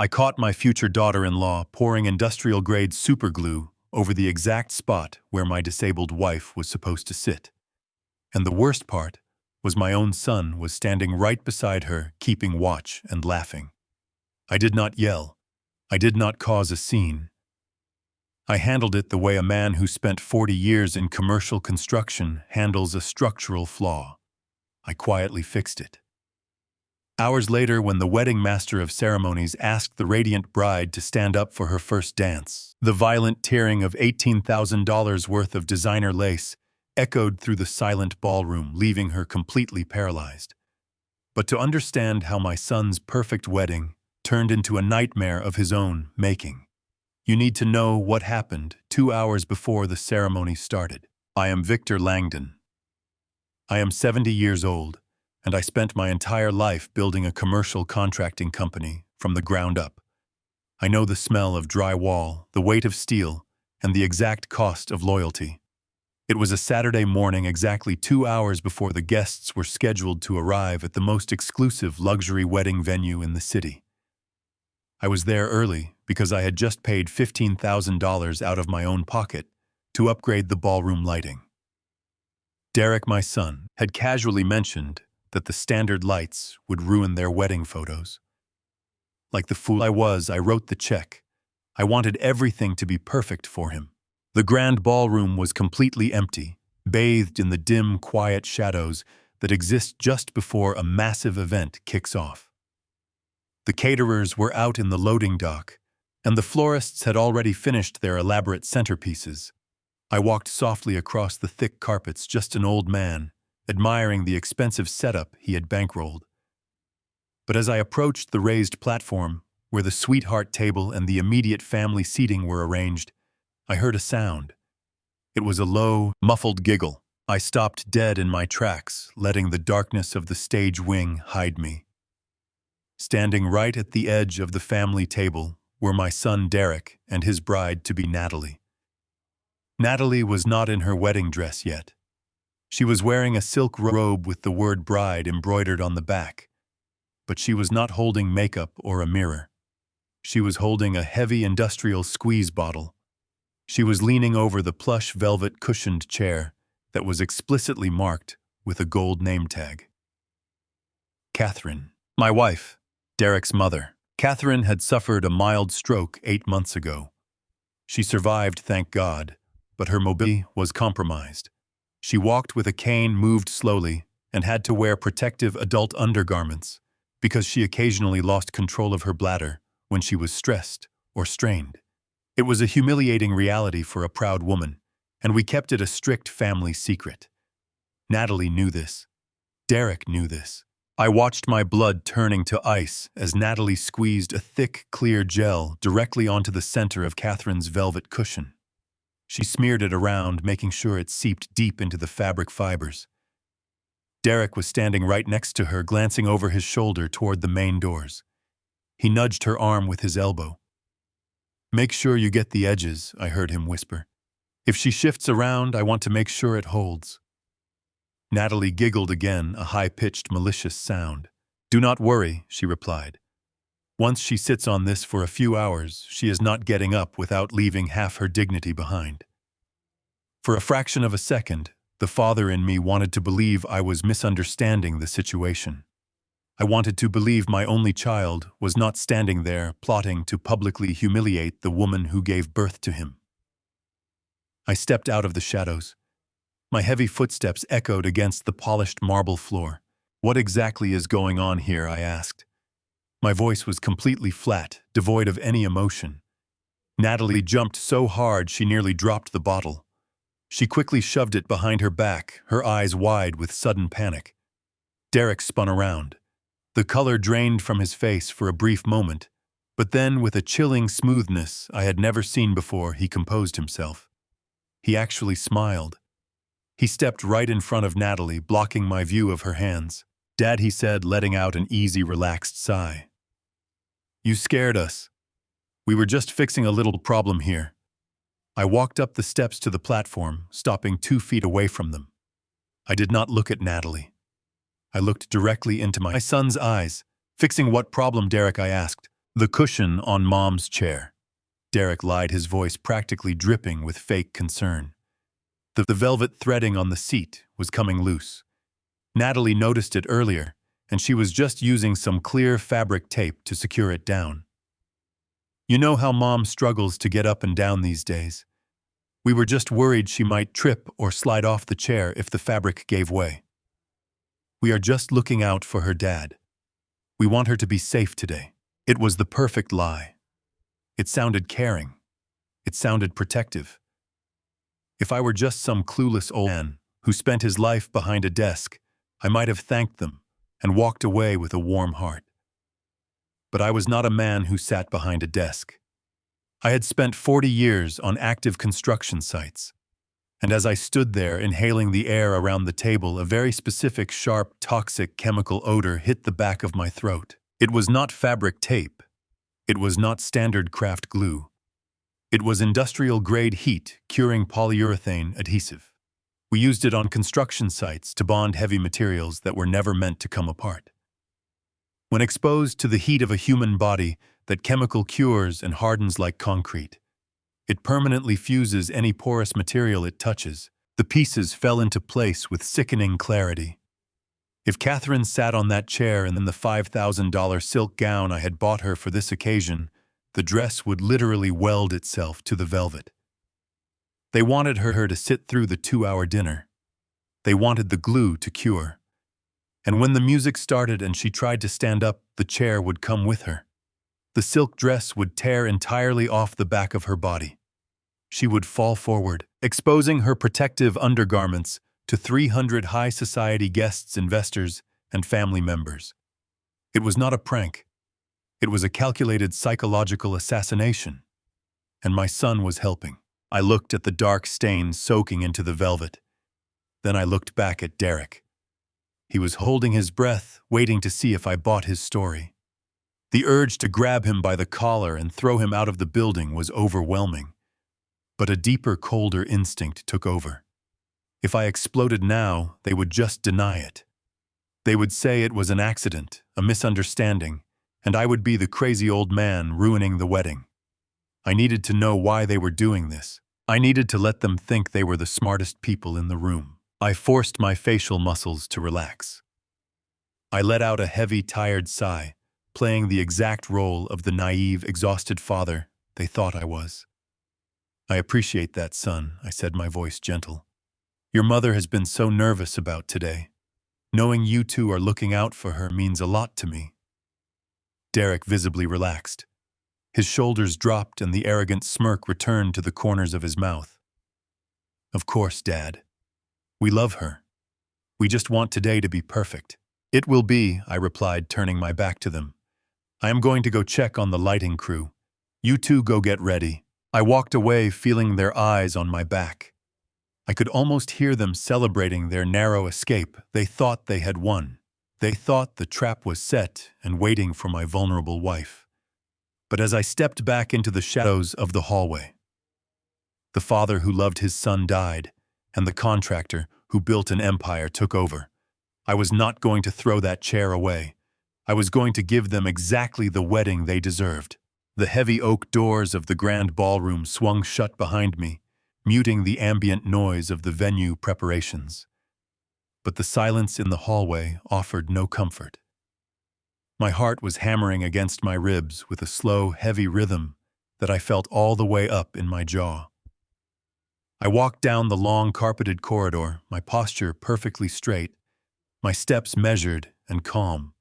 I caught my future daughter-in-law pouring industrial-grade superglue over the exact spot where my disabled wife was supposed to sit. And the worst part was my own son was standing right beside her, keeping watch and laughing. I did not yell. I did not cause a scene. I handled it the way a man who spent 40 years in commercial construction handles a structural flaw. I quietly fixed it. Hours later, when the wedding master of ceremonies asked the radiant bride to stand up for her first dance, the violent tearing of $18,000 worth of designer lace echoed through the silent ballroom, leaving her completely paralyzed. But to understand how my son's perfect wedding turned into a nightmare of his own making, you need to know what happened 2 hours before the ceremony started. I am Victor Langdon. I am 70 years old, and I spent my entire life building a commercial contracting company from the ground up. I know the smell of drywall, the weight of steel, and the exact cost of loyalty. It was a Saturday morning exactly 2 hours before the guests were scheduled to arrive at the most exclusive luxury wedding venue in the city. I was there early because I had just paid $15,000 out of my own pocket to upgrade the ballroom lighting. Derek, my son, had casually mentioned that the standard lights would ruin their wedding photos. Like the fool I was, I wrote the check. I wanted everything to be perfect for him. The grand ballroom was completely empty, bathed in the dim, quiet shadows that exist just before a massive event kicks off. The caterers were out in the loading dock, and the florists had already finished their elaborate centerpieces. I walked softly across the thick carpets, just an old man, admiring the expensive setup he had bankrolled. But as I approached the raised platform, where the sweetheart table and the immediate family seating were arranged, I heard a sound. It was a low, muffled giggle. I stopped dead in my tracks, letting the darkness of the stage wing hide me. Standing right at the edge of the family table were my son Derek and his bride-to-be Natalie. Natalie was not in her wedding dress yet. She was wearing a silk robe with the word bride embroidered on the back, but she was not holding makeup or a mirror. She was holding a heavy industrial squeeze bottle. She was leaning over the plush velvet cushioned chair that was explicitly marked with a gold name tag. Catherine, my wife, Derek's mother. Catherine had suffered a mild stroke 8 months ago. She survived, thank God, but her mobility was compromised. She walked with a cane, moved slowly, and had to wear protective adult undergarments because she occasionally lost control of her bladder when she was stressed or strained. It was a humiliating reality for a proud woman, and we kept it a strict family secret. Natalie knew this. Derek knew this. I watched my blood turning to ice as Natalie squeezed a thick, clear gel directly onto the center of Catherine's velvet cushion. She smeared it around, making sure it seeped deep into the fabric fibers. Derek was standing right next to her, glancing over his shoulder toward the main doors. He nudged her arm with his elbow. "Make sure you get the edges," I heard him whisper. "If she shifts around, I want to make sure it holds." Natalie giggled again, a high-pitched, malicious sound. "Do not worry," she replied. "Once she sits on this for a few hours, she is not getting up without leaving half her dignity behind." For a fraction of a second, the father in me wanted to believe I was misunderstanding the situation. I wanted to believe my only child was not standing there plotting to publicly humiliate the woman who gave birth to him. I stepped out of the shadows. My heavy footsteps echoed against the polished marble floor. "What exactly is going on here?" I asked. My voice was completely flat, devoid of any emotion. Natalie jumped so hard she nearly dropped the bottle. She quickly shoved it behind her back, her eyes wide with sudden panic. Derek spun around. The color drained from his face for a brief moment, but then, with a chilling smoothness I had never seen before, he composed himself. He actually smiled. He stepped right in front of Natalie, blocking my view of her hands. "Dad," he said, letting out an easy, relaxed sigh. "You scared us. We were just fixing a little problem here." I walked up the steps to the platform, stopping 2 feet away from them. I did not look at Natalie. I looked directly into my son's eyes. "Fixing what problem, Derek?" I asked. The cushion on Mom's chair. Derek lied, his voice practically dripping with fake concern. The velvet threading on the seat was coming loose. Natalie noticed it earlier, and she was just using some clear fabric tape to secure it down. You know how Mom struggles to get up and down these days. We were just worried she might trip or slide off the chair if the fabric gave way. We are just looking out for her dad. We want her to be safe today. It was the perfect lie. It sounded caring. It sounded protective. If I were just some clueless old man who spent his life behind a desk, I might have thanked them and walked away with a warm heart. But I was not a man who sat behind a desk. I had spent 40 years on active construction sites, and as I stood there inhaling the air around the table, a very specific, sharp, toxic chemical odor hit the back of my throat. It was not fabric tape. It was not standard craft glue. It was industrial-grade heat-curing polyurethane adhesive. We used it on construction sites to bond heavy materials that were never meant to come apart. When exposed to the heat of a human body, that chemical cures and hardens like concrete. It permanently fuses any porous material it touches. The pieces fell into place with sickening clarity. If Catherine sat on that chair in the $5,000 silk gown I had bought her for this occasion, the dress would literally weld itself to the velvet. They wanted her to sit through the 2-hour dinner. They wanted the glue to cure. And when the music started and she tried to stand up, the chair would come with her. The silk dress would tear entirely off the back of her body. She would fall forward, exposing her protective undergarments to 300 high society guests, investors, and family members. It was not a prank. It was a calculated psychological assassination. And my son was helping. I looked at the dark stains soaking into the velvet. Then I looked back at Derek. He was holding his breath, waiting to see if I bought his story. The urge to grab him by the collar and throw him out of the building was overwhelming. But a deeper, colder instinct took over. If I exploded now, they would just deny it. They would say it was an accident, a misunderstanding, and I would be the crazy old man ruining the wedding. I needed to know why they were doing this. I needed to let them think they were the smartest people in the room. I forced my facial muscles to relax. I let out a heavy, tired sigh, playing the exact role of the naive, exhausted father they thought I was. I appreciate that, son, I said, my voice gentle. Your mother has been so nervous about today. Knowing you two are looking out for her means a lot to me. Derek visibly relaxed. His shoulders dropped and the arrogant smirk returned to the corners of his mouth. Of course, Dad. We love her. We just want today to be perfect. It will be, I replied, turning my back to them. I am going to go check on the lighting crew. You two go get ready. I walked away, feeling their eyes on my back. I could almost hear them celebrating their narrow escape. They thought they had won. They thought the trap was set and waiting for my vulnerable wife. But as I stepped back into the shadows of the hallway, the father who loved his son died, and the contractor who built an empire took over. I was not going to throw that chair away. I was going to give them exactly the wedding they deserved. The heavy oak doors of the grand ballroom swung shut behind me, muting the ambient noise of the venue preparations. But the silence in the hallway offered no comfort. My heart was hammering against my ribs with a slow, heavy rhythm that I felt all the way up in my jaw. I walked down the long, carpeted corridor, my posture perfectly straight, my steps measured and calm.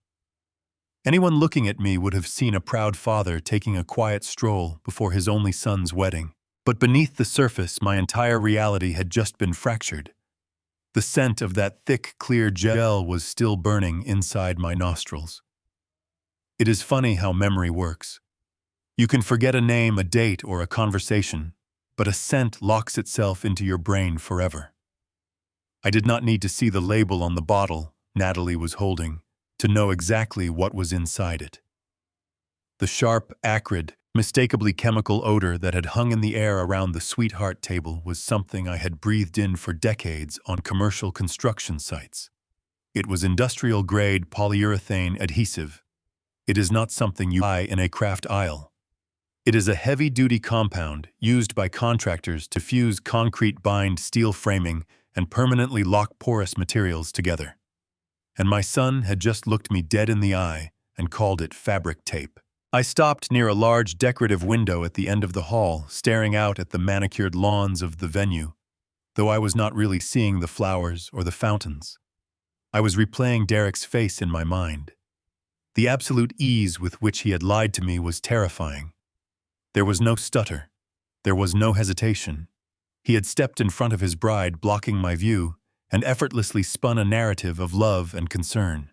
Anyone looking at me would have seen a proud father taking a quiet stroll before his only son's wedding. But beneath the surface, my entire reality had just been fractured. The scent of that thick, clear gel was still burning inside my nostrils. It is funny how memory works. You can forget a name, a date, or a conversation, but a scent locks itself into your brain forever. I did not need to see the label on the bottle Natalie was holding to know exactly what was inside it. The sharp, acrid, mistakably chemical odor that had hung in the air around the sweetheart table was something I had breathed in for decades on commercial construction sites. It was industrial-grade polyurethane adhesive, It is not something you buy in a craft aisle. It is a heavy-duty compound used by contractors to fuse concrete bind steel framing and permanently lock porous materials together. And my son had just looked me dead in the eye and called it fabric tape. I stopped near a large decorative window at the end of the hall, staring out at the manicured lawns of the venue, though I was not really seeing the flowers or the fountains. I was replaying Derek's face in my mind. The absolute ease with which he had lied to me was terrifying. There was no stutter. There was no hesitation. He had stepped in front of his bride, blocking my view, and effortlessly spun a narrative of love and concern.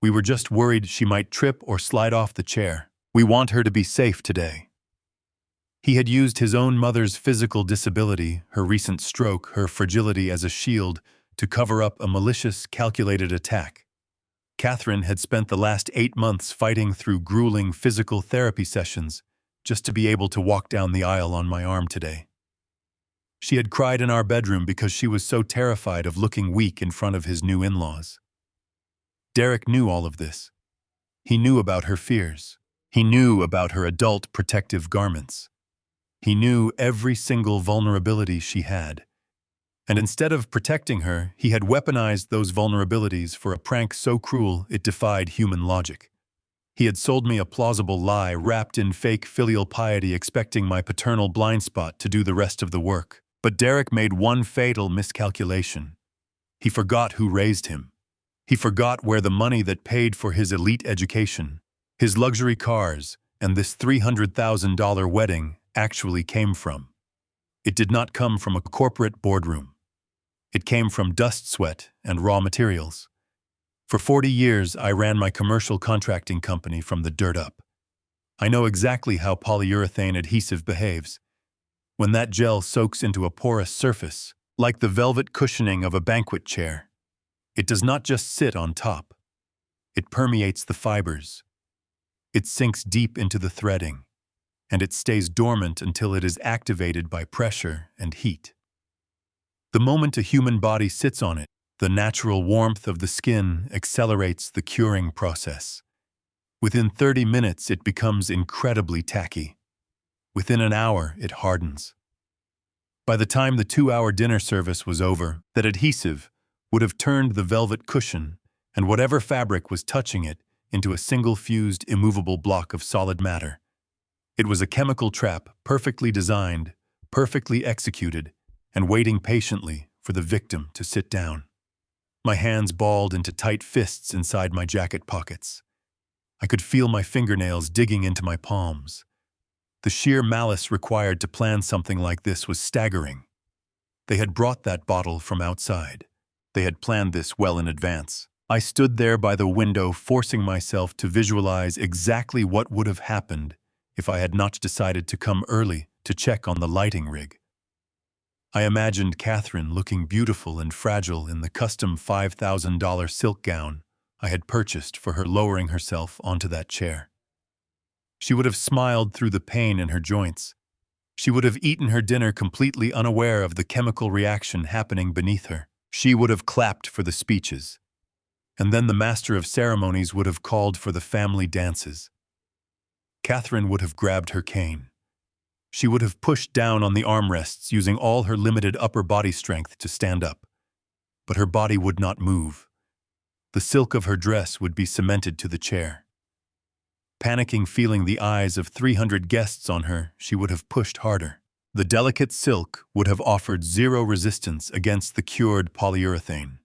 We were just worried she might trip or slide off the chair. We want her to be safe today. He had used his own mother's physical disability, her recent stroke, her fragility as a shield to cover up a malicious, calculated attack. Catherine had spent the last 8 months fighting through grueling physical therapy sessions just to be able to walk down the aisle on my arm today. She had cried in our bedroom because she was so terrified of looking weak in front of his new in-laws. Derek knew all of this. He knew about her fears. He knew about her adult protective garments. He knew every single vulnerability she had. And instead of protecting her, he had weaponized those vulnerabilities for a prank so cruel it defied human logic. He had sold me a plausible lie wrapped in fake filial piety, expecting my paternal blind spot to do the rest of the work. But Derek made one fatal miscalculation. He forgot who raised him. He forgot where the money that paid for his elite education, his luxury cars, and this $300,000 wedding actually came from. It did not come from a corporate boardroom. It came from dust, sweat, and raw materials. For 40 years, I ran my commercial contracting company from the dirt up. I know exactly how polyurethane adhesive behaves. When that gel soaks into a porous surface, like the velvet cushioning of a banquet chair, it does not just sit on top. It permeates the fibers. It sinks deep into the threading, and it stays dormant until it is activated by pressure and heat. The moment a human body sits on it, the natural warmth of the skin accelerates the curing process. Within 30 minutes, it becomes incredibly tacky. Within an hour, it hardens. By the time the 2-hour dinner service was over, that adhesive would have turned the velvet cushion and whatever fabric was touching it into a single fused, immovable block of solid matter. It was a chemical trap, perfectly designed, perfectly executed, and waiting patiently for the victim to sit down. My hands balled into tight fists inside my jacket pockets. I could feel my fingernails digging into my palms. The sheer malice required to plan something like this was staggering. They had brought that bottle from outside. They had planned this well in advance. I stood there by the window, forcing myself to visualize exactly what would have happened if I had not decided to come early to check on the lighting rig. I imagined Catherine looking beautiful and fragile in the custom $5,000 silk gown I had purchased for her, lowering herself onto that chair. She would have smiled through the pain in her joints. She would have eaten her dinner completely unaware of the chemical reaction happening beneath her. She would have clapped for the speeches. And then the master of ceremonies would have called for the family dances. Catherine would have grabbed her cane. She would have pushed down on the armrests, using all her limited upper body strength to stand up. But her body would not move. The silk of her dress would be cemented to the chair. Panicking, feeling the eyes of 300 guests on her, she would have pushed harder. The delicate silk would have offered zero resistance against the cured polyurethane.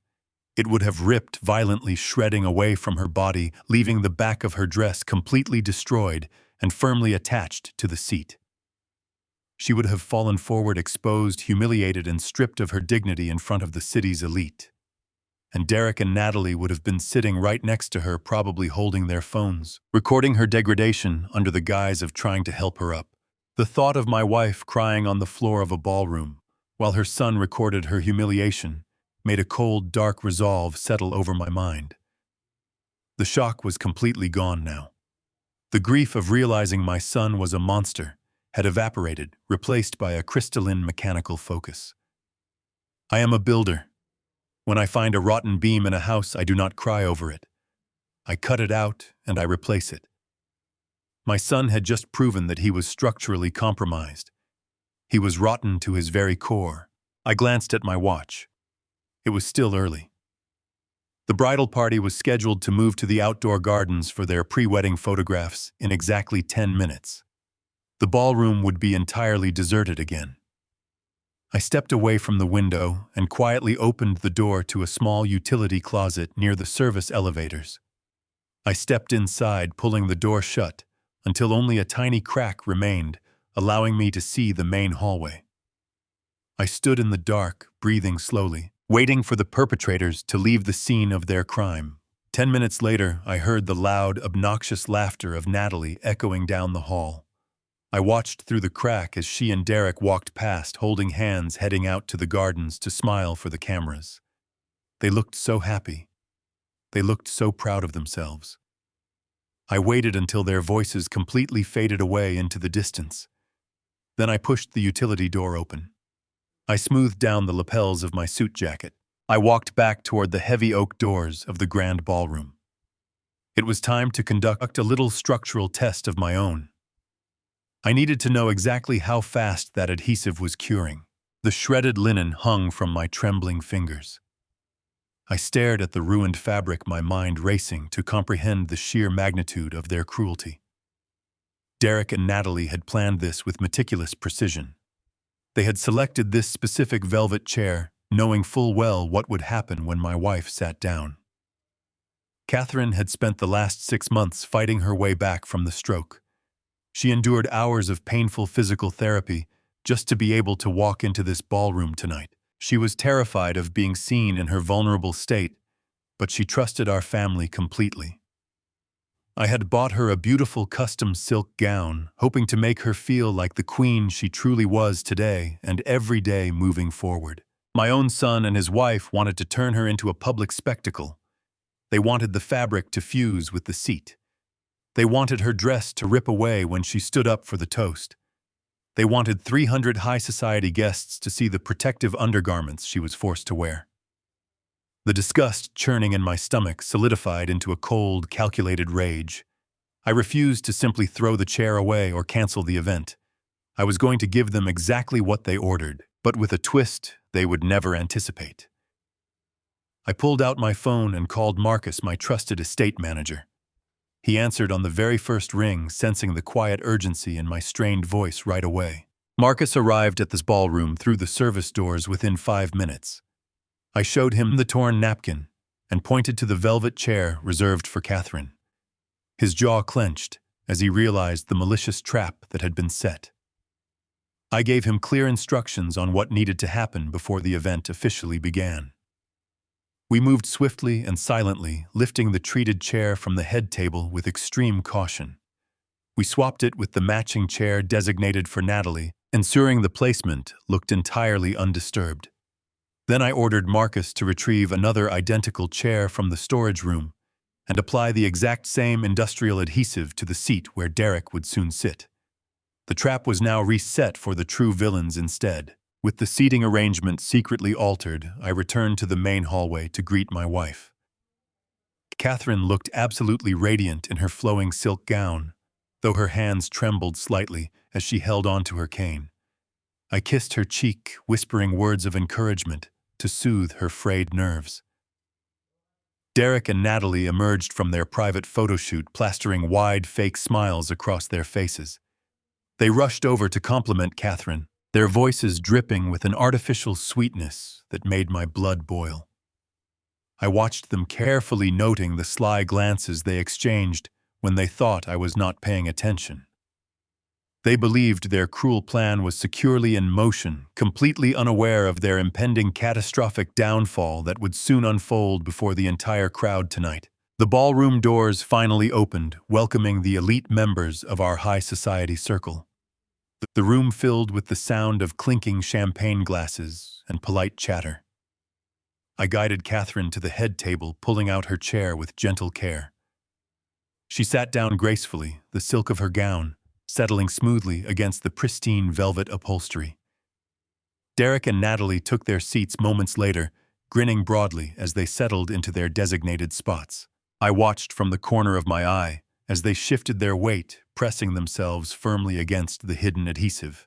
It would have ripped violently, shredding away from her body, leaving the back of her dress completely destroyed and firmly attached to the seat. She would have fallen forward, exposed, humiliated, and stripped of her dignity in front of the city's elite. And Derek and Natalie would have been sitting right next to her, probably holding their phones, recording her degradation under the guise of trying to help her up. The thought of my wife crying on the floor of a ballroom, while her son recorded her humiliation, made a cold, dark resolve settle over my mind. The shock was completely gone now. The grief of realizing my son was a monster had evaporated, replaced by a crystalline mechanical focus. I am a builder. When I find a rotten beam in a house, I do not cry over it. I cut it out and I replace it. My son had just proven that he was structurally compromised. He was rotten to his very core. I glanced at my watch. It was still early. The bridal party was scheduled to move to the outdoor gardens for their pre-wedding photographs in exactly 10 minutes. The ballroom would be entirely deserted again. I stepped away from the window and quietly opened the door to a small utility closet near the service elevators. I stepped inside, pulling the door shut, until only a tiny crack remained, allowing me to see the main hallway. I stood in the dark, breathing slowly, waiting for the perpetrators to leave the scene of their crime. 10 minutes later, I heard the loud, obnoxious laughter of Natalie echoing down the hall. I watched through the crack as she and Derek walked past, holding hands, heading out to the gardens to smile for the cameras. They looked so happy. They looked so proud of themselves. I waited until their voices completely faded away into the distance. Then I pushed the utility door open. I smoothed down the lapels of my suit jacket. I walked back toward the heavy oak doors of the grand ballroom. It was time to conduct a little structural test of my own. I needed to know exactly how fast that adhesive was curing. The shredded linen hung from my trembling fingers. I stared at the ruined fabric, my mind racing to comprehend the sheer magnitude of their cruelty. Derek and Natalie had planned this with meticulous precision. They had selected this specific velvet chair, knowing full well what would happen when my wife sat down. Catherine had spent the last 6 months fighting her way back from the stroke. She endured hours of painful physical therapy just to be able to walk into this ballroom tonight. She was terrified of being seen in her vulnerable state, but she trusted our family completely. I had bought her a beautiful custom silk gown, hoping to make her feel like the queen she truly was today and every day moving forward. My own son and his wife wanted to turn her into a public spectacle. They wanted the fabric to fuse with the seat. They wanted her dress to rip away when she stood up for the toast. They wanted 300 high society guests to see the protective undergarments she was forced to wear. The disgust churning in my stomach solidified into a cold, calculated rage. I refused to simply throw the chair away or cancel the event. I was going to give them exactly what they ordered, but with a twist they would never anticipate. I pulled out my phone and called Marcus, my trusted estate manager. He answered on the very first ring, sensing the quiet urgency in my strained voice right away. Marcus arrived at this ballroom through the service doors within 5 minutes. I showed him the torn napkin and pointed to the velvet chair reserved for Catherine. His jaw clenched as he realized the malicious trap that had been set. I gave him clear instructions on what needed to happen before the event officially began. We moved swiftly and silently, lifting the treated chair from the head table with extreme caution. We swapped it with the matching chair designated for Natalie, ensuring the placement looked entirely undisturbed. Then I ordered Marcus to retrieve another identical chair from the storage room and apply the exact same industrial adhesive to the seat where Derek would soon sit. The trap was now reset for the true villains instead. With the seating arrangement secretly altered, I returned to the main hallway to greet my wife. Catherine looked absolutely radiant in her flowing silk gown, though her hands trembled slightly as she held onto her cane. I kissed her cheek, whispering words of encouragement to soothe her frayed nerves. Derek and Natalie emerged from their private photo shoot, plastering wide, fake smiles across their faces. They rushed over to compliment Catherine, their voices dripping with an artificial sweetness that made my blood boil. I watched them carefully, noting the sly glances they exchanged when they thought I was not paying attention. They believed their cruel plan was securely in motion, completely unaware of their impending catastrophic downfall that would soon unfold before the entire crowd tonight. The ballroom doors finally opened, welcoming the elite members of our high society circle. The room filled with the sound of clinking champagne glasses and polite chatter. I guided Catherine to the head table, pulling out her chair with gentle care. She sat down gracefully, the silk of her gown settling smoothly against the pristine velvet upholstery. Derek and Natalie took their seats moments later, grinning broadly as they settled into their designated spots. I watched from the corner of my eye as they shifted their weight, pressing themselves firmly against the hidden adhesive.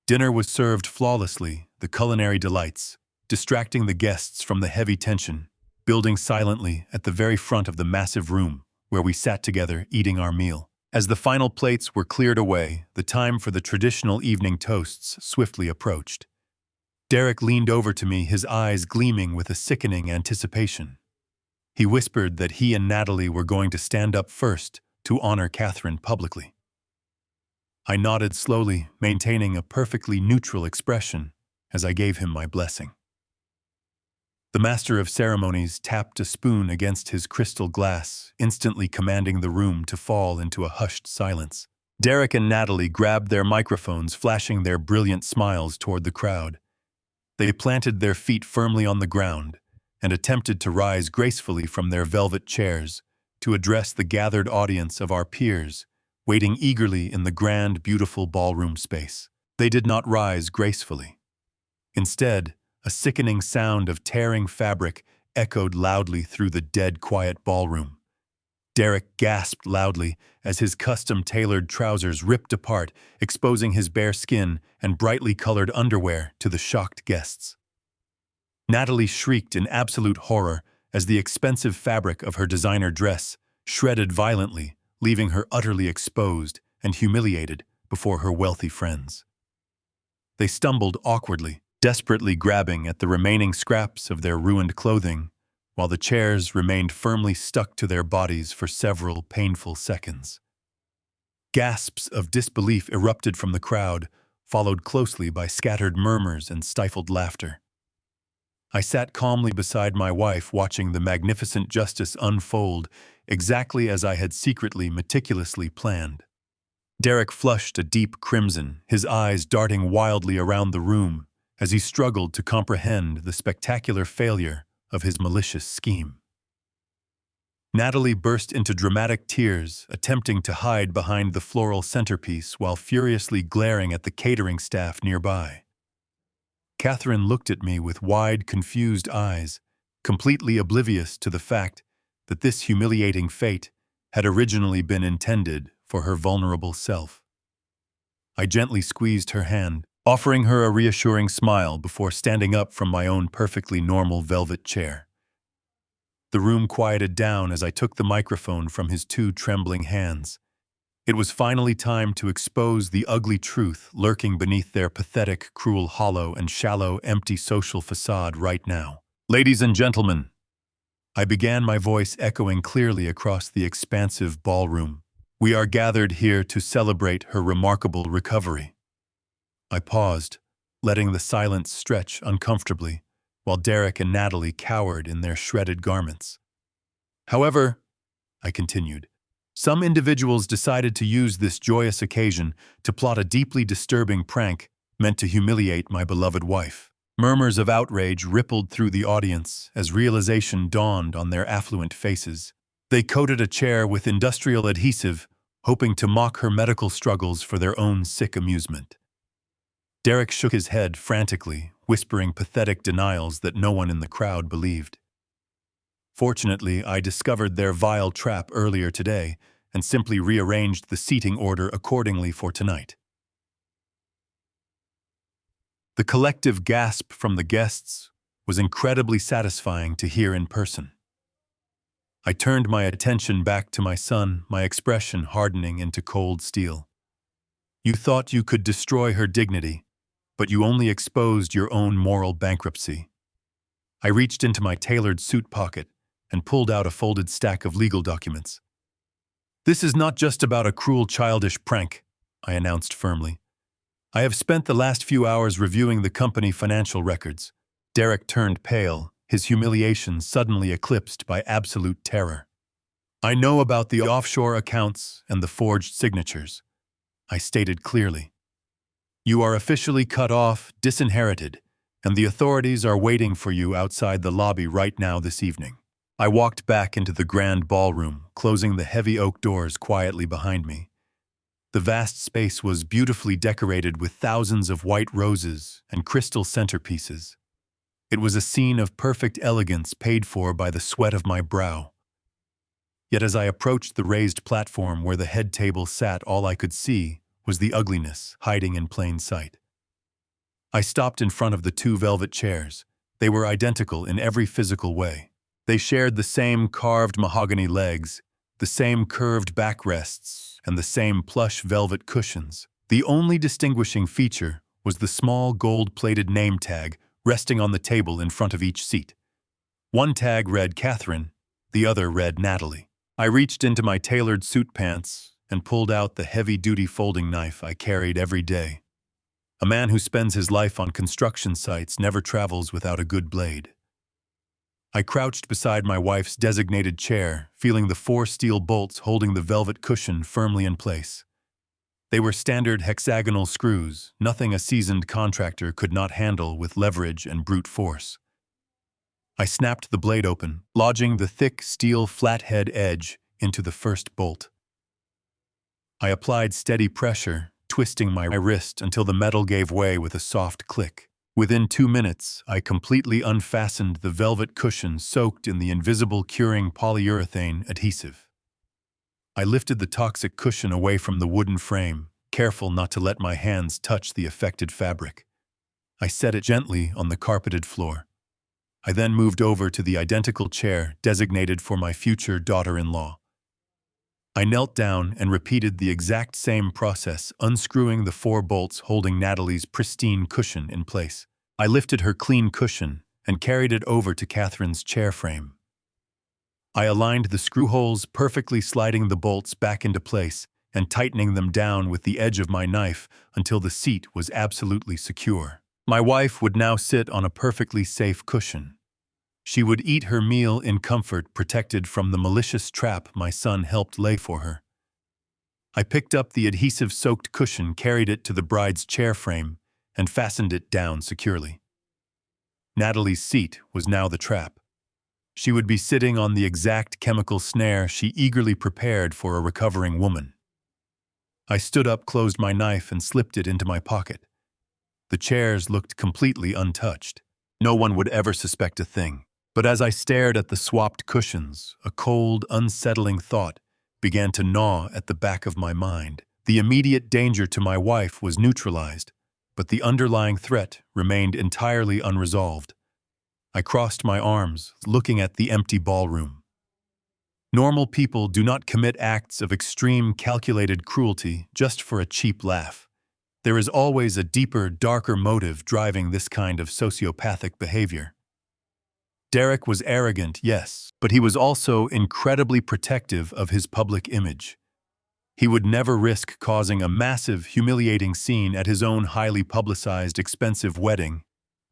Dinner was served flawlessly, the culinary delights, distracting the guests from the heavy tension, building silently at the very front of the massive room where we sat together eating our meal. As the final plates were cleared away, the time for the traditional evening toasts swiftly approached. Derek leaned over to me, his eyes gleaming with a sickening anticipation. He whispered that he and Natalie were going to stand up first to honor Catherine publicly. I nodded slowly, maintaining a perfectly neutral expression as I gave him my blessing. The master of ceremonies tapped a spoon against his crystal glass, instantly commanding the room to fall into a hushed silence. Derek and Natalie grabbed their microphones, flashing their brilliant smiles toward the crowd. They planted their feet firmly on the ground and attempted to rise gracefully from their velvet chairs to address the gathered audience of our peers, waiting eagerly in the grand, beautiful ballroom space. They did not rise gracefully. Instead, a sickening sound of tearing fabric echoed loudly through the dead quiet ballroom. Derek gasped loudly as his custom-tailored trousers ripped apart, exposing his bare skin and brightly colored underwear to the shocked guests. Natalie shrieked in absolute horror as the expensive fabric of her designer dress shredded violently, leaving her utterly exposed and humiliated before her wealthy friends. They stumbled awkwardly, desperately grabbing at the remaining scraps of their ruined clothing, while the chairs remained firmly stuck to their bodies for several painful seconds. Gasps of disbelief erupted from the crowd, followed closely by scattered murmurs and stifled laughter. I sat calmly beside my wife, watching the magnificent justice unfold exactly as I had secretly, meticulously planned. Derek flushed a deep crimson, his eyes darting wildly around the room as he struggled to comprehend the spectacular failure of his malicious scheme. Natalie burst into dramatic tears, attempting to hide behind the floral centerpiece while furiously glaring at the catering staff nearby. Catherine looked at me with wide, confused eyes, completely oblivious to the fact that this humiliating fate had originally been intended for her vulnerable self. I gently squeezed her hand, offering her a reassuring smile before standing up from my own perfectly normal velvet chair. The room quieted down as I took the microphone from his two trembling hands. It was finally time to expose the ugly truth lurking beneath their pathetic, cruel, hollow, and shallow, empty social facade right now. Ladies and gentlemen, I began, my voice echoing clearly across the expansive ballroom. We are gathered here to celebrate her remarkable recovery. I paused, letting the silence stretch uncomfortably, while Derek and Natalie cowered in their shredded garments. However, I continued, some individuals decided to use this joyous occasion to plot a deeply disturbing prank meant to humiliate my beloved wife. Murmurs of outrage rippled through the audience as realization dawned on their affluent faces. They coated a chair with industrial adhesive, hoping to mock her medical struggles for their own sick amusement. Derek shook his head frantically, whispering pathetic denials that no one in the crowd believed. Fortunately, I discovered their vile trap earlier today and simply rearranged the seating order accordingly for tonight. The collective gasp from the guests was incredibly satisfying to hear in person. I turned my attention back to my son, my expression hardening into cold steel. You thought you could destroy her dignity, but you only exposed your own moral bankruptcy. I reached into my tailored suit pocket and pulled out a folded stack of legal documents. This is not just about a cruel, childish prank, I announced firmly. I have spent the last few hours reviewing the company financial records. Derek turned pale, his humiliation suddenly eclipsed by absolute terror. I know about the offshore accounts and the forged signatures, I stated clearly. You are officially cut off, disinherited, and the authorities are waiting for you outside the lobby right now this evening. I walked back into the grand ballroom, closing the heavy oak doors quietly behind me. The vast space was beautifully decorated with thousands of white roses and crystal centerpieces. It was a scene of perfect elegance paid for by the sweat of my brow. Yet as I approached the raised platform where the head table sat, all I could see was the ugliness hiding in plain sight. I stopped in front of the two velvet chairs. They were identical in every physical way. They shared the same carved mahogany legs, the same curved backrests, and the same plush velvet cushions. The only distinguishing feature was the small gold-plated name tag resting on the table in front of each seat. One tag read Catherine, the other read Natalie. I reached into my tailored suit pants and pulled out the heavy-duty folding knife I carried every day. A man who spends his life on construction sites never travels without a good blade. I crouched beside my wife's designated chair, feeling the 4 steel bolts holding the velvet cushion firmly in place. They were standard hexagonal screws, nothing a seasoned contractor could not handle with leverage and brute force. I snapped the blade open, lodging the thick steel flathead edge into the first bolt. I applied steady pressure, twisting my wrist until the metal gave way with a soft click. Within 2 minutes, I completely unfastened the velvet cushion soaked in the invisible curing polyurethane adhesive. I lifted the toxic cushion away from the wooden frame, careful not to let my hands touch the affected fabric. I set it gently on the carpeted floor. I then moved over to the identical chair designated for my future daughter-in-law. I knelt down and repeated the exact same process, unscrewing the 4 bolts holding Natalie's pristine cushion in place. I lifted her clean cushion and carried it over to Catherine's chair frame. I aligned the screw holes, perfectly sliding the bolts back into place and tightening them down with the edge of my knife until the seat was absolutely secure. My wife would now sit on a perfectly safe cushion. She would eat her meal in comfort, protected from the malicious trap my son helped lay for her. I picked up the adhesive-soaked cushion, carried it to the bride's chair frame, and fastened it down securely. Natalie's seat was now the trap. She would be sitting on the exact chemical snare she eagerly prepared for a recovering woman. I stood up, closed my knife, and slipped it into my pocket. The chairs looked completely untouched. No one would ever suspect a thing. But as I stared at the swapped cushions, a cold, unsettling thought began to gnaw at the back of my mind. The immediate danger to my wife was neutralized, but the underlying threat remained entirely unresolved. I crossed my arms, looking at the empty ballroom. Normal people do not commit acts of extreme, calculated cruelty just for a cheap laugh. There is always a deeper, darker motive driving this kind of sociopathic behavior. Derek was arrogant, yes, but he was also incredibly protective of his public image. He would never risk causing a massive, humiliating scene at his own highly publicized, expensive wedding,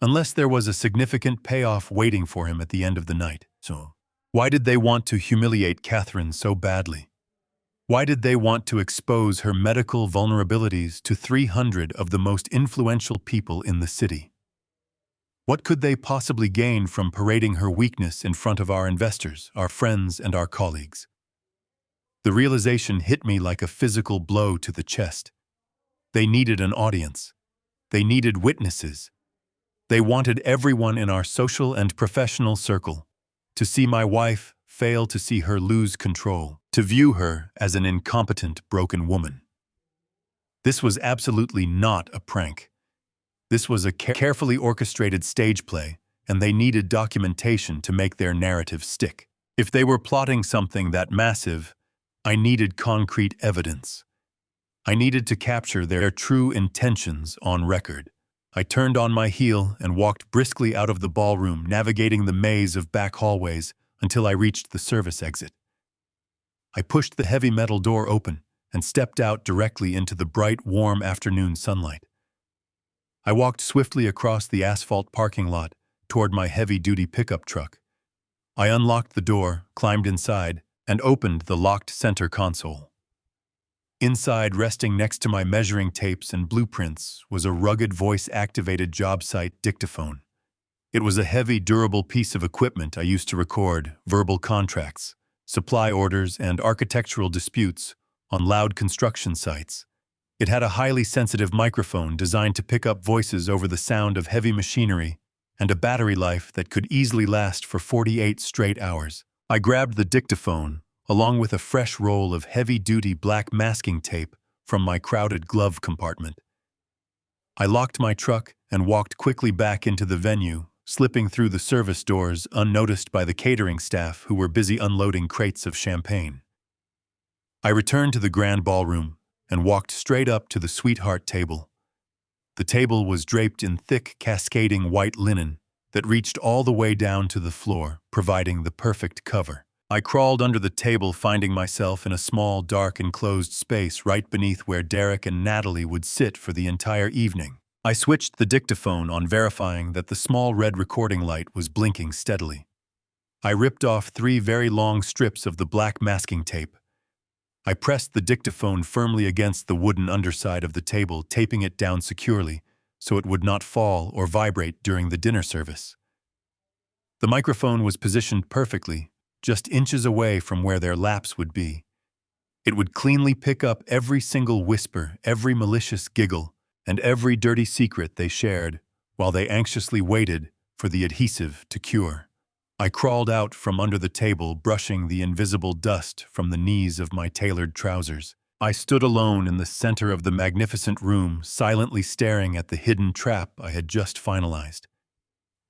unless there was a significant payoff waiting for him at the end of the night. So, why did they want to humiliate Catherine so badly? Why did they want to expose her medical vulnerabilities to 300 of the most influential people in the city? What could they possibly gain from parading her weakness in front of our investors, our friends, and our colleagues? The realization hit me like a physical blow to the chest. They needed an audience. They needed witnesses. They wanted everyone in our social and professional circle to see my wife fail, to see her lose control, to view her as an incompetent, broken woman. This was absolutely not a prank. This was a carefully orchestrated stage play, and they needed documentation to make their narrative stick. If they were plotting something that massive, I needed concrete evidence. I needed to capture their true intentions on record. I turned on my heel and walked briskly out of the ballroom, navigating the maze of back hallways until I reached the service exit. I pushed the heavy metal door open and stepped out directly into the bright, warm afternoon sunlight. I walked swiftly across the asphalt parking lot toward my heavy-duty pickup truck. I unlocked the door, climbed inside, and opened the locked center console. Inside, resting next to my measuring tapes and blueprints, was a rugged voice-activated job site dictaphone. It was a heavy, durable piece of equipment I used to record verbal contracts, supply orders, and architectural disputes on loud construction sites. It had a highly sensitive microphone designed to pick up voices over the sound of heavy machinery and a battery life that could easily last for 48 straight hours. I grabbed the dictaphone, along with a fresh roll of heavy-duty black masking tape from my crowded glove compartment. I locked my truck and walked quickly back into the venue, slipping through the service doors unnoticed by the catering staff who were busy unloading crates of champagne. I returned to the grand ballroom and walked straight up to the sweetheart table. The table was draped in thick, cascading white linen that reached all the way down to the floor, providing the perfect cover. I crawled under the table, finding myself in a small, dark, enclosed space right beneath where Derek and Natalie would sit for the entire evening. I switched the dictaphone on, verifying that the small red recording light was blinking steadily. I ripped off 3 very long strips of the black masking tape. I pressed the dictaphone firmly against the wooden underside of the table, taping it down securely so it would not fall or vibrate during the dinner service. The microphone was positioned perfectly, just inches away from where their laps would be. It would cleanly pick up every single whisper, every malicious giggle, and every dirty secret they shared, while they anxiously waited for the adhesive to cure. I crawled out from under the table, brushing the invisible dust from the knees of my tailored trousers. I stood alone in the center of the magnificent room, silently staring at the hidden trap I had just finalized.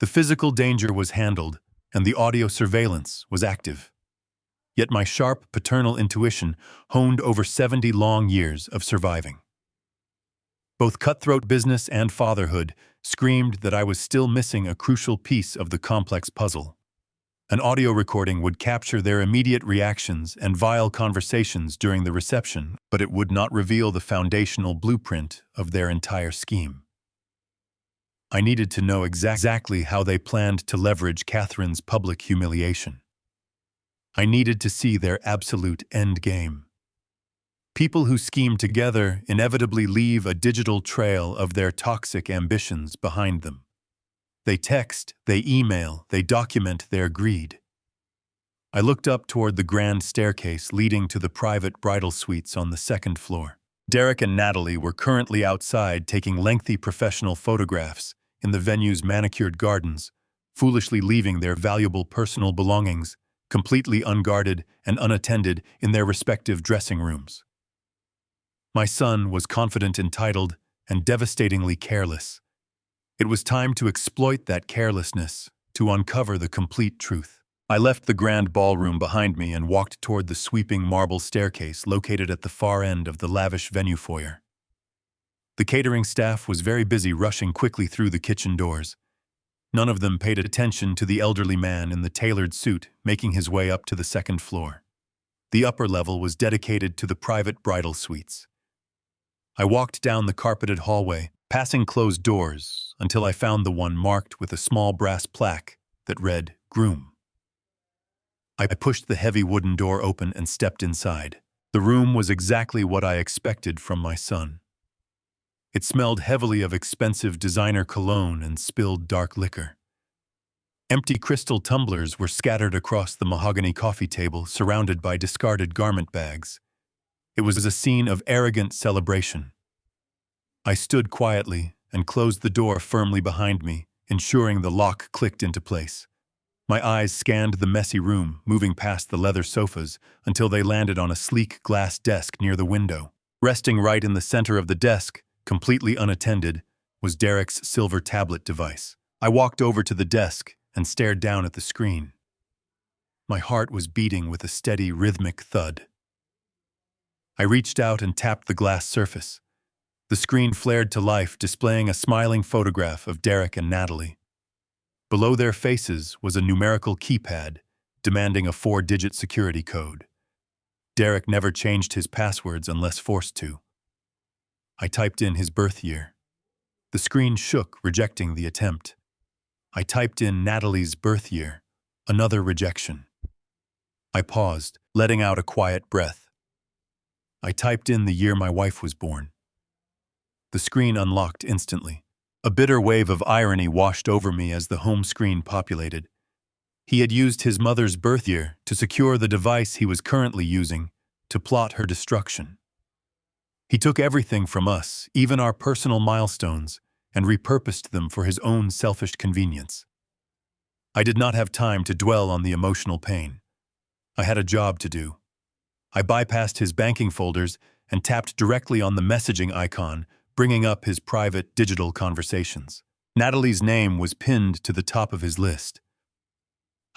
The physical danger was handled, and the audio surveillance was active. Yet my sharp paternal intuition, honed over 70 long years of surviving. Both cutthroat business and fatherhood screamed that I was still missing a crucial piece of the complex puzzle. An audio recording would capture their immediate reactions and vile conversations during the reception, but it would not reveal the foundational blueprint of their entire scheme. I needed to know exactly how they planned to leverage Catherine's public humiliation. I needed to see their absolute end game. People who scheme together inevitably leave a digital trail of their toxic ambitions behind them. They text, they email, they document their greed. I looked up toward the grand staircase leading to the private bridal suites on the 2nd floor. Derek and Natalie were currently outside taking lengthy professional photographs in the venue's manicured gardens, foolishly leaving their valuable personal belongings completely unguarded and unattended in their respective dressing rooms. My son was confident, entitled, and devastatingly careless. It was time to exploit that carelessness, to uncover the complete truth. I left the grand ballroom behind me and walked toward the sweeping marble staircase located at the far end of the lavish venue foyer. The catering staff was very busy rushing quickly through the kitchen doors. None of them paid attention to the elderly man in the tailored suit making his way up to the 2nd floor. The upper level was dedicated to the private bridal suites. I walked down the carpeted hallway, passing closed doors, until I found the one marked with a small brass plaque that read, "Groom." I pushed the heavy wooden door open and stepped inside. The room was exactly what I expected from my son. It smelled heavily of expensive designer cologne and spilled dark liquor. Empty crystal tumblers were scattered across the mahogany coffee table, surrounded by discarded garment bags. It was a scene of arrogant celebration. I stood quietly and closed the door firmly behind me, ensuring the lock clicked into place. My eyes scanned the messy room, moving past the leather sofas until they landed on a sleek glass desk near the window. Resting right in the center of the desk, completely unattended, was Derek's silver tablet device. I walked over to the desk and stared down at the screen. My heart was beating with a steady, rhythmic thud. I reached out and tapped the glass surface. The screen flared to life, displaying a smiling photograph of Derek and Natalie. Below their faces was a numerical keypad, demanding a 4-digit security code. Derek never changed his passwords unless forced to. I typed in his birth year. The screen shook, rejecting the attempt. I typed in Natalie's birth year. Another rejection. I paused, letting out a quiet breath. I typed in the year my wife was born. The screen unlocked instantly. A bitter wave of irony washed over me as the home screen populated. He had used his mother's birth year to secure the device he was currently using to plot her destruction. He took everything from us, even our personal milestones, and repurposed them for his own selfish convenience. I did not have time to dwell on the emotional pain. I had a job to do. I bypassed his banking folders and tapped directly on the messaging icon, bringing up his private digital conversations. Natalie's name was pinned to the top of his list.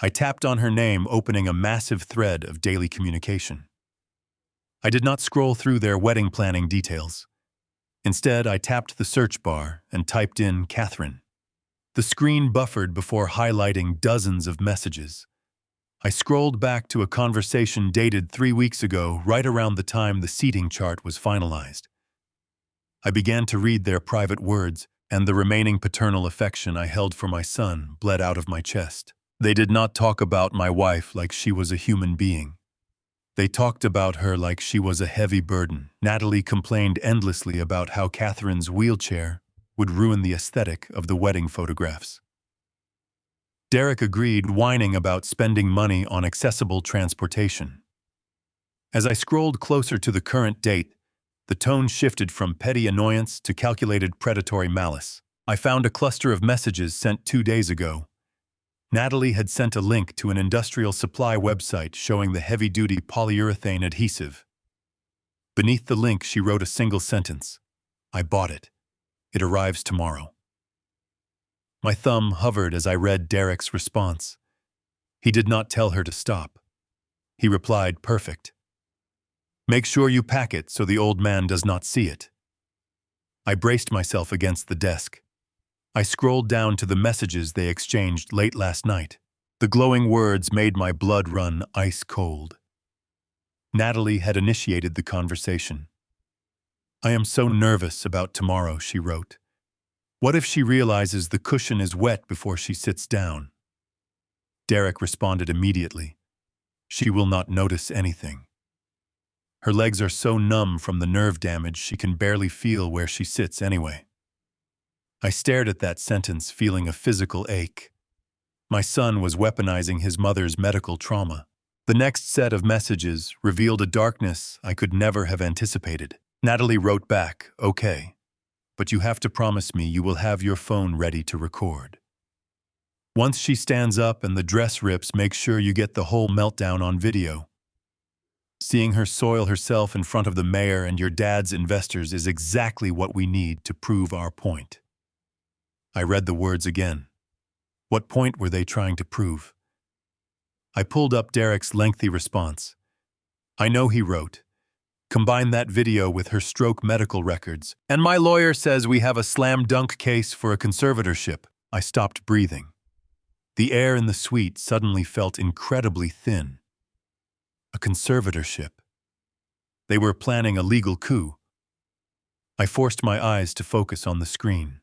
I tapped on her name, opening a massive thread of daily communication. I did not scroll through their wedding planning details. Instead, I tapped the search bar and typed in Catherine. The screen buffered before highlighting dozens of messages. I scrolled back to a conversation dated 3 weeks ago, right around the time the seating chart was finalized. I began to read their private words, and the remaining paternal affection I held for my son bled out of my chest. They did not talk about my wife like she was a human being. They talked about her like she was a heavy burden. Natalie complained endlessly about how Catherine's wheelchair would ruin the aesthetic of the wedding photographs. Derek agreed, whining about spending money on accessible transportation. As I scrolled closer to the current date, the tone shifted from petty annoyance to calculated predatory malice. I found a cluster of messages sent 2 days ago. Natalie had sent a link to an industrial supply website showing the heavy-duty polyurethane adhesive. Beneath the link, she wrote a single sentence: "I bought it. It arrives tomorrow." My thumb hovered as I read Derek's response. He did not tell her to stop. He replied, "Perfect. Make sure you pack it so the old man does not see it." I braced myself against the desk. I scrolled down to the messages they exchanged late last night. The glowing words made my blood run ice cold. Natalie had initiated the conversation. "I am so nervous about tomorrow," she wrote. "What if she realizes the cushion is wet before she sits down?" Derek responded immediately. "She will not notice anything. Her legs are so numb from the nerve damage she can barely feel where she sits anyway." I stared at that sentence, feeling a physical ache. My son was weaponizing his mother's medical trauma. The next set of messages revealed a darkness I could never have anticipated. Natalie wrote back, "Okay, but you have to promise me you will have your phone ready to record. Once she stands up and the dress rips, make sure you get the whole meltdown on video. Seeing her soil herself in front of the mayor and your dad's investors is exactly what we need to prove our point." I read the words again. What point were they trying to prove? I pulled up Derek's lengthy response. "I know," he wrote. "Combine that video with her stroke medical records, and my lawyer says we have a slam-dunk case for a conservatorship." I stopped breathing. The air in the suite suddenly felt incredibly thin. A conservatorship. They were planning a legal coup. I forced my eyes to focus on the screen.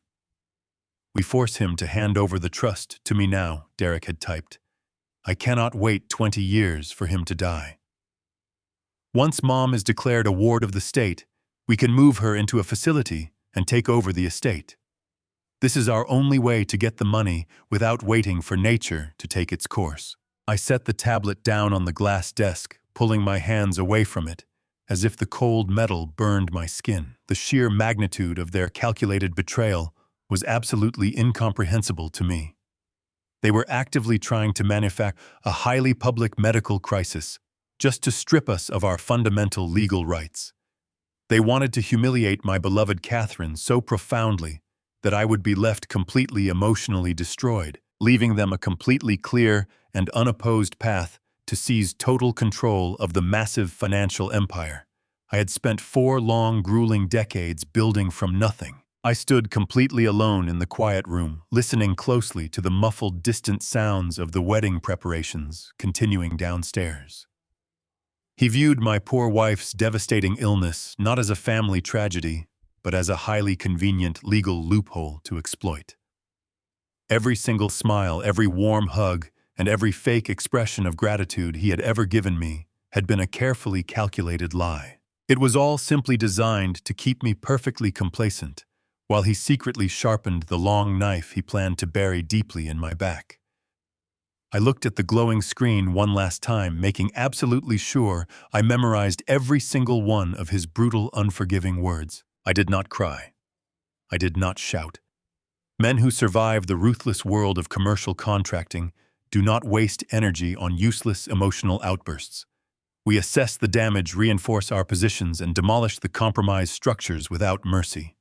"We force him to hand over the trust to me now," Derek had typed. "I cannot wait 20 years for him to die. Once Mom is declared a ward of the state, we can move her into a facility and take over the estate. This is our only way to get the money without waiting for nature to take its course." I set the tablet down on the glass desk, pulling my hands away from it, as if the cold metal burned my skin. The sheer magnitude of their calculated betrayal was absolutely incomprehensible to me. They were actively trying to manufacture a highly public medical crisis just to strip us of our fundamental legal rights. They wanted to humiliate my beloved Catherine so profoundly that I would be left completely emotionally destroyed, leaving them a completely clear and unopposed path to seize total control of the massive financial empire I had spent 4 long, grueling decades building from nothing. I stood completely alone in the quiet room, listening closely to the muffled, distant sounds of the wedding preparations continuing downstairs. He viewed my poor wife's devastating illness not as a family tragedy, but as a highly convenient legal loophole to exploit. Every single smile, every warm hug, and every fake expression of gratitude he had ever given me had been a carefully calculated lie. It was all simply designed to keep me perfectly complacent, while he secretly sharpened the long knife he planned to bury deeply in my back. I looked at the glowing screen one last time, making absolutely sure I memorized every single one of his brutal, unforgiving words. I did not cry. I did not shout. Men who survive the ruthless world of commercial contracting do not waste energy on useless emotional outbursts. We assess the damage, reinforce our positions, and demolish the compromised structures without mercy.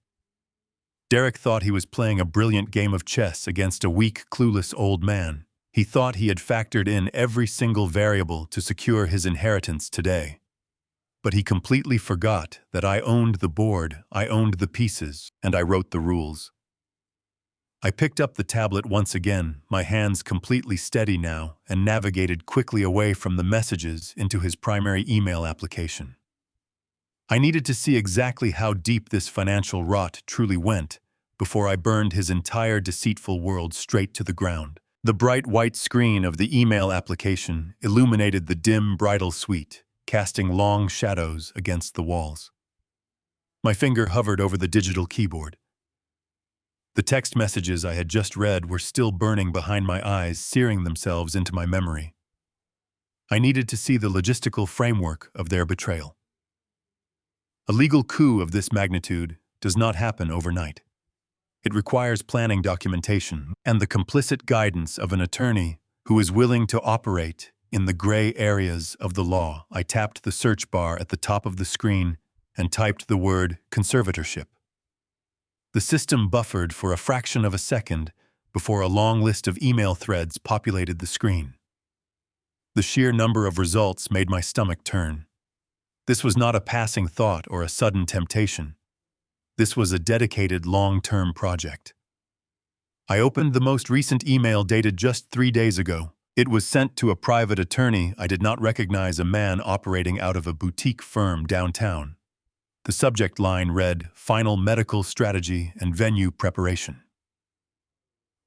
Derek thought he was playing a brilliant game of chess against a weak, clueless old man. He thought he had factored in every single variable to secure his inheritance today. But he completely forgot that I owned the board, I owned the pieces, and I wrote the rules. I picked up the tablet once again, my hands completely steady now, and navigated quickly away from the messages into his primary email application. I needed to see exactly how deep this financial rot truly went before I burned his entire deceitful world straight to the ground. The bright white screen of the email application illuminated the dim bridal suite, casting long shadows against the walls. My finger hovered over the digital keyboard. The text messages I had just read were still burning behind my eyes, searing themselves into my memory. I needed to see the logistical framework of their betrayal. A legal coup of this magnitude does not happen overnight. It requires planning, documentation, and the complicit guidance of an attorney who is willing to operate in the gray areas of the law. I tapped the search bar at the top of the screen and typed the word conservatorship. The system buffered for a fraction of a second before a long list of email threads populated the screen. The sheer number of results made my stomach turn. This was not a passing thought or a sudden temptation. This was a dedicated long-term project. I opened the most recent email dated just 3 days ago. It was sent to a private attorney I did not recognize, a man operating out of a boutique firm downtown. The subject line read, "Final medical strategy and venue preparation."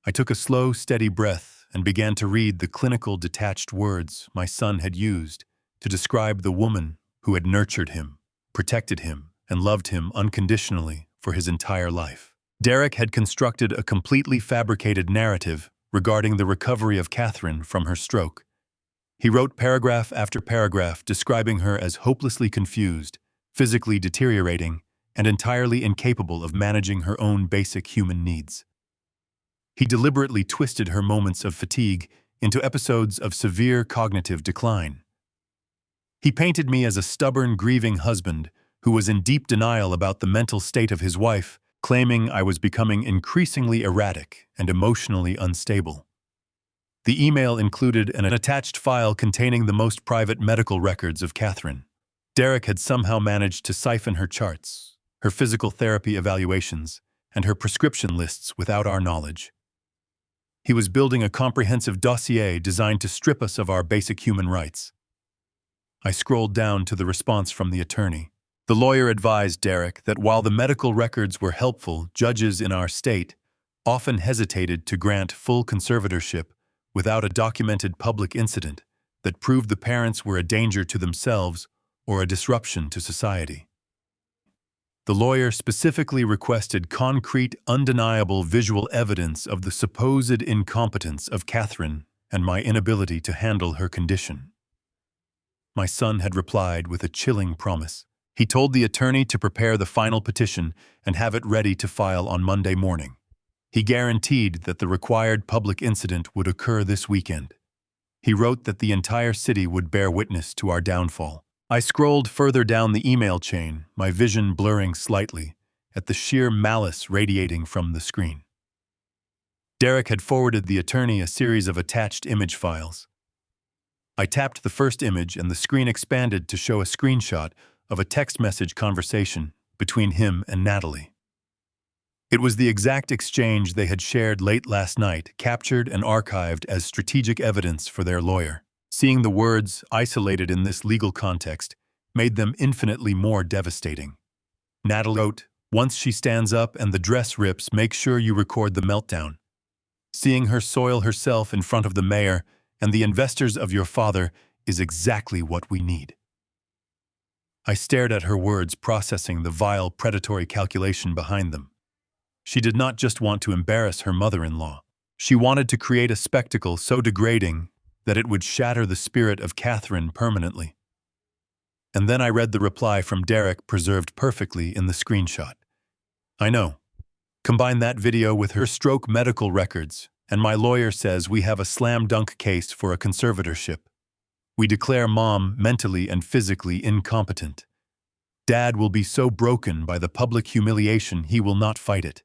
I took a slow, steady breath and began to read the clinical, detached words my son had used to describe the woman who had nurtured him, protected him, and loved him unconditionally for his entire life. Derek had constructed a completely fabricated narrative regarding the recovery of Catherine from her stroke. He wrote paragraph after paragraph describing her as hopelessly confused, physically deteriorating, and entirely incapable of managing her own basic human needs. He deliberately twisted her moments of fatigue into episodes of severe cognitive decline. He painted me as a stubborn, grieving husband who was in deep denial about the mental state of his wife, claiming I was becoming increasingly erratic and emotionally unstable. The email included an attached file containing the most private medical records of Catherine. Derek had somehow managed to siphon her charts, her physical therapy evaluations, and her prescription lists without our knowledge. He was building a comprehensive dossier designed to strip us of our basic human rights. I scrolled down to the response from the attorney. The lawyer advised Derek that while the medical records were helpful, judges in our state often hesitated to grant full conservatorship without a documented public incident that proved the parents were a danger to themselves or a disruption to society. The lawyer specifically requested concrete, undeniable visual evidence of the supposed incompetence of Catherine and my inability to handle her condition. My son had replied with a chilling promise. He told the attorney to prepare the final petition and have it ready to file on Monday morning. He guaranteed that the required public incident would occur this weekend. He wrote that the entire city would bear witness to our downfall. I scrolled further down the email chain, my vision blurring slightly, at the sheer malice radiating from the screen. Derek had forwarded the attorney a series of attached image files. I tapped the first image and the screen expanded to show a screenshot of a text message conversation between him and Natalie. It was the exact exchange they had shared late last night, captured and archived as strategic evidence for their lawyer. Seeing the words isolated in this legal context made them infinitely more devastating. Natalie wrote, "Once she stands up and the dress rips, make sure you record the meltdown. Seeing her soil herself in front of the mayor and the investors of your father is exactly what we need." I stared at her words, processing the vile, predatory calculation behind them. She did not just want to embarrass her mother-in-law. She wanted to create a spectacle so degrading that it would shatter the spirit of Catherine permanently. And then I read the reply from Derek, preserved perfectly in the screenshot. "I know. Combine that video with her stroke medical records, and my lawyer says we have a slam-dunk case for a conservatorship. We declare Mom mentally and physically incompetent. Dad will be so broken by the public humiliation he will not fight it.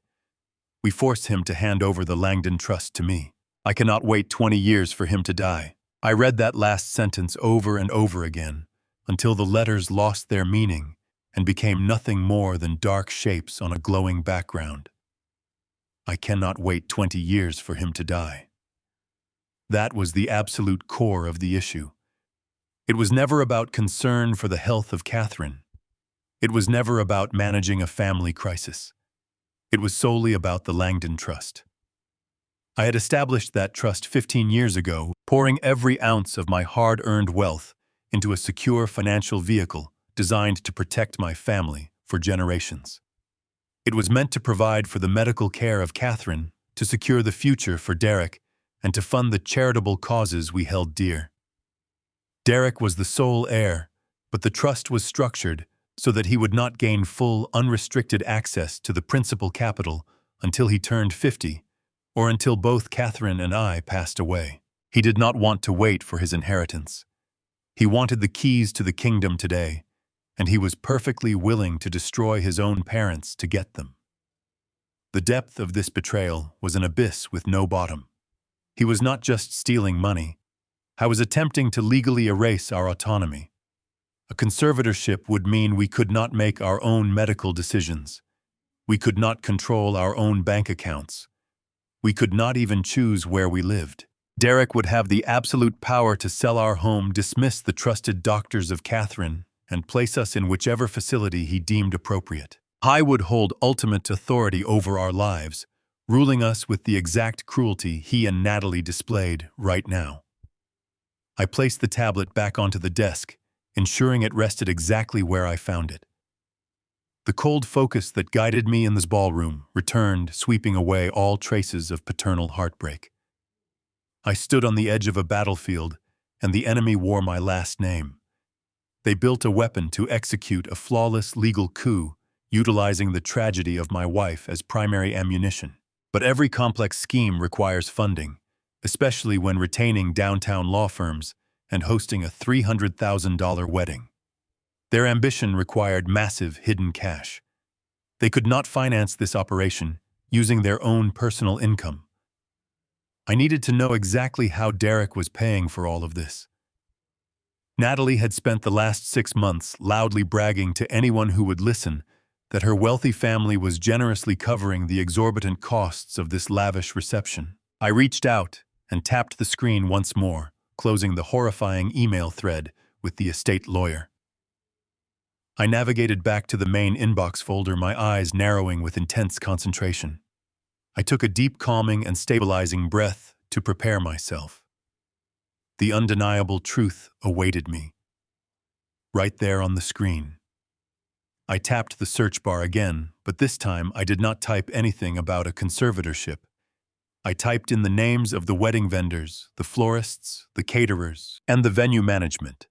We force him to hand over the Langdon Trust to me. I cannot wait 20 years for him to die. I read that last sentence over and over again, until the letters lost their meaning and became nothing more than dark shapes on a glowing background. I cannot wait 20 years for him to die. That was the absolute core of the issue. It was never about concern for the health of Catherine. It was never about managing a family crisis. It was solely about the Langdon Trust. I had established that trust 15 years ago, pouring every ounce of my hard-earned wealth into a secure financial vehicle designed to protect my family for generations. It was meant to provide for the medical care of Catherine, to secure the future for Derek, and to fund the charitable causes we held dear. Derek was the sole heir, but the trust was structured so that he would not gain full, unrestricted access to the principal capital until he turned 50, or until both Catherine and I passed away. He did not want to wait for his inheritance. He wanted the keys to the kingdom today, and he was perfectly willing to destroy his own parents to get them. The depth of this betrayal was an abyss with no bottom. He was not just stealing money. I was attempting to legally erase our autonomy. A conservatorship would mean we could not make our own medical decisions. We could not control our own bank accounts. We could not even choose where we lived. Derek would have the absolute power to sell our home, dismiss the trusted doctors of Catherine, and place us in whichever facility he deemed appropriate. I would hold ultimate authority over our lives, ruling us with the exact cruelty he and Natalie displayed right now. I placed the tablet back onto the desk, ensuring it rested exactly where I found it. The cold focus that guided me in this ballroom returned, sweeping away all traces of paternal heartbreak. I stood on the edge of a battlefield, and the enemy wore my last name. They built a weapon to execute a flawless legal coup, utilizing the tragedy of my wife as primary ammunition. But every complex scheme requires funding, especially when retaining downtown law firms and hosting a $300,000 wedding. Their ambition required massive hidden cash. They could not finance this operation using their own personal income. I needed to know exactly how Derek was paying for all of this. Natalie had spent the last 6 months loudly bragging to anyone who would listen that her wealthy family was generously covering the exorbitant costs of this lavish reception. I reached out and tapped the screen once more, closing the horrifying email thread with the estate lawyer. I navigated back to the main inbox folder, my eyes narrowing with intense concentration. I took a deep, calming and stabilizing breath to prepare myself. The undeniable truth awaited me. Right there on the screen. I tapped the search bar again, but this time I did not type anything about a conservatorship. I typed in the names of the wedding vendors, the florists, the caterers, and the venue management.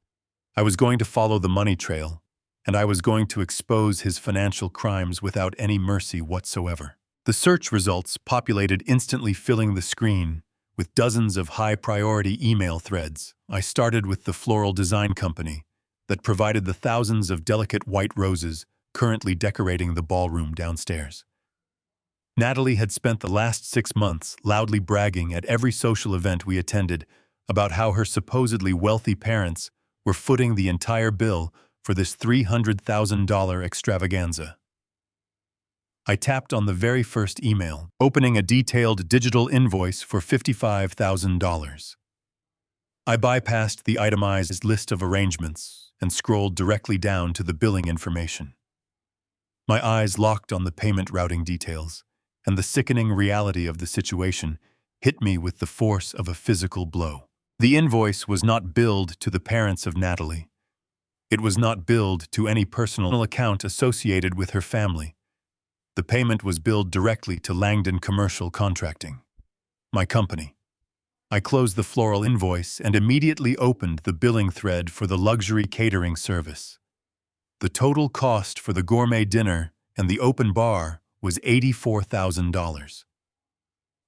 I was going to follow the money trail, and I was going to expose his financial crimes without any mercy whatsoever. The search results populated instantly, filling the screen with dozens of high-priority email threads. I started with the floral design company that provided the thousands of delicate white roses currently decorating the ballroom downstairs. Natalie had spent the last 6 months loudly bragging at every social event we attended about how her supposedly wealthy parents were footing the entire bill for this $300,000 extravaganza. I tapped on the very first email, opening a detailed digital invoice for $55,000. I bypassed the itemized list of arrangements and scrolled directly down to the billing information. My eyes locked on the payment routing details, and the sickening reality of the situation hit me with the force of a physical blow. The invoice was not billed to the parents of Natalie. It was not billed to any personal account associated with her family. The payment was billed directly to Langdon Commercial Contracting, my company. I closed the floral invoice and immediately opened the billing thread for the luxury catering service. The total cost for the gourmet dinner and the open bar was $84,000.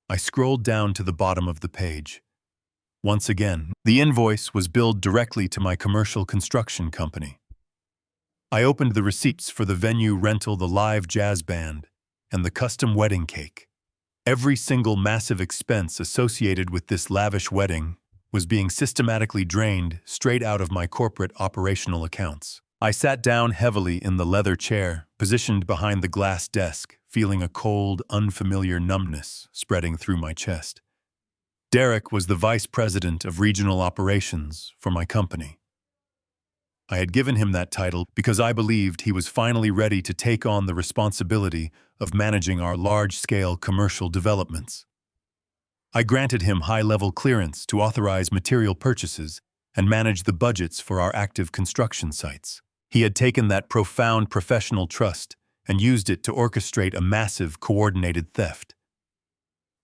I scrolled down to the bottom of the page. Once again, the invoice was billed directly to my commercial construction company. I opened the receipts for the venue rental, the live jazz band, and the custom wedding cake. Every single massive expense associated with this lavish wedding was being systematically drained straight out of my corporate operational accounts. I sat down heavily in the leather chair, positioned behind the glass desk, feeling a cold, unfamiliar numbness spreading through my chest. Derek was the vice president of regional operations for my company. I had given him that title because I believed he was finally ready to take on the responsibility of managing our large-scale commercial developments. I granted him high-level clearance to authorize material purchases and manage the budgets for our active construction sites. He had taken that profound professional trust and used it to orchestrate a massive, coordinated theft.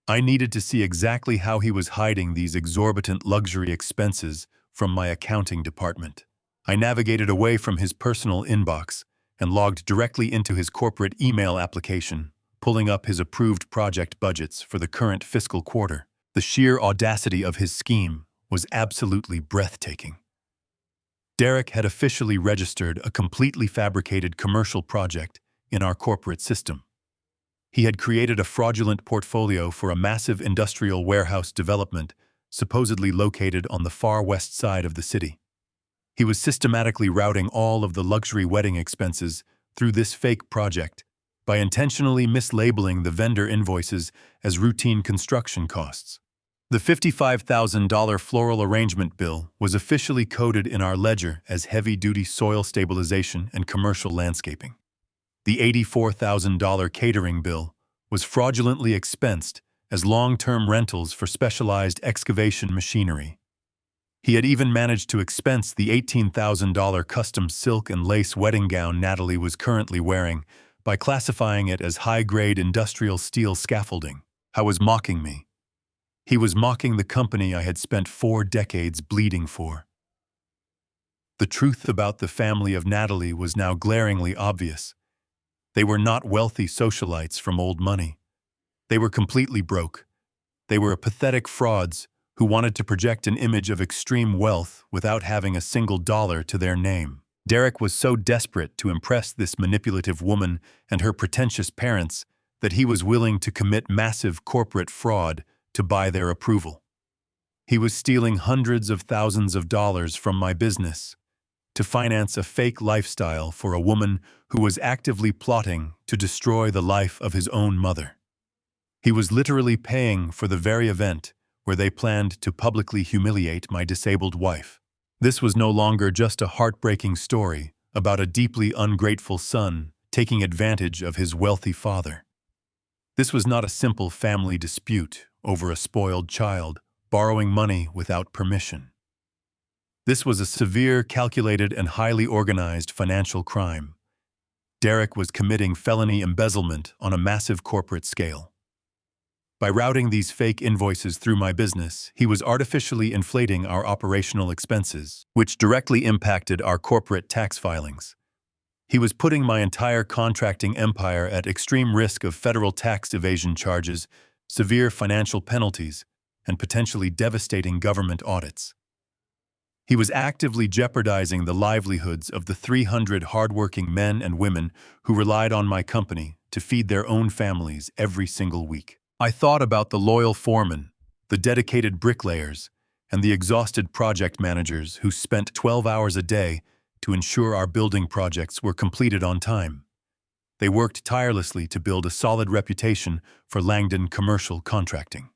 I needed to see exactly how he was hiding these exorbitant luxury expenses from my accounting department. I navigated away from his personal inbox and logged directly into his corporate email application, pulling up his approved project budgets for the current fiscal quarter. The sheer audacity of his scheme was absolutely breathtaking. Derek had officially registered a completely fabricated commercial project in our corporate system. He had created a fraudulent portfolio for a massive industrial warehouse development supposedly located on the far west side of the city. He was systematically routing all of the luxury wedding expenses through this fake project by intentionally mislabeling the vendor invoices as routine construction costs. The $55,000 floral arrangement bill was officially coded in our ledger as heavy-duty soil stabilization and commercial landscaping. The $84,000 catering bill was fraudulently expensed as long-term rentals for specialized excavation machinery. He had even managed to expense the $18,000 custom silk and lace wedding gown Natalie was currently wearing by classifying it as high-grade industrial steel scaffolding. He was mocking me. He was mocking the company I had spent 4 decades bleeding for. The truth about the family of Natalie was now glaringly obvious. They were not wealthy socialites from old money. They were completely broke. They were pathetic frauds who wanted to project an image of extreme wealth without having a single dollar to their name. Derek was so desperate to impress this manipulative woman and her pretentious parents that he was willing to commit massive corporate fraud to buy their approval. He was stealing hundreds of thousands of dollars from my business to finance a fake lifestyle for a woman who was actively plotting to destroy the life of his own mother. He was literally paying for the very event where they planned to publicly humiliate my disabled wife. This was no longer just a heartbreaking story about a deeply ungrateful son taking advantage of his wealthy father. This was not a simple family dispute over a spoiled child borrowing money without permission. This was a severe, calculated, and highly organized financial crime. Derek was committing felony embezzlement on a massive corporate scale. By routing these fake invoices through my business, he was artificially inflating our operational expenses, which directly impacted our corporate tax filings. He was putting my entire contracting empire at extreme risk of federal tax evasion charges, severe financial penalties, and potentially devastating government audits. He was actively jeopardizing the livelihoods of the 300 hardworking men and women who relied on my company to feed their own families every single week. I thought about the loyal foremen, the dedicated bricklayers, and the exhausted project managers who spent 12 hours a day to ensure our building projects were completed on time. They worked tirelessly to build a solid reputation for Langdon commercial contracting.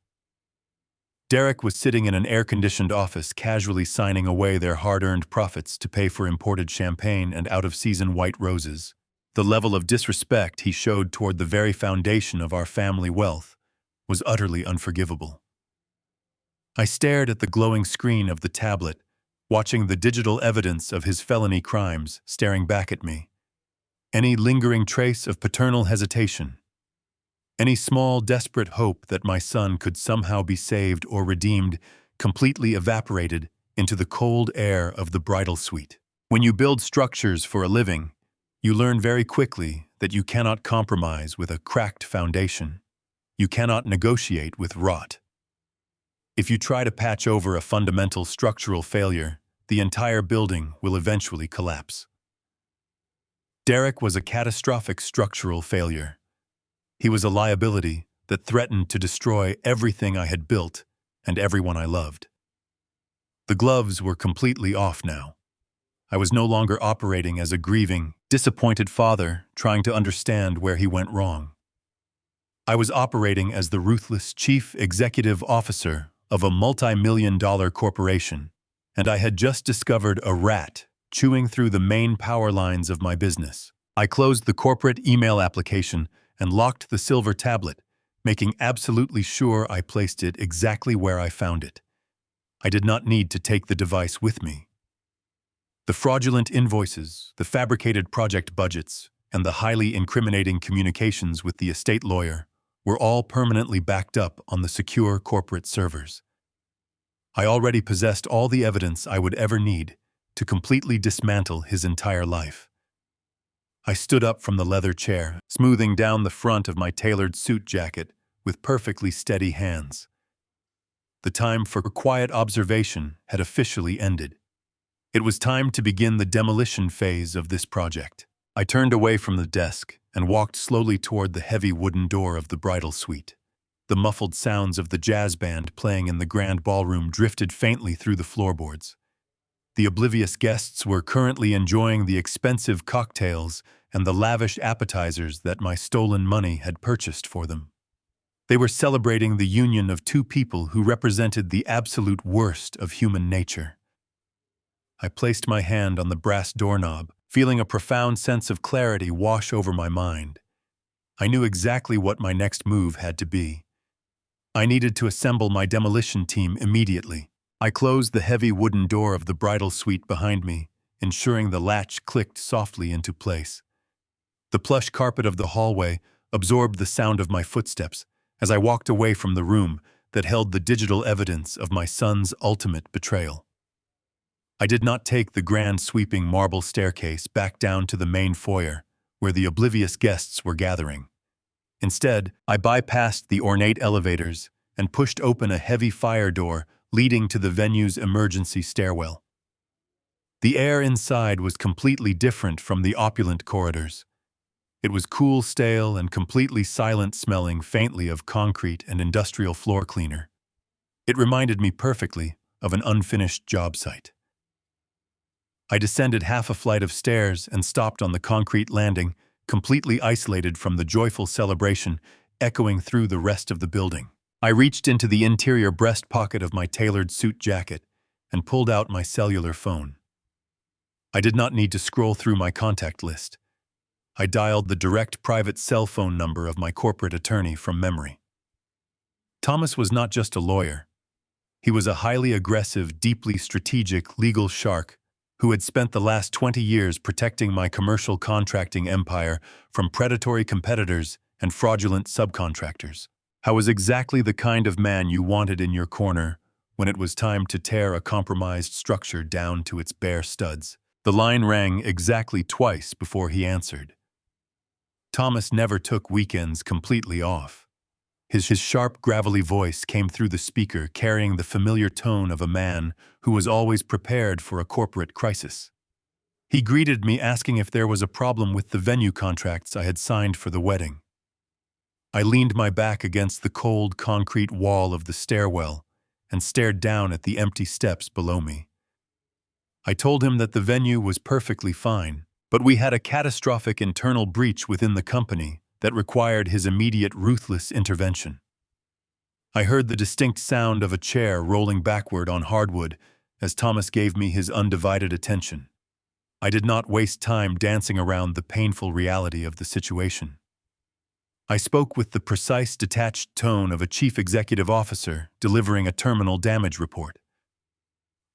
Derek was sitting in an air-conditioned office casually signing away their hard-earned profits to pay for imported champagne and out-of-season white roses. The level of disrespect he showed toward the very foundation of our family wealth was utterly unforgivable. I stared at the glowing screen of the tablet, watching the digital evidence of his felony crimes staring back at me. Any lingering trace of paternal hesitation, any small, desperate hope that my son could somehow be saved or redeemed, completely evaporated into the cold air of the bridal suite. When you build structures for a living, you learn very quickly that you cannot compromise with a cracked foundation. You cannot negotiate with rot. If you try to patch over a fundamental structural failure, the entire building will eventually collapse. Derek was a catastrophic structural failure. He was a liability that threatened to destroy everything I had built and everyone I loved. The gloves were completely off now. I was no longer operating as a grieving, disappointed father trying to understand where he went wrong. I was operating as the ruthless chief executive officer of a multi-million-dollar corporation, and I had just discovered a rat chewing through the main power lines of my business. I closed the corporate email application and locked the silver tablet, making absolutely sure I placed it exactly where I found it. I did not need to take the device with me. The fraudulent invoices, the fabricated project budgets, and the highly incriminating communications with the estate lawyer were all permanently backed up on the secure corporate servers. I already possessed all the evidence I would ever need to completely dismantle his entire life. I stood up from the leather chair, smoothing down the front of my tailored suit jacket with perfectly steady hands. The time for quiet observation had officially ended. It was time to begin the demolition phase of this project. I turned away from the desk and walked slowly toward the heavy wooden door of the bridal suite. The muffled sounds of the jazz band playing in the grand ballroom drifted faintly through the floorboards. The oblivious guests were currently enjoying the expensive cocktails and the lavish appetizers that my stolen money had purchased for them. They were celebrating the union of two people who represented the absolute worst of human nature. I placed my hand on the brass doorknob, feeling a profound sense of clarity wash over my mind. I knew exactly what my next move had to be. I needed to assemble my demolition team immediately. I closed the heavy wooden door of the bridal suite behind me, ensuring the latch clicked softly into place. The plush carpet of the hallway absorbed the sound of my footsteps as I walked away from the room that held the digital evidence of my son's ultimate betrayal. I did not take the grand sweeping marble staircase back down to the main foyer, where the oblivious guests were gathering. Instead, I bypassed the ornate elevators and pushed open a heavy fire door leading to the venue's emergency stairwell. The air inside was completely different from the opulent corridors. It was cool, stale, and completely silent, smelling faintly of concrete and industrial floor cleaner. It reminded me perfectly of an unfinished job site. I descended half a flight of stairs and stopped on the concrete landing, completely isolated from the joyful celebration echoing through the rest of the building. I reached into the interior breast pocket of my tailored suit jacket and pulled out my cellular phone. I did not need to scroll through my contact list. I dialed the direct private cell phone number of my corporate attorney from memory. Thomas was not just a lawyer. He was a highly aggressive, deeply strategic legal shark who had spent the last 20 years protecting my commercial contracting empire from predatory competitors and fraudulent subcontractors. I was exactly the kind of man you wanted in your corner when it was time to tear a compromised structure down to its bare studs. The line rang exactly twice before he answered. Thomas never took weekends completely off. His sharp, gravelly voice came through the speaker, carrying the familiar tone of a man who was always prepared for a corporate crisis. He greeted me asking if there was a problem with the venue contracts I had signed for the wedding. I leaned my back against the cold concrete wall of the stairwell and stared down at the empty steps below me. I told him that the venue was perfectly fine, but we had a catastrophic internal breach within the company that required his immediate ruthless intervention. I heard the distinct sound of a chair rolling backward on hardwood as Thomas gave me his undivided attention. I did not waste time dancing around the painful reality of the situation. I spoke with the precise, detached tone of a chief executive officer delivering a terminal damage report.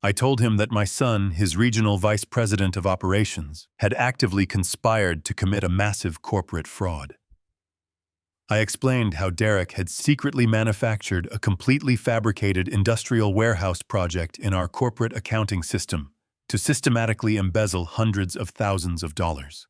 I told him that my son, his regional vice president of operations, had actively conspired to commit a massive corporate fraud. I explained how Derek had secretly manufactured a completely fabricated industrial warehouse project in our corporate accounting system to systematically embezzle hundreds of thousands of dollars.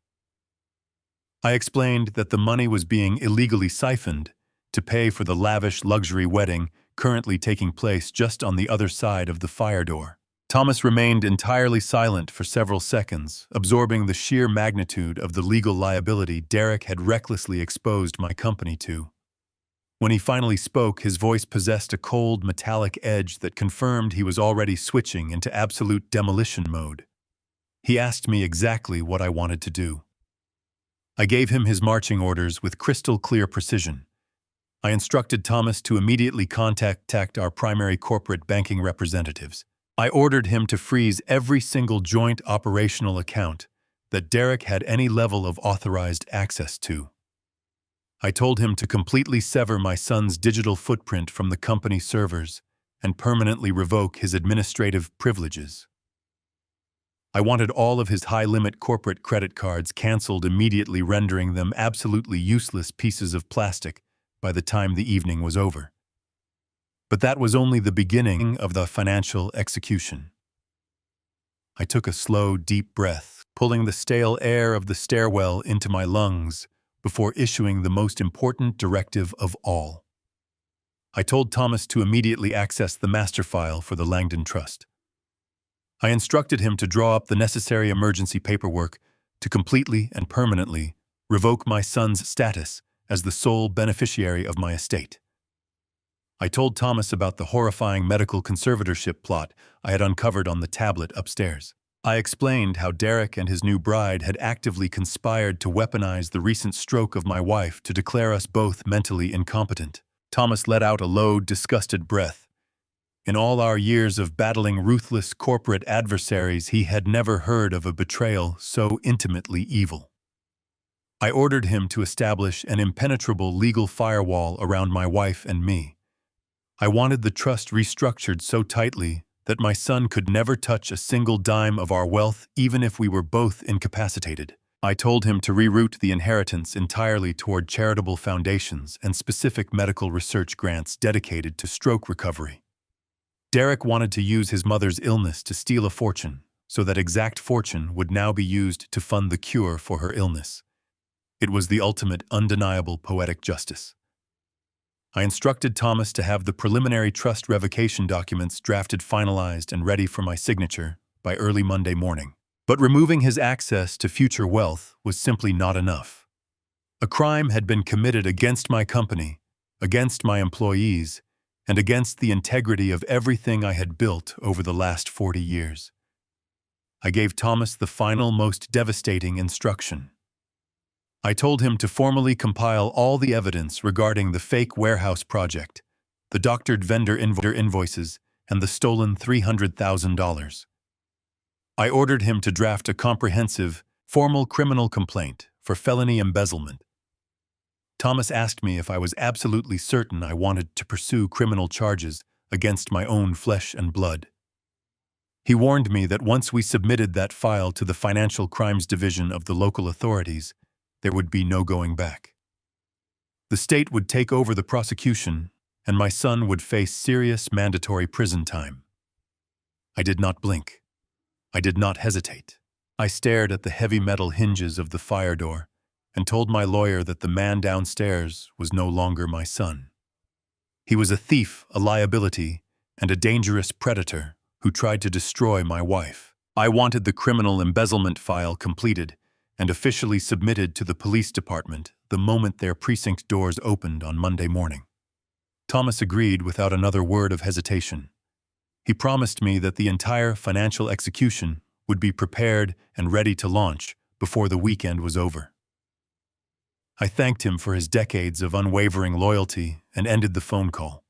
I explained that the money was being illegally siphoned to pay for the lavish luxury wedding currently taking place just on the other side of the fire door. Thomas remained entirely silent for several seconds, absorbing the sheer magnitude of the legal liability Derek had recklessly exposed my company to. When he finally spoke, his voice possessed a cold, metallic edge that confirmed he was already switching into absolute demolition mode. He asked me exactly what I wanted to do. I gave him his marching orders with crystal clear precision. I instructed Thomas to immediately contact our primary corporate banking representatives. I ordered him to freeze every single joint operational account that Derek had any level of authorized access to. I told him to completely sever my son's digital footprint from the company servers and permanently revoke his administrative privileges. I wanted all of his high-limit corporate credit cards canceled immediately, rendering them absolutely useless pieces of plastic by the time the evening was over. But that was only the beginning of the financial execution. I took a slow, deep breath, pulling the stale air of the stairwell into my lungs before issuing the most important directive of all. I told Thomas to immediately access the master file for the Langdon Trust. I instructed him to draw up the necessary emergency paperwork to completely and permanently revoke my son's status as the sole beneficiary of my estate. I told Thomas about the horrifying medical conservatorship plot I had uncovered on the tablet upstairs. I explained how Derek and his new bride had actively conspired to weaponize the recent stroke of my wife to declare us both mentally incompetent. Thomas let out a low, disgusted breath. In all our years of battling ruthless corporate adversaries, he had never heard of a betrayal so intimately evil. I ordered him to establish an impenetrable legal firewall around my wife and me. I wanted the trust restructured so tightly that my son could never touch a single dime of our wealth, even if we were both incapacitated. I told him to reroute the inheritance entirely toward charitable foundations and specific medical research grants dedicated to stroke recovery. Derek wanted to use his mother's illness to steal a fortune, so that exact fortune would now be used to fund the cure for her illness. It was the ultimate, undeniable poetic justice. I instructed Thomas to have the preliminary trust revocation documents drafted, finalized, and ready for my signature by early Monday morning. But removing his access to future wealth was simply not enough. A crime had been committed against my company, against my employees, and against the integrity of everything I had built over the last 40 years. I gave Thomas the final, most devastating instruction. I told him to formally compile all the evidence regarding the fake warehouse project, the doctored vendor invoices, and the stolen $300,000. I ordered him to draft a comprehensive, formal criminal complaint for felony embezzlement. Thomas asked me if I was absolutely certain I wanted to pursue criminal charges against my own flesh and blood. He warned me that once we submitted that file to the Financial Crimes Division of the local authorities, there would be no going back. The state would take over the prosecution, and my son would face serious mandatory prison time. I did not blink. I did not hesitate. I stared at the heavy metal hinges of the fire door and told my lawyer that the man downstairs was no longer my son. He was a thief, a liability, and a dangerous predator who tried to destroy my wife. I wanted the criminal embezzlement file completed and officially submitted to the police department the moment their precinct doors opened on Monday morning. Thomas agreed without another word of hesitation. He promised me that the entire financial execution would be prepared and ready to launch before the weekend was over. I thanked him for his decades of unwavering loyalty and ended the phone call.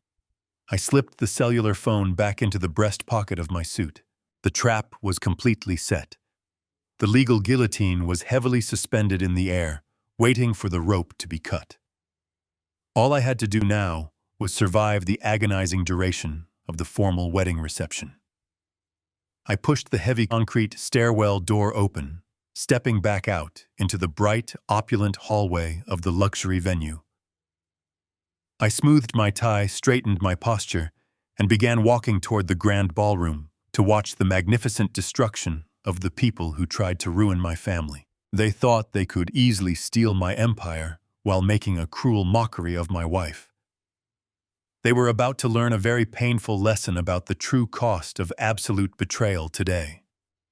I slipped the cellular phone back into the breast pocket of my suit. The trap was completely set. The legal guillotine was heavily suspended in the air, waiting for the rope to be cut. All I had to do now was survive the agonizing duration of the formal wedding reception. I pushed the heavy concrete stairwell door open, stepping back out into the bright, opulent hallway of the luxury venue. I smoothed my tie, straightened my posture, and began walking toward the grand ballroom to watch the magnificent destruction of the people who tried to ruin my family. They thought they could easily steal my empire while making a cruel mockery of my wife. They were about to learn a very painful lesson about the true cost of absolute betrayal today.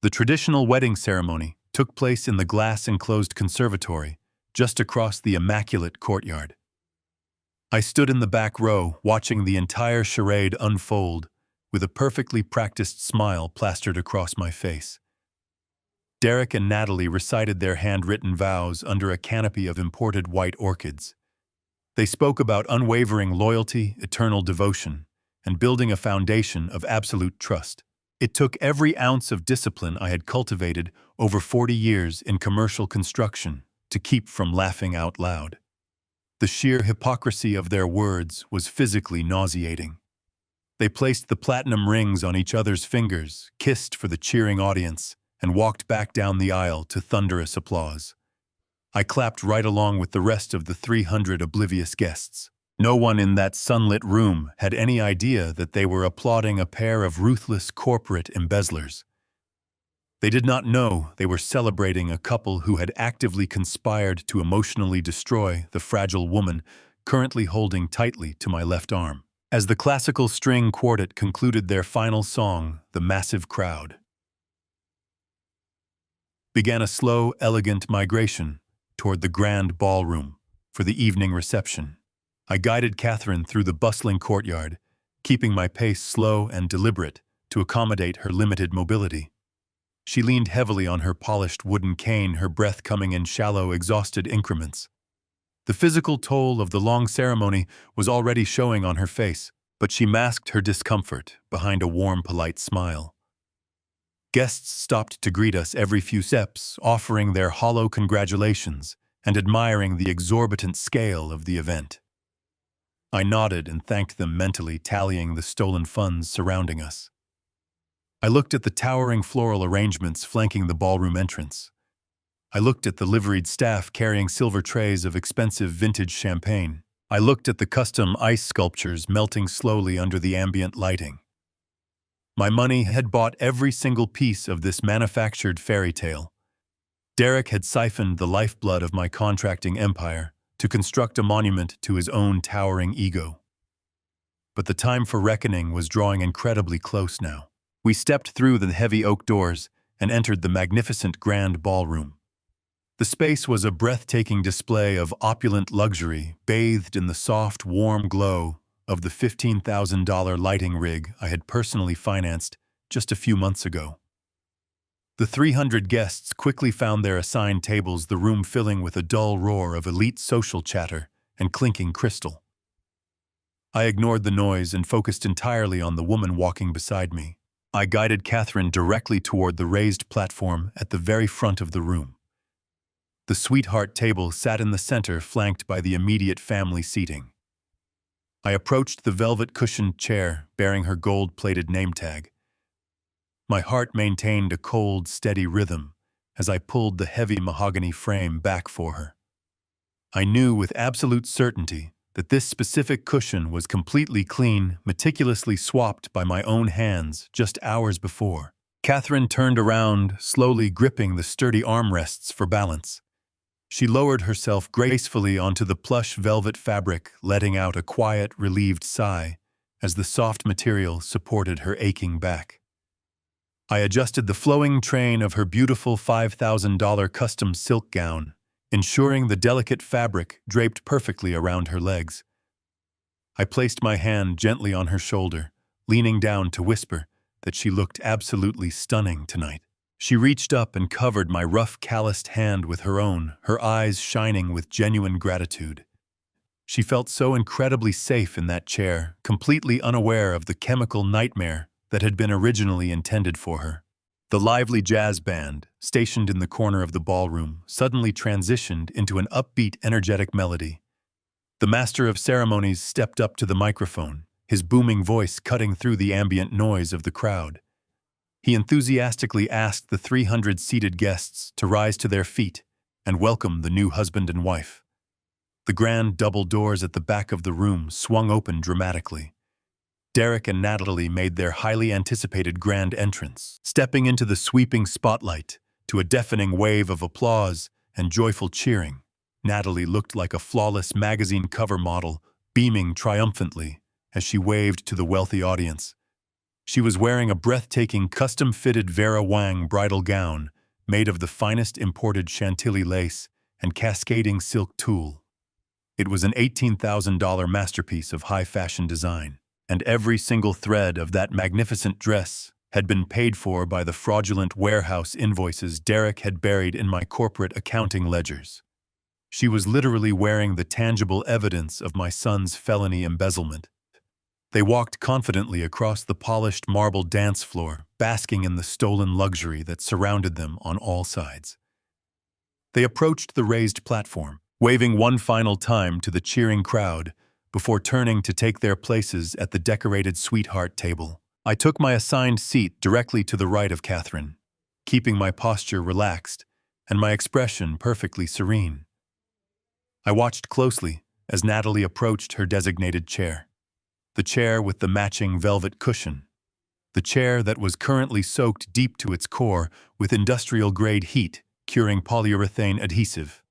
The traditional wedding ceremony took place in the glass-enclosed conservatory just across the immaculate courtyard. I stood in the back row, watching the entire charade unfold, with a perfectly practiced smile plastered across my face. Derek and Natalie recited their handwritten vows under a canopy of imported white orchids. They spoke about unwavering loyalty, eternal devotion, and building a foundation of absolute trust. It took every ounce of discipline I had cultivated over 40 years in commercial construction to keep from laughing out loud. The sheer hypocrisy of their words was physically nauseating. They placed the platinum rings on each other's fingers, kissed for the cheering audience, and walked back down the aisle to thunderous applause. I clapped right along with the rest of the 300 oblivious guests. No one in that sunlit room had any idea that they were applauding a pair of ruthless corporate embezzlers. They did not know they were celebrating a couple who had actively conspired to emotionally destroy the fragile woman currently holding tightly to my left arm. As the classical string quartet concluded their final song, the massive crowd began a slow, elegant migration toward the grand ballroom for the evening reception. I guided Catherine through the bustling courtyard, keeping my pace slow and deliberate to accommodate her limited mobility. She leaned heavily on her polished wooden cane, her breath coming in shallow, exhausted increments. The physical toll of the long ceremony was already showing on her face, but she masked her discomfort behind a warm, polite smile. Guests stopped to greet us every few steps, offering their hollow congratulations and admiring the exorbitant scale of the event. I nodded and thanked them mentally, tallying the stolen funds surrounding us. I looked at the towering floral arrangements flanking the ballroom entrance. I looked at the liveried staff carrying silver trays of expensive vintage champagne. I looked at the custom ice sculptures melting slowly under the ambient lighting. My money had bought every single piece of this manufactured fairy tale. Derek had siphoned the lifeblood of my contracting empire to construct a monument to his own towering ego. But the time for reckoning was drawing incredibly close now. We stepped through the heavy oak doors and entered the magnificent grand ballroom. The space was a breathtaking display of opulent luxury, bathed in the soft, warm glow of the $15,000 lighting rig I had personally financed just a few months ago. The 300 guests quickly found their assigned tables, the room filling with a dull roar of elite social chatter and clinking crystal. I ignored the noise and focused entirely on the woman walking beside me. I guided Catherine directly toward the raised platform at the very front of the room. The sweetheart table sat in the center, flanked by the immediate family seating. I approached the velvet-cushioned chair bearing her gold-plated name tag. My heart maintained a cold, steady rhythm as I pulled the heavy mahogany frame back for her. I knew with absolute certainty that this specific cushion was completely clean, meticulously swapped by my own hands just hours before. Catherine turned around, slowly gripping the sturdy armrests for balance. She lowered herself gracefully onto the plush velvet fabric, letting out a quiet, relieved sigh as the soft material supported her aching back. I adjusted the flowing train of her beautiful $5,000 custom silk gown, ensuring the delicate fabric draped perfectly around her legs. I placed my hand gently on her shoulder, leaning down to whisper that she looked absolutely stunning tonight. She reached up and covered my rough, calloused hand with her own, her eyes shining with genuine gratitude. She felt so incredibly safe in that chair, completely unaware of the chemical nightmare that had been originally intended for her. The lively jazz band, stationed in the corner of the ballroom, suddenly transitioned into an upbeat, energetic melody. The master of ceremonies stepped up to the microphone, his booming voice cutting through the ambient noise of the crowd. He enthusiastically asked the 300 seated guests to rise to their feet and welcome the new husband and wife. The grand double doors at the back of the room swung open dramatically. Derek and Natalie made their highly anticipated grand entrance, stepping into the sweeping spotlight to a deafening wave of applause and joyful cheering. Natalie looked like a flawless magazine cover model, beaming triumphantly as she waved to the wealthy audience. She was wearing a breathtaking custom-fitted Vera Wang bridal gown made of the finest imported Chantilly lace and cascading silk tulle. It was an $18,000 masterpiece of high-fashion design, and every single thread of that magnificent dress had been paid for by the fraudulent warehouse invoices Derek had buried in my corporate accounting ledgers. She was literally wearing the tangible evidence of my son's felony embezzlement. They walked confidently across the polished marble dance floor, basking in the stolen luxury that surrounded them on all sides. They approached the raised platform, waving one final time to the cheering crowd before turning to take their places at the decorated sweetheart table. I took my assigned seat directly to the right of Catherine, keeping my posture relaxed and my expression perfectly serene. I watched closely as Natalie approached her designated chair. The chair with the matching velvet cushion. The chair that was currently soaked deep to its core with industrial-grade heat-curing polyurethane adhesive.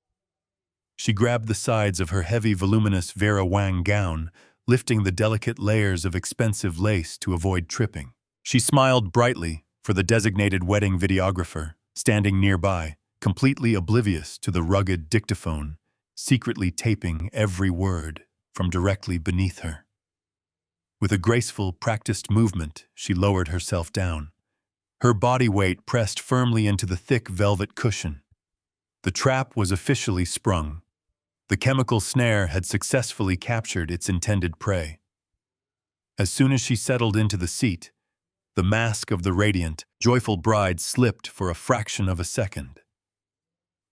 She grabbed the sides of her heavy, voluminous Vera Wang gown, lifting the delicate layers of expensive lace to avoid tripping. She smiled brightly for the designated wedding videographer, standing nearby, completely oblivious to the rugged dictaphone, secretly taping every word from directly beneath her. With a graceful, practiced movement, she lowered herself down. Her body weight pressed firmly into the thick velvet cushion. The trap was officially sprung. The chemical snare had successfully captured its intended prey. As soon as she settled into the seat, the mask of the radiant, joyful bride slipped for a fraction of a second.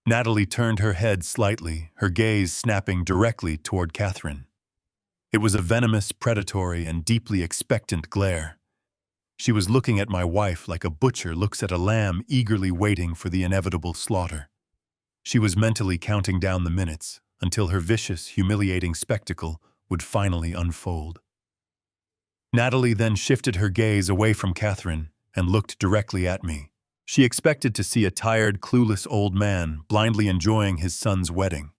Natalie turned her head slightly, her gaze snapping directly toward Catherine. It was a venomous, predatory, and deeply expectant glare. She was looking at my wife like a butcher looks at a lamb eagerly waiting for the inevitable slaughter. She was mentally counting down the minutes until her vicious, humiliating spectacle would finally unfold. Natalie then shifted her gaze away from Catherine and looked directly at me. She expected to see a tired, clueless old man blindly enjoying his son's wedding.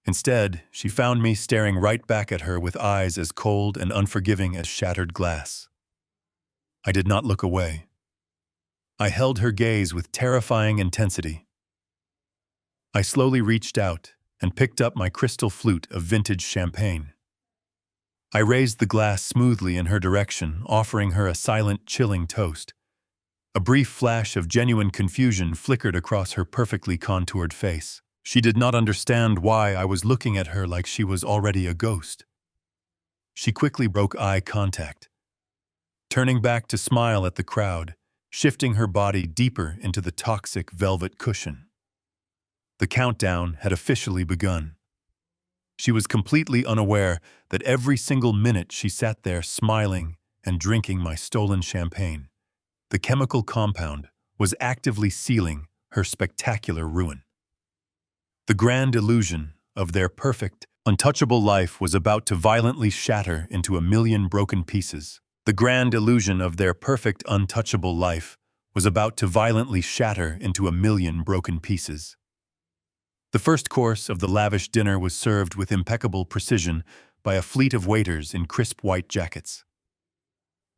Instead, she found me staring right back at her with eyes as cold and unforgiving as shattered glass. I did not look away. I held her gaze with terrifying intensity. I slowly reached out and picked up my crystal flute of vintage champagne. I raised the glass smoothly in her direction, offering her a silent, chilling toast. A brief flash of genuine confusion flickered across her perfectly contoured face. She did not understand why I was looking at her like she was already a ghost. She quickly broke eye contact, turning back to smile at the crowd, shifting her body deeper into the toxic velvet cushion. The countdown had officially begun. She was completely unaware that every single minute she sat there smiling and drinking my stolen champagne, the chemical compound was actively sealing her spectacular ruin. The grand illusion of their perfect, untouchable life was about to violently shatter into a million broken pieces. The grand illusion of their perfect, untouchable life was about to violently shatter into a million broken pieces. The first course of the lavish dinner was served with impeccable precision by a fleet of waiters in crisp white jackets.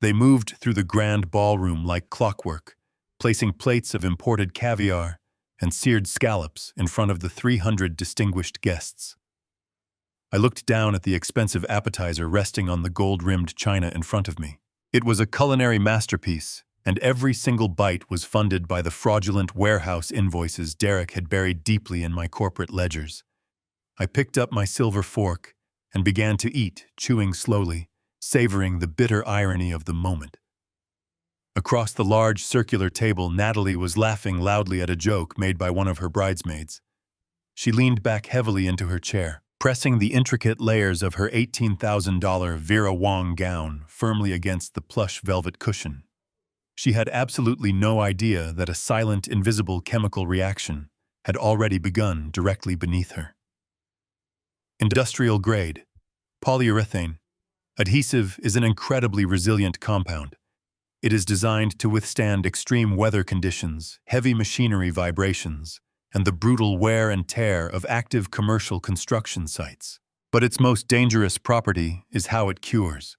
They moved through the grand ballroom like clockwork, placing plates of imported caviar and seared scallops in front of the 300 distinguished guests. I looked down at the expensive appetizer resting on the gold-rimmed china in front of me. It was a culinary masterpiece, and every single bite was funded by the fraudulent warehouse invoices Derek had buried deeply in my corporate ledgers. I picked up my silver fork and began to eat, chewing slowly, savoring the bitter irony of the moment. Across the large circular table, Natalie was laughing loudly at a joke made by one of her bridesmaids. She leaned back heavily into her chair, pressing the intricate layers of her $18,000 Vera Wang gown firmly against the plush velvet cushion. She had absolutely no idea that a silent, invisible chemical reaction had already begun directly beneath her. Industrial grade, polyurethane, adhesive is an incredibly resilient compound. It is designed to withstand extreme weather conditions, heavy machinery vibrations, and the brutal wear and tear of active commercial construction sites. But its most dangerous property is how it cures.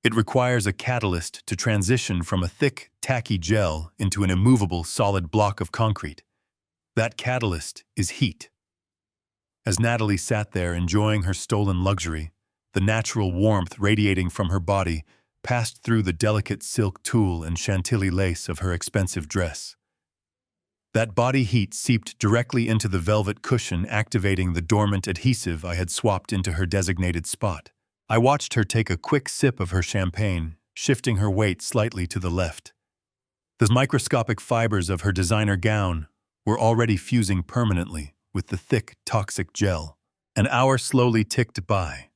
It requires a catalyst to transition from a thick, tacky gel into an immovable, solid block of concrete. That catalyst is heat. As Natalie sat there enjoying her stolen luxury, the natural warmth radiating from her body passed through the delicate silk tulle and chantilly lace of her expensive dress. That body heat seeped directly into the velvet cushion, activating the dormant adhesive I had swapped into her designated spot. I watched her take a quick sip of her champagne, shifting her weight slightly to the left. The microscopic fibers of her designer gown were already fusing permanently with the thick, toxic gel. An hour slowly ticked by.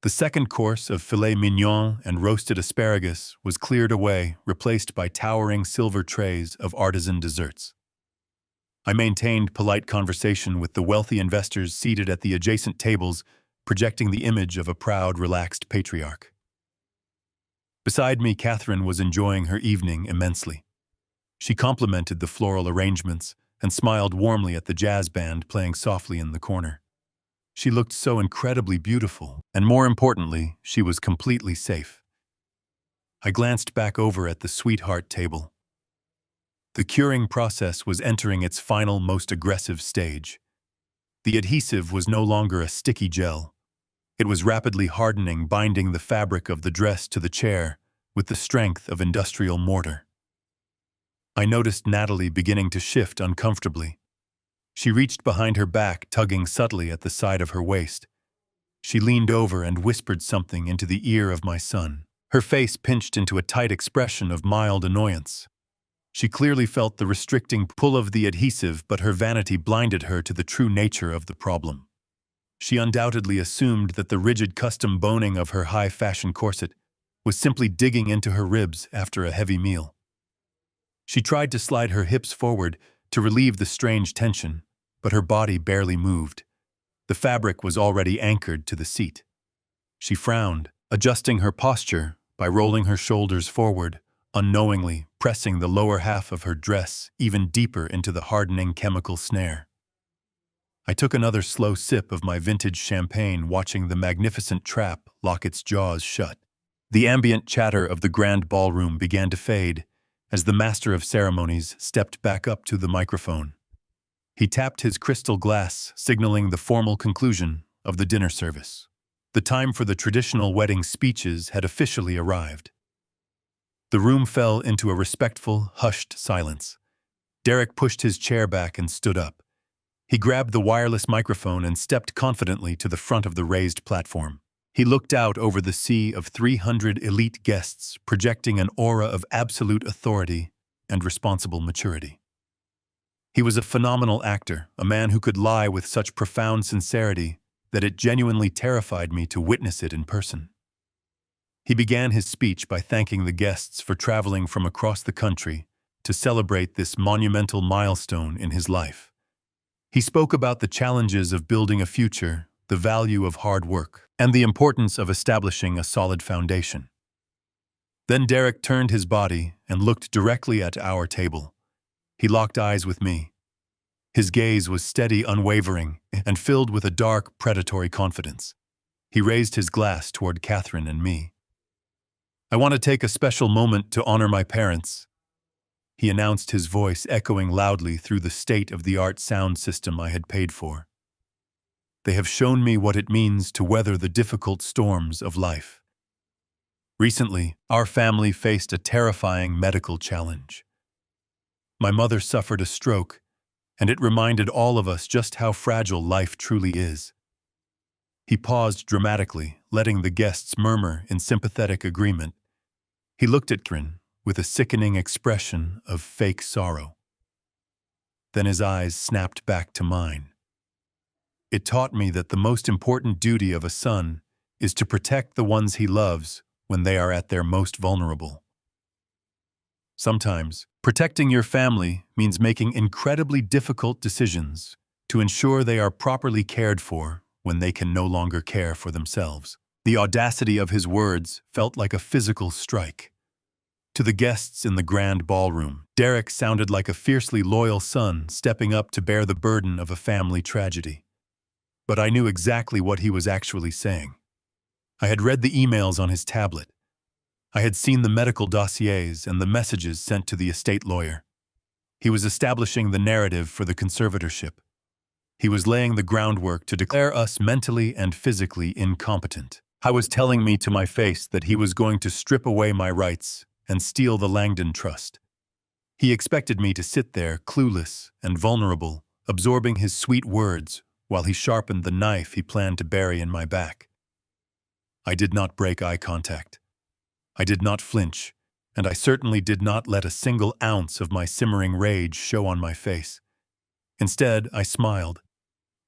The second course of filet mignon and roasted asparagus was cleared away, replaced by towering silver trays of artisan desserts. I maintained polite conversation with the wealthy investors seated at the adjacent tables, projecting the image of a proud, relaxed patriarch. Beside me, Catherine was enjoying her evening immensely. She complimented the floral arrangements and smiled warmly at the jazz band playing softly in the corner. She looked so incredibly beautiful, and more importantly, she was completely safe. I glanced back over at the sweetheart table. The curing process was entering its final, most aggressive stage. The adhesive was no longer a sticky gel. It was rapidly hardening, binding the fabric of the dress to the chair with the strength of industrial mortar. I noticed Natalie beginning to shift uncomfortably. She reached behind her back, tugging subtly at the side of her waist. She leaned over and whispered something into the ear of my son. Her face pinched into a tight expression of mild annoyance. She clearly felt the restricting pull of the adhesive, but her vanity blinded her to the true nature of the problem. She undoubtedly assumed that the rigid custom boning of her high-fashion corset was simply digging into her ribs after a heavy meal. She tried to slide her hips forward to relieve the strange tension, but her body barely moved. The fabric was already anchored to the seat. She frowned, adjusting her posture by rolling her shoulders forward, unknowingly pressing the lower half of her dress even deeper into the hardening chemical snare. I took another slow sip of my vintage champagne, watching the magnificent trap lock its jaws shut. The ambient chatter of the grand ballroom began to fade as the master of ceremonies stepped back up to the microphone. He tapped his crystal glass, signaling the formal conclusion of the dinner service. The time for the traditional wedding speeches had officially arrived. The room fell into a respectful, hushed silence. Derek pushed his chair back and stood up. He grabbed the wireless microphone and stepped confidently to the front of the raised platform. He looked out over the sea of 300 elite guests, projecting an aura of absolute authority and responsible maturity. He was a phenomenal actor, a man who could lie with such profound sincerity that it genuinely terrified me to witness it in person. He began his speech by thanking the guests for traveling from across the country to celebrate this monumental milestone in his life. He spoke about the challenges of building a future, the value of hard work, and the importance of establishing a solid foundation. Then Derek turned his body and looked directly at our table. He locked eyes with me. His gaze was steady, unwavering, and filled with a dark, predatory confidence. He raised his glass toward Catherine and me. "I want to take a special moment to honor my parents," he announced, his voice echoing loudly through the state-of-the-art sound system I had paid for. "They have shown me what it means to weather the difficult storms of life. Recently, our family faced a terrifying medical challenge. My mother suffered a stroke, and it reminded all of us just how fragile life truly is." He paused dramatically, letting the guests murmur in sympathetic agreement. He looked at Catherine with a sickening expression of fake sorrow. Then his eyes snapped back to mine. "It taught me that the most important duty of a son is to protect the ones he loves when they are at their most vulnerable. Sometimes, protecting your family means making incredibly difficult decisions to ensure they are properly cared for when they can no longer care for themselves." The audacity of his words felt like a physical strike. To the guests in the grand ballroom, Derek sounded like a fiercely loyal son stepping up to bear the burden of a family tragedy. But I knew exactly what he was actually saying. I had read the emails on his tablet. I had seen the medical dossiers and the messages sent to the estate lawyer. He was establishing the narrative for the conservatorship. He was laying the groundwork to declare us mentally and physically incompetent. I was telling me to my face that he was going to strip away my rights and steal the Langdon Trust. He expected me to sit there, clueless and vulnerable, absorbing his sweet words while he sharpened the knife he planned to bury in my back. I did not break eye contact. I did not flinch, and I certainly did not let a single ounce of my simmering rage show on my face. Instead, I smiled.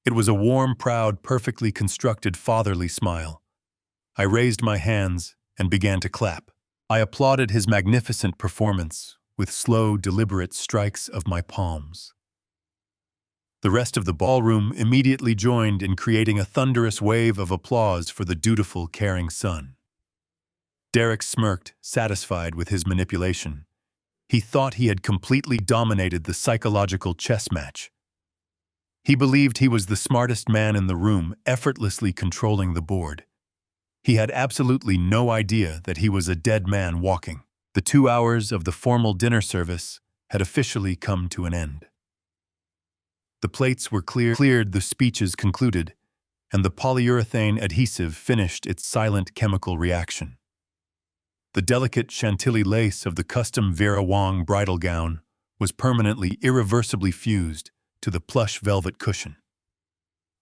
It was a warm, proud, perfectly constructed fatherly smile. I raised my hands and began to clap. I applauded his magnificent performance with slow, deliberate strikes of my palms. The rest of the ballroom immediately joined in creating a thunderous wave of applause for the dutiful, caring son. Derek smirked, satisfied with his manipulation. He thought he had completely dominated the psychological chess match. He believed he was the smartest man in the room, effortlessly controlling the board. He had absolutely no idea that he was a dead man walking. The 2 hours of the formal dinner service had officially come to an end. The plates were cleared, the speeches concluded, and the polyurethane adhesive finished its silent chemical reaction. The delicate chantilly lace of the custom Vera Wang bridal gown was permanently, irreversibly fused to the plush velvet cushion.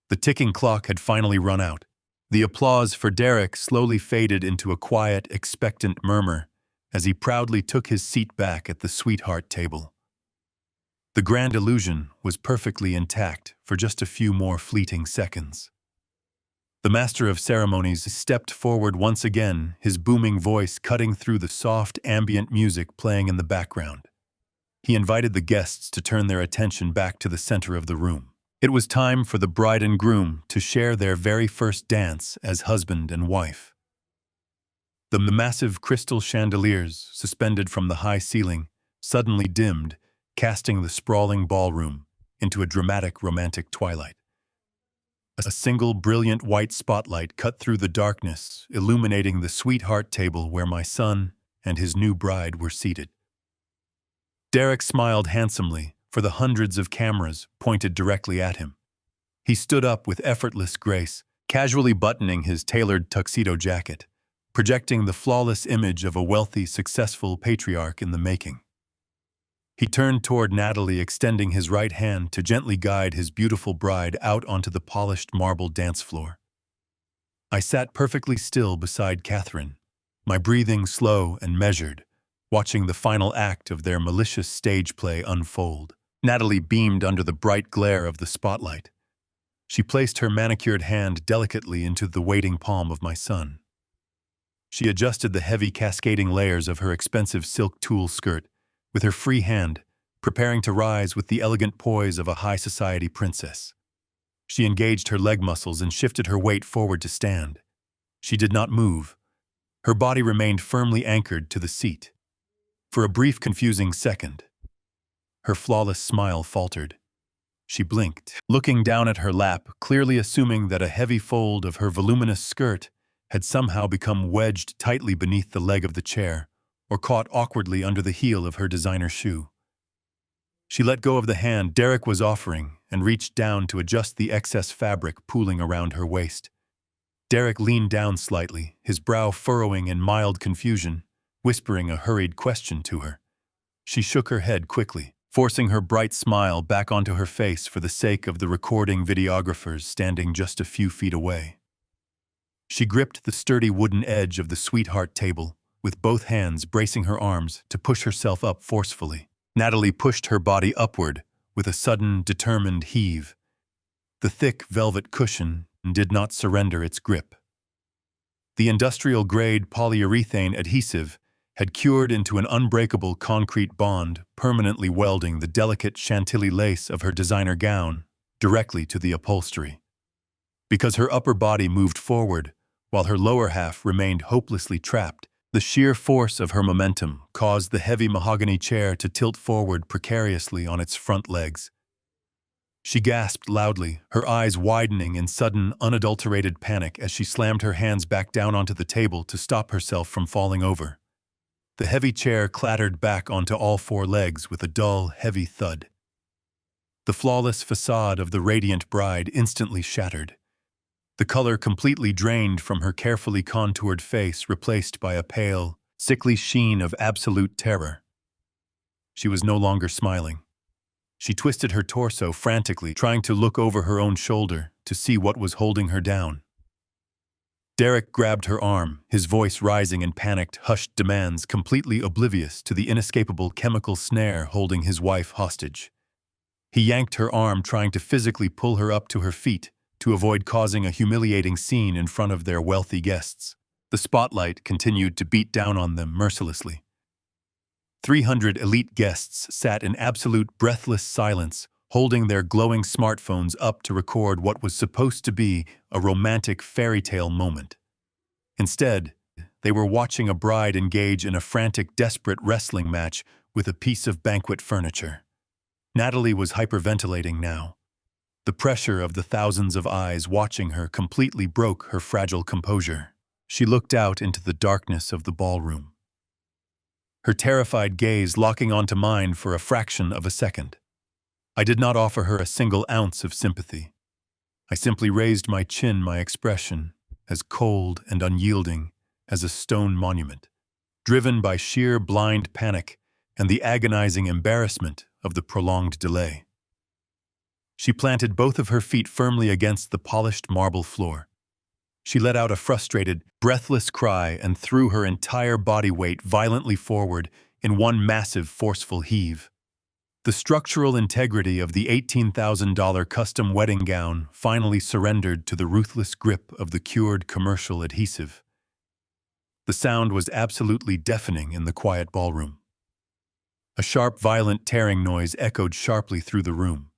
The ticking clock had finally run out. The applause for Derek slowly faded into a quiet, expectant murmur as he proudly took his seat back at the sweetheart table. The grand illusion was perfectly intact for just a few more fleeting seconds. The master of ceremonies stepped forward once again, his booming voice cutting through the soft, ambient music playing in the background. He invited the guests to turn their attention back to the center of the room. It was time for the bride and groom to share their very first dance as husband and wife. The massive crystal chandeliers suspended from the high ceiling suddenly dimmed, casting the sprawling ballroom into a dramatic romantic twilight. A single brilliant white spotlight cut through the darkness, illuminating the sweetheart table where my son and his new bride were seated. Derek smiled handsomely for the hundreds of cameras pointed directly at him. He stood up with effortless grace, casually buttoning his tailored tuxedo jacket, projecting the flawless image of a wealthy, successful patriarch in the making. He turned toward Natalie, extending his right hand to gently guide his beautiful bride out onto the polished marble dance floor. I sat perfectly still beside Catherine, my breathing slow and measured, watching the final act of their malicious stage play unfold. Natalie beamed under the bright glare of the spotlight. She placed her manicured hand delicately into the waiting palm of my son. She adjusted the heavy cascading layers of her expensive silk tulle skirt with her free hand, preparing to rise with the elegant poise of a high society princess. She engaged her leg muscles and shifted her weight forward to stand. She did not move. Her body remained firmly anchored to the seat. For a brief, confusing second, her flawless smile faltered. She blinked, looking down at her lap, clearly assuming that a heavy fold of her voluminous skirt had somehow become wedged tightly beneath the leg of the chair, or caught awkwardly under the heel of her designer shoe. She let go of the hand Derek was offering and reached down to adjust the excess fabric pooling around her waist. Derek leaned down slightly, his brow furrowing in mild confusion, whispering a hurried question to her. She shook her head quickly, forcing her bright smile back onto her face for the sake of the recording videographers standing just a few feet away. She gripped the sturdy wooden edge of the sweetheart table, with both hands bracing her arms to push herself up forcefully. Natalie pushed her body upward with a sudden, determined heave. The thick velvet cushion did not surrender its grip. The industrial-grade polyurethane adhesive had cured into an unbreakable concrete bond, permanently welding the delicate chantilly lace of her designer gown directly to the upholstery. Because her upper body moved forward, while her lower half remained hopelessly trapped, the sheer force of her momentum caused the heavy mahogany chair to tilt forward precariously on its front legs. She gasped loudly, her eyes widening in sudden, unadulterated panic as she slammed her hands back down onto the table to stop herself from falling over. The heavy chair clattered back onto all four legs with a dull, heavy thud. The flawless facade of the radiant bride instantly shattered. The color completely drained from her carefully contoured face, replaced by a pale, sickly sheen of absolute terror. She was no longer smiling. She twisted her torso frantically, trying to look over her own shoulder to see what was holding her down. Derek grabbed her arm, his voice rising in panicked, hushed demands, completely oblivious to the inescapable chemical snare holding his wife hostage. He yanked her arm, trying to physically pull her up to her feet to avoid causing a humiliating scene in front of their wealthy guests. The spotlight continued to beat down on them mercilessly. 300 elite guests sat in absolute breathless silence, holding their glowing smartphones up to record what was supposed to be a romantic fairy tale moment. Instead, they were watching a bride engage in a frantic, desperate wrestling match with a piece of banquet furniture. Natalie was hyperventilating now. The pressure of the thousands of eyes watching her completely broke her fragile composure. She looked out into the darkness of the ballroom, her terrified gaze locking onto mine for a fraction of a second. I did not offer her a single ounce of sympathy. I simply raised my chin, my expression as cold and unyielding as a stone monument, driven by sheer blind panic and the agonizing embarrassment of the prolonged delay. She planted both of her feet firmly against the polished marble floor. She let out a frustrated, breathless cry and threw her entire body weight violently forward in one massive, forceful heave. The structural integrity of the $18,000 custom wedding gown finally surrendered to the ruthless grip of the cured commercial adhesive. The sound was absolutely deafening in the quiet ballroom. A sharp, violent tearing noise echoed sharply through the room.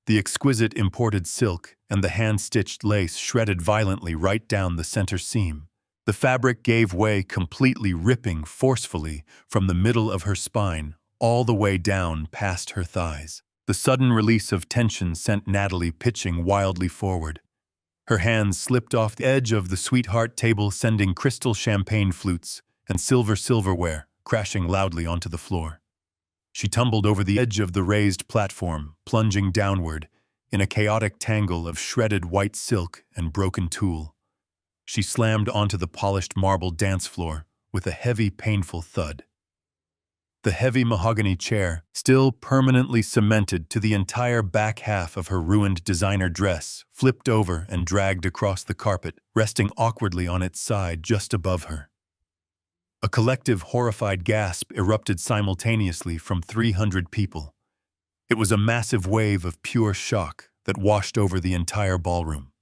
The exquisite imported silk and the hand-stitched lace shredded violently right down the center seam. The fabric gave way, completely ripping forcefully from the middle of her spine all the way down past her thighs. The sudden release of tension sent Natalie pitching wildly forward. Her hands slipped off the edge of the sweetheart table, sending crystal champagne flutes and silverware crashing loudly onto the floor. She tumbled over the edge of the raised platform, plunging downward in a chaotic tangle of shredded white silk and broken tulle. She slammed onto the polished marble dance floor with a heavy, painful thud. The heavy mahogany chair, still permanently cemented to the entire back half of her ruined designer dress, flipped over and dragged across the carpet, resting awkwardly on its side just above her. A collective, horrified gasp erupted simultaneously from 300 people. It was a massive wave of pure shock that washed over the entire ballroom.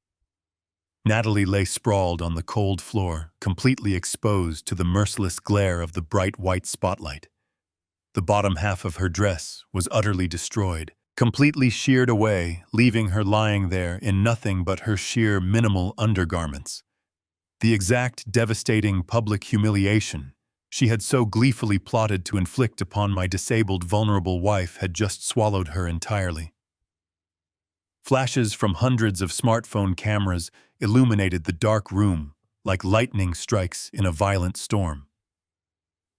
Natalie lay sprawled on the cold floor, completely exposed to the merciless glare of the bright white spotlight. The bottom half of her dress was utterly destroyed, completely sheared away, leaving her lying there in nothing but her sheer minimal undergarments. The exact devastating public humiliation she had so gleefully plotted to inflict upon my disabled, vulnerable wife had just swallowed her entirely. Flashes from hundreds of smartphone cameras illuminated the dark room like lightning strikes in a violent storm.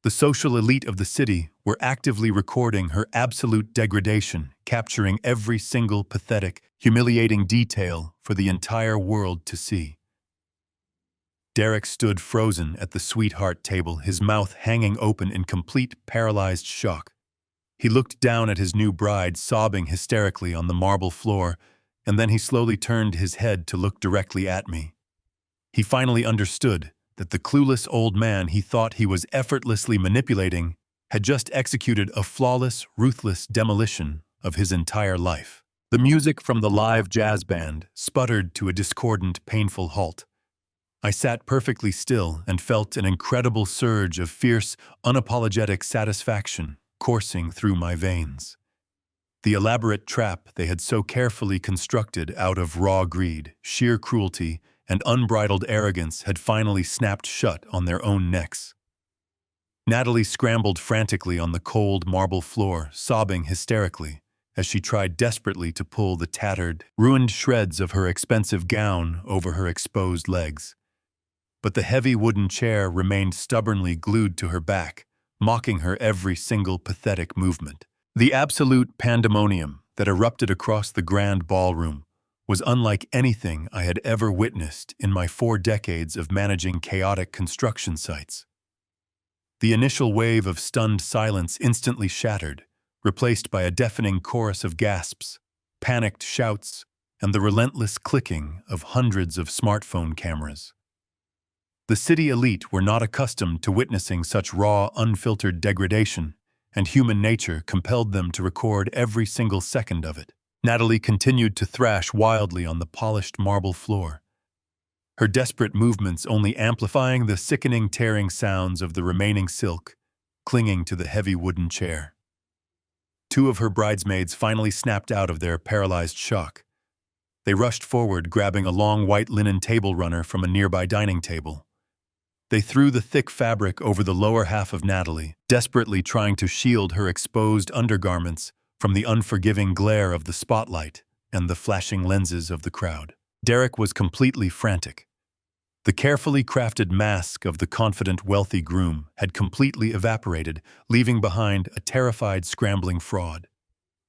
The social elite of the city were actively recording her absolute degradation, capturing every single pathetic, humiliating detail for the entire world to see. Derek stood frozen at the sweetheart table, his mouth hanging open in complete paralyzed shock. He looked down at his new bride, sobbing hysterically on the marble floor, and then he slowly turned his head to look directly at me. He finally understood that the clueless old man he thought he was effortlessly manipulating had just executed a flawless, ruthless demolition of his entire life. The music from the live jazz band sputtered to a discordant, painful halt. I sat perfectly still and felt an incredible surge of fierce, unapologetic satisfaction coursing through my veins. The elaborate trap they had so carefully constructed out of raw greed, sheer cruelty, and unbridled arrogance had finally snapped shut on their own necks. Natalie scrambled frantically on the cold marble floor, sobbing hysterically. as she tried desperately to pull the tattered, ruined shreds of her expensive gown over her exposed legs. But the heavy wooden chair remained stubbornly glued to her back, mocking her every single pathetic movement. The absolute pandemonium that erupted across the grand ballroom was unlike anything I had ever witnessed in my 4 decades of managing chaotic construction sites. The initial wave of stunned silence instantly shattered, replaced by a deafening chorus of gasps, panicked shouts, and the relentless clicking of hundreds of smartphone cameras. The city elite were not accustomed to witnessing such raw, unfiltered degradation, and human nature compelled them to record every single second of it. Natalie continued to thrash wildly on the polished marble floor, her desperate movements only amplifying the sickening tearing sounds of the remaining silk clinging to the heavy wooden chair. 2 of her bridesmaids finally snapped out of their paralyzed shock. They rushed forward, grabbing a long white linen table runner from a nearby dining table. They threw the thick fabric over the lower half of Natalie, desperately trying to shield her exposed undergarments from the unforgiving glare of the spotlight and the flashing lenses of the crowd. Derek was completely frantic. The carefully crafted mask of the confident, wealthy groom had completely evaporated, leaving behind a terrified, scrambling fraud.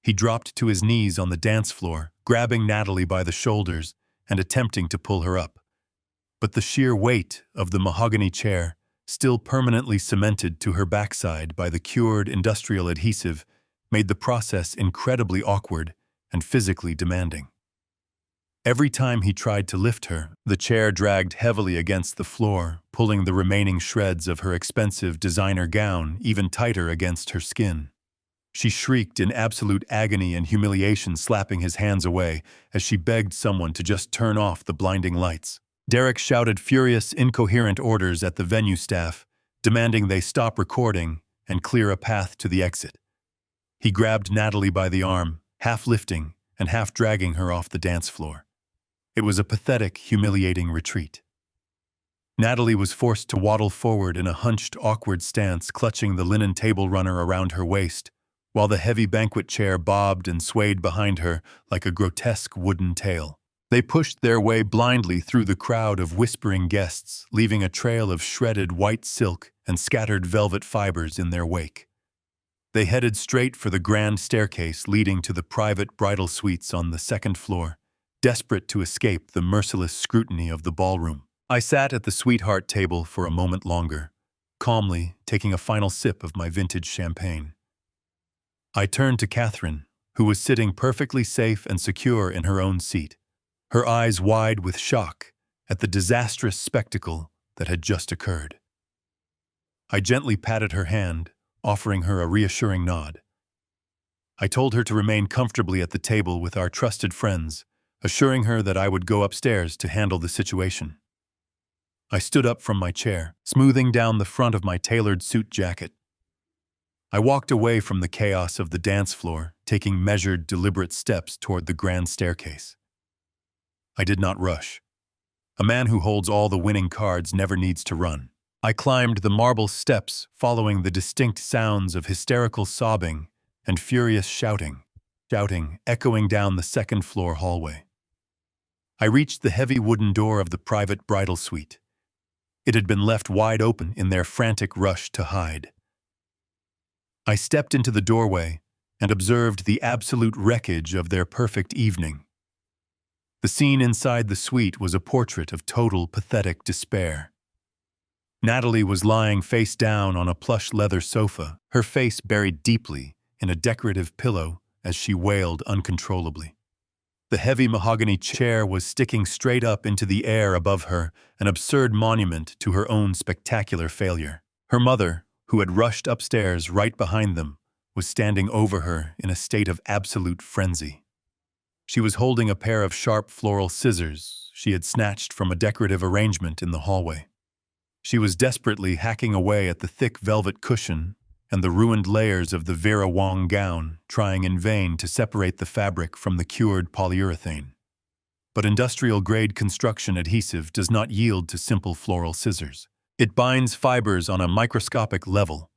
He dropped to his knees on the dance floor, grabbing Natalie by the shoulders and attempting to pull her up. But the sheer weight of the mahogany chair, still permanently cemented to her backside by the cured industrial adhesive, made the process incredibly awkward and physically demanding. Every time he tried to lift her, the chair dragged heavily against the floor, pulling the remaining shreds of her expensive designer gown even tighter against her skin. She shrieked in absolute agony and humiliation, slapping his hands away as she begged someone to just turn off the blinding lights. Derek shouted furious, incoherent orders at the venue staff, demanding they stop recording and clear a path to the exit. He grabbed Natalie by the arm, half lifting and half dragging her off the dance floor. It was a pathetic, humiliating retreat. Natalie was forced to waddle forward in a hunched, awkward stance, clutching the linen table runner around her waist, while the heavy banquet chair bobbed and swayed behind her like a grotesque wooden tail. They pushed their way blindly through the crowd of whispering guests, leaving a trail of shredded white silk and scattered velvet fibers in their wake. They headed straight for the grand staircase leading to the private bridal suites on the 2nd floor, desperate to escape the merciless scrutiny of the ballroom. I sat at the sweetheart table for a moment longer, calmly taking a final sip of my vintage champagne. I turned to Catherine, who was sitting perfectly safe and secure in her own seat, her eyes wide with shock at the disastrous spectacle that had just occurred. I gently patted her hand, offering her a reassuring nod. I told her to remain comfortably at the table with our trusted friends, assuring her that I would go upstairs to handle the situation. I stood up from my chair, smoothing down the front of my tailored suit jacket. I walked away from the chaos of the dance floor, taking measured, deliberate steps toward the grand staircase. I did not rush. A man who holds all the winning cards never needs to run. I climbed the marble steps, following the distinct sounds of hysterical sobbing and furious shouting echoing down the 2nd floor hallway. I reached the heavy wooden door of the private bridal suite. It had been left wide open in their frantic rush to hide. I stepped into the doorway and observed the absolute wreckage of their perfect evening. The scene inside the suite was a portrait of total, pathetic despair. Natalie was lying face down on a plush leather sofa, her face buried deeply in a decorative pillow as she wailed uncontrollably. The heavy mahogany chair was sticking straight up into the air above her, an absurd monument to her own spectacular failure. Her mother, who had rushed upstairs right behind them, was standing over her in a state of absolute frenzy. She was holding a pair of sharp floral scissors she had snatched from a decorative arrangement in the hallway. She was desperately hacking away at the thick velvet cushion and the ruined layers of the Vera Wang gown, trying in vain to separate the fabric from the cured polyurethane. But industrial-grade construction adhesive does not yield to simple floral scissors. It binds fibers on a microscopic level,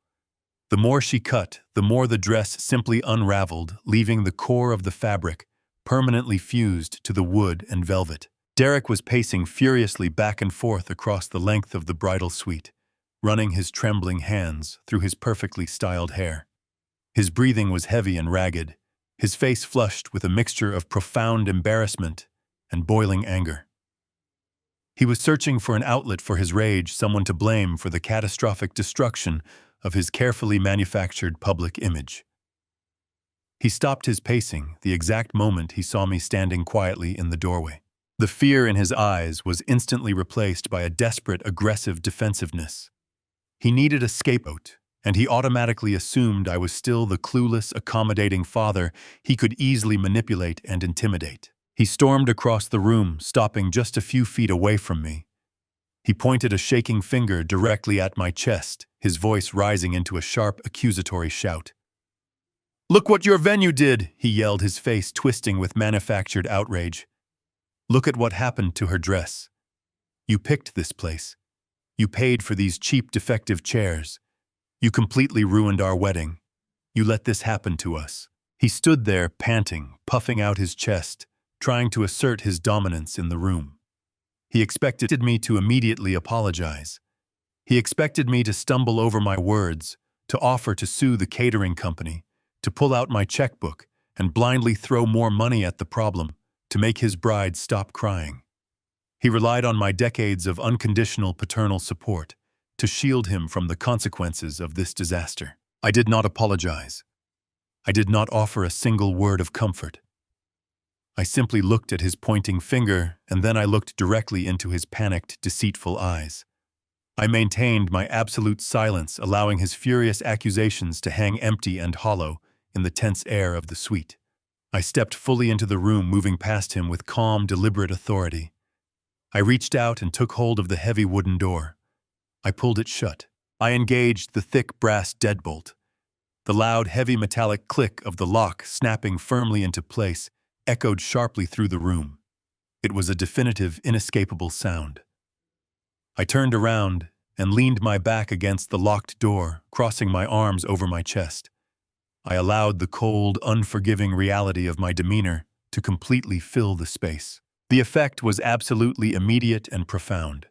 The more she cut, the more the dress simply unraveled, leaving the core of the fabric permanently fused to the wood and velvet. Derek was pacing furiously back and forth across the length of the bridal suite, running his trembling hands through his perfectly styled hair. His breathing was heavy and ragged, his face flushed with a mixture of profound embarrassment and boiling anger. He was searching for an outlet for his rage, someone to blame for the catastrophic destruction of his carefully manufactured public image. He stopped his pacing the exact moment he saw me standing quietly in the doorway. The fear in his eyes was instantly replaced by a desperate, aggressive defensiveness. He needed a scapegoat, and he automatically assumed I was still the clueless, accommodating father he could easily manipulate and intimidate. He stormed across the room, stopping just a few feet away from me. He pointed a shaking finger directly at my chest, his voice rising into a sharp, accusatory shout. "Look what your venue did!" he yelled, his face twisting with manufactured outrage. "Look at what happened to her dress. You picked this place. You paid for these cheap, defective chairs. You completely ruined our wedding. You let this happen to us." He stood there, panting, puffing out his chest, trying to assert his dominance in the room. He expected me to immediately apologize. He expected me to stumble over my words, to offer to sue the catering company, to pull out my checkbook and blindly throw more money at the problem, to make his bride stop crying. He relied on my decades of unconditional paternal support to shield him from the consequences of this disaster. I did not apologize. I did not offer a single word of comfort. I simply looked at his pointing finger, and then I looked directly into his panicked, deceitful eyes. I maintained my absolute silence, allowing his furious accusations to hang empty and hollow in the tense air of the suite. I stepped fully into the room, moving past him with calm, deliberate authority. I reached out and took hold of the heavy wooden door. I pulled it shut. I engaged the thick brass deadbolt. The loud, heavy metallic click of the lock snapping firmly into place echoed sharply through the room. It was a definitive, inescapable sound. I turned around and leaned my back against the locked door, crossing my arms over my chest. I allowed the cold, unforgiving reality of my demeanor to completely fill the space. The effect was absolutely immediate and profound.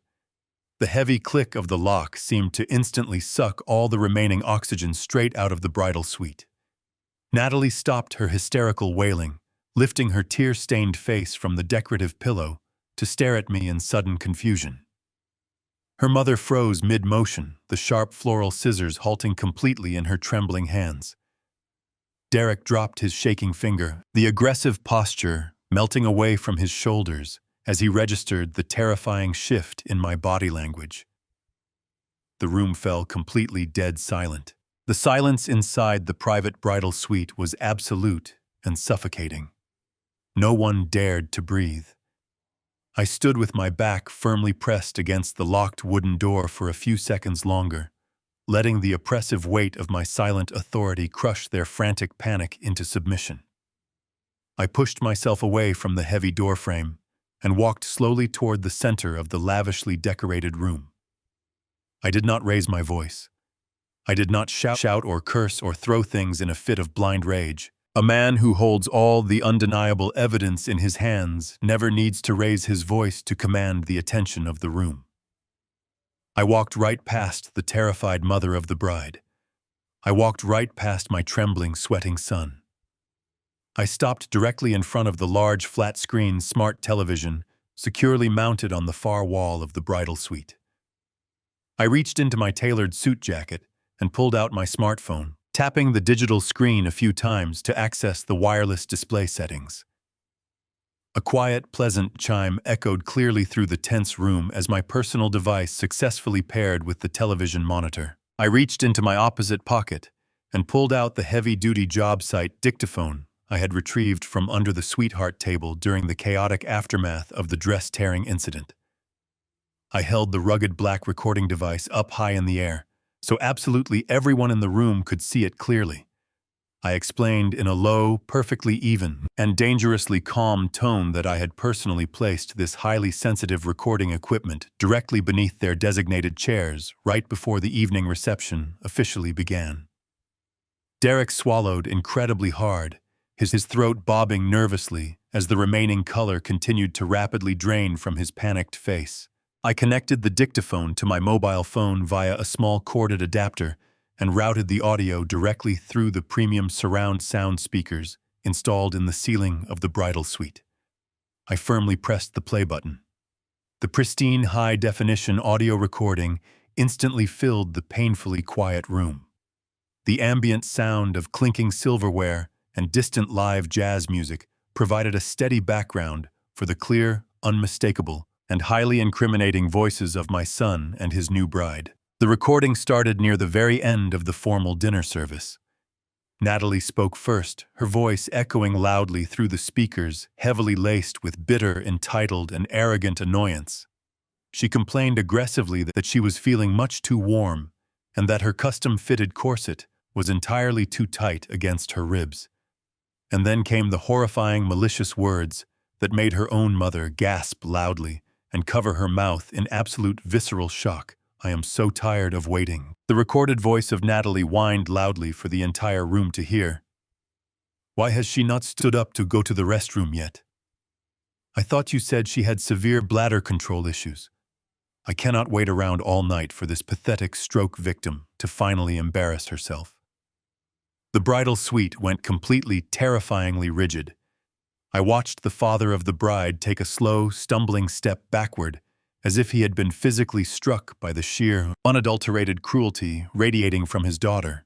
The heavy click of the lock seemed to instantly suck all the remaining oxygen straight out of the bridal suite. Natalie stopped her hysterical wailing, lifting her tear-stained face from the decorative pillow to stare at me in sudden confusion. Her mother froze mid-motion, the sharp floral scissors halting completely in her trembling hands. Derek dropped his shaking finger, the aggressive posture melting away from his shoulders as he registered the terrifying shift in my body language. The room fell completely dead silent. The silence inside the private bridal suite was absolute and suffocating. No one dared to breathe. I stood with my back firmly pressed against the locked wooden door for a few seconds longer, letting the oppressive weight of my silent authority crush their frantic panic into submission. I pushed myself away from the heavy doorframe and walked slowly toward the center of the lavishly decorated room. I did not raise my voice. I did not shout or curse or throw things in a fit of blind rage. A man who holds all the undeniable evidence in his hands never needs to raise his voice to command the attention of the room. I walked right past the terrified mother of the bride. I walked right past my trembling, sweating son. I stopped directly in front of the large, flat-screen smart television securely mounted on the far wall of the bridal suite. I reached into my tailored suit jacket and pulled out my smartphone, tapping the digital screen a few times to access the wireless display settings. A quiet, pleasant chime echoed clearly through the tense room as my personal device successfully paired with the television monitor. I reached into my opposite pocket and pulled out the heavy-duty job site dictaphone I had retrieved from under the sweetheart table during the chaotic aftermath of the dress-tearing incident. I held the rugged black recording device up high in the air, so absolutely everyone in the room could see it clearly. I explained in a low, perfectly even, and dangerously calm tone that I had personally placed this highly sensitive recording equipment directly beneath their designated chairs right before the evening reception officially began. Derek swallowed incredibly hard, his throat bobbing nervously as the remaining color continued to rapidly drain from his panicked face. I connected the dictaphone to my mobile phone via a small corded adapter and routed the audio directly through the premium surround sound speakers installed in the ceiling of the bridal suite. I firmly pressed the play button. The pristine high-definition audio recording instantly filled the painfully quiet room. The ambient sound of clinking silverware and distant live jazz music provided a steady background for the clear, unmistakable, and highly incriminating voices of my son and his new bride. The recording started near the very end of the formal dinner service. Natalie spoke first, her voice echoing loudly through the speakers, heavily laced with bitter, entitled, and arrogant annoyance. She complained aggressively that she was feeling much too warm and that her custom-fitted corset was entirely too tight against her ribs. And then came the horrifying, malicious words that made her own mother gasp loudly and cover her mouth in absolute visceral shock. "I am so tired of waiting." The recorded voice of Natalie whined loudly for the entire room to hear. "Why has she not stood up to go to the restroom yet? I thought you said she had severe bladder control issues. I cannot wait around all night for this pathetic stroke victim to finally embarrass herself." The bridal suite went completely, terrifyingly rigid. I watched the father of the bride take a slow, stumbling step backward, as if he had been physically struck by the sheer, unadulterated cruelty radiating from his daughter.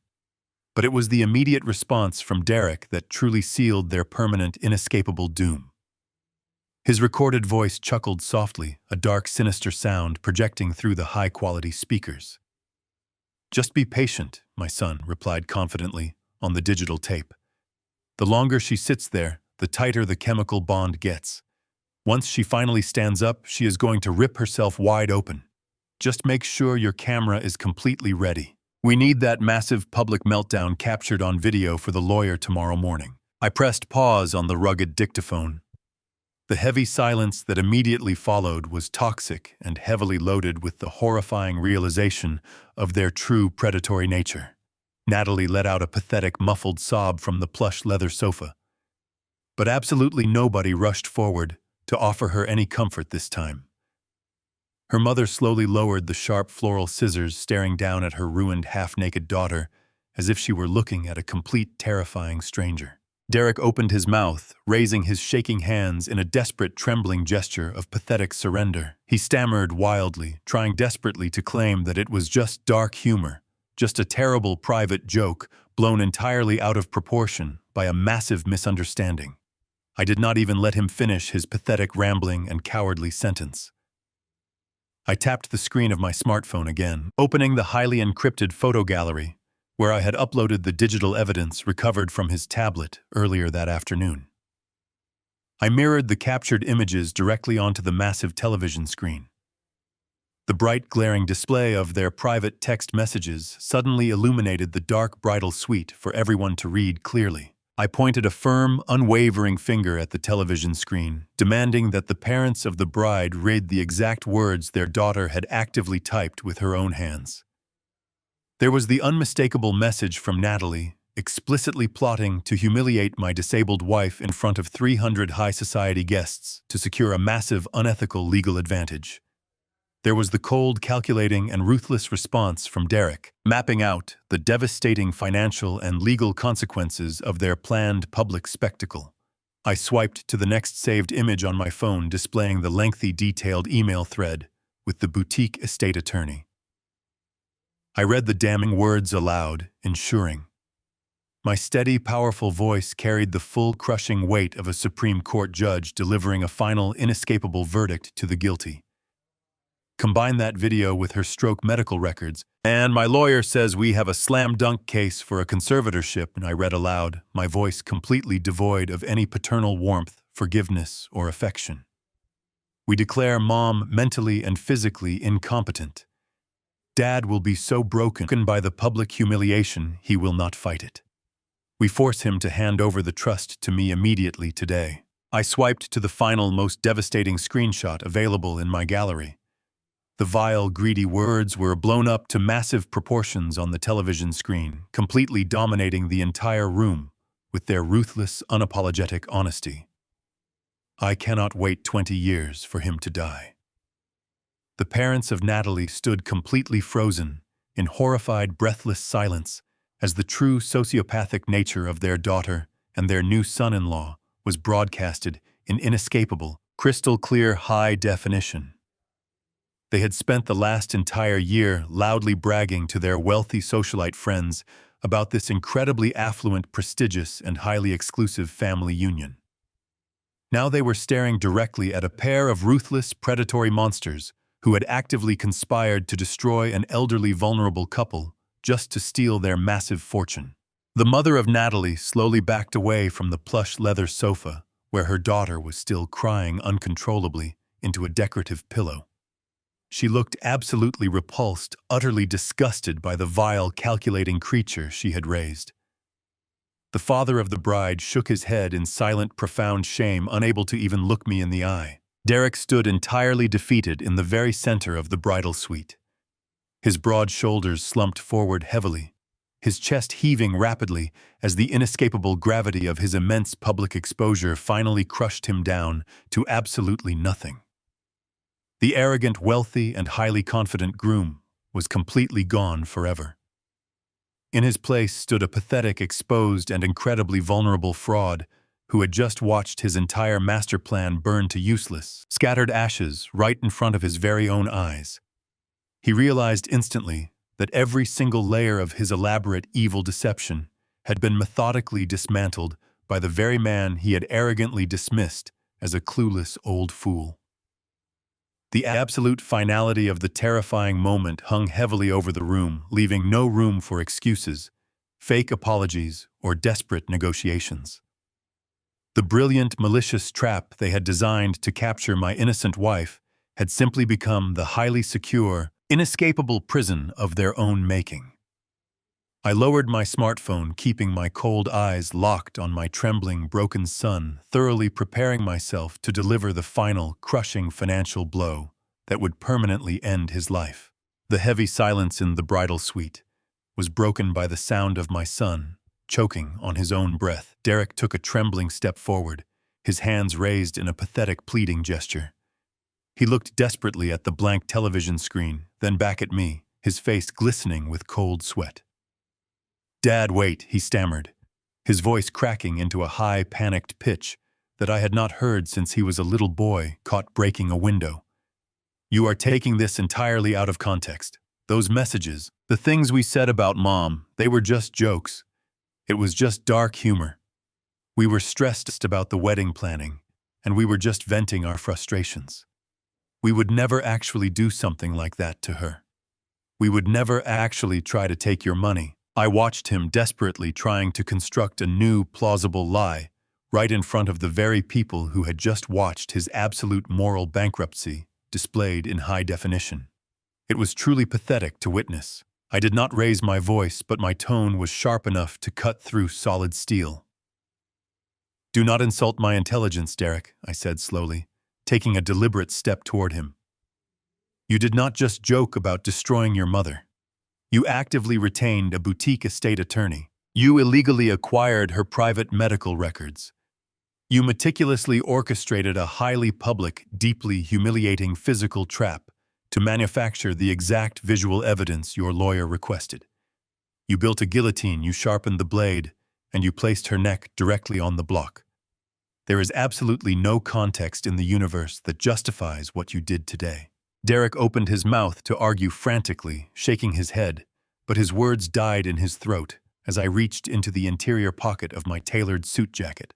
But it was the immediate response from Derek that truly sealed their permanent, inescapable doom. His recorded voice chuckled softly, a dark, sinister sound projecting through the high-quality speakers. "Just be patient," my son replied confidently on the digital tape. "The longer she sits there, the tighter the chemical bond gets. Once she finally stands up, she is going to rip herself wide open. Just make sure your camera is completely ready. We need that massive public meltdown captured on video for the lawyer tomorrow morning." I pressed pause on the rugged dictaphone. The heavy silence that immediately followed was toxic and heavily loaded with the horrifying realization of their true predatory nature. Natalie let out a pathetic, muffled sob from the plush leather sofa. But absolutely nobody rushed forward to offer her any comfort this time. Her mother slowly lowered the sharp floral scissors, staring down at her ruined, half-naked daughter, as if she were looking at a complete, terrifying stranger. Derek opened his mouth, raising his shaking hands in a desperate, trembling gesture of pathetic surrender. He stammered wildly, trying desperately to claim that it was just dark humor, just a terrible private joke blown entirely out of proportion by a massive misunderstanding. I did not even let him finish his pathetic, rambling, and cowardly sentence. I tapped the screen of my smartphone again, opening the highly encrypted photo gallery, where I had uploaded the digital evidence recovered from his tablet earlier that afternoon. I mirrored the captured images directly onto the massive television screen. The bright, glaring display of their private text messages suddenly illuminated the dark bridal suite for everyone to read clearly. I pointed a firm, unwavering finger at the television screen, demanding that the parents of the bride read the exact words their daughter had actively typed with her own hands. There was the unmistakable message from Natalie, explicitly plotting to humiliate my disabled wife in front of 300 high society guests to secure a massive, unethical legal advantage. There was the cold, calculating, and ruthless response from Derek, mapping out the devastating financial and legal consequences of their planned public spectacle. I swiped to the next saved image on my phone, displaying the lengthy, detailed email thread with the boutique estate attorney. I read the damning words aloud, ensuring. My steady, powerful voice carried the full, crushing weight of a Supreme Court judge delivering a final, inescapable verdict to the guilty. Combine that video with her stroke medical records, and my lawyer says we have a slam-dunk case for a conservatorship, and I read aloud, my voice completely devoid of any paternal warmth, forgiveness, or affection. We declare Mom mentally and physically incompetent. Dad will be so broken by the public humiliation he will not fight it. We force him to hand over the trust to me immediately today. I swiped to the final, most devastating screenshot available in my gallery. The vile, greedy words were blown up to massive proportions on the television screen, completely dominating the entire room with their ruthless, unapologetic honesty. I cannot wait 20 years for him to die. The parents of Natalie stood completely frozen, in horrified, breathless silence, as the true sociopathic nature of their daughter and their new son-in-law was broadcasted in inescapable, crystal-clear high definition. They had spent the last entire year loudly bragging to their wealthy socialite friends about this incredibly affluent, prestigious, and highly exclusive family union. Now they were staring directly at a pair of ruthless, predatory monsters who had actively conspired to destroy an elderly, vulnerable couple just to steal their massive fortune. The mother of Natalie slowly backed away from the plush leather sofa where her daughter was still crying uncontrollably into a decorative pillow. She looked absolutely repulsed, utterly disgusted by the vile, calculating creature she had raised. The father of the bride shook his head in silent, profound shame, unable to even look me in the eye. Derek stood entirely defeated in the very center of the bridal suite. His broad shoulders slumped forward heavily, his chest heaving rapidly as the inescapable gravity of his immense public exposure finally crushed him down to absolutely nothing. The arrogant, wealthy, and highly confident groom was completely gone forever. In his place stood a pathetic, exposed, and incredibly vulnerable fraud who had just watched his entire master plan burn to useless, scattered ashes right in front of his very own eyes. He realized instantly that every single layer of his elaborate evil deception had been methodically dismantled by the very man he had arrogantly dismissed as a clueless old fool. The absolute finality of the terrifying moment hung heavily over the room, leaving no room for excuses, fake apologies, or desperate negotiations. The brilliant, malicious trap they had designed to capture my innocent wife had simply become the highly secure, inescapable prison of their own making. I lowered my smartphone, keeping my cold eyes locked on my trembling, broken son, thoroughly preparing myself to deliver the final, crushing financial blow that would permanently end his life. The heavy silence in the bridal suite was broken by the sound of my son, choking on his own breath. Derek took a trembling step forward, his hands raised in a pathetic, pleading gesture. He looked desperately at the blank television screen, then back at me, his face glistening with cold sweat. "Dad, wait," he stammered, his voice cracking into a high, panicked pitch that I had not heard since he was a little boy caught breaking a window. "You are taking this entirely out of context. Those messages, the things we said about Mom, they were just jokes. It was just dark humor. We were stressed about the wedding planning, and we were just venting our frustrations. We would never actually do something like that to her. We would never actually try to take your money." I watched him desperately trying to construct a new, plausible lie right in front of the very people who had just watched his absolute moral bankruptcy displayed in high definition. It was truly pathetic to witness. I did not raise my voice, but my tone was sharp enough to cut through solid steel. "Do not insult my intelligence, Derek," I said slowly, taking a deliberate step toward him. "You did not just joke about destroying your mother. You actively retained a boutique estate attorney. You illegally acquired her private medical records. You meticulously orchestrated a highly public, deeply humiliating physical trap to manufacture the exact visual evidence your lawyer requested. You built a guillotine, you sharpened the blade, and you placed her neck directly on the block. There is absolutely no context in the universe that justifies what you did today." Derek opened his mouth to argue frantically, shaking his head, but his words died in his throat as I reached into the interior pocket of my tailored suit jacket.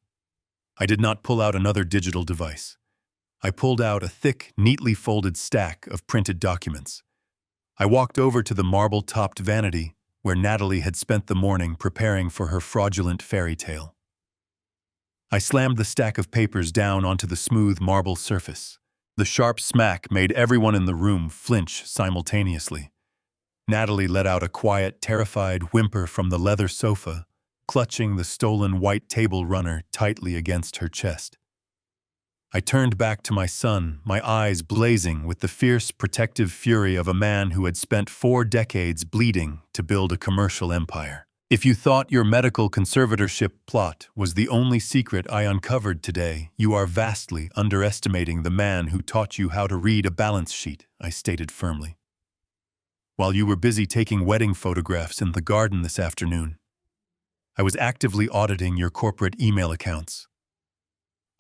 I did not pull out another digital device. I pulled out a thick, neatly folded stack of printed documents. I walked over to the marble-topped vanity where Natalie had spent the morning preparing for her fraudulent fairy tale. I slammed the stack of papers down onto the smooth marble surface. The sharp smack made everyone in the room flinch simultaneously. Natalie let out a quiet, terrified whimper from the leather sofa, clutching the stolen white table runner tightly against her chest. I turned back to my son, my eyes blazing with the fierce, protective fury of a man who had spent 4 decades bleeding to build a commercial empire. If you thought your medical conservatorship plot was the only secret I uncovered today, you are vastly underestimating the man who taught you how to read a balance sheet, I stated firmly. While you were busy taking wedding photographs in the garden this afternoon, I was actively auditing your corporate email accounts.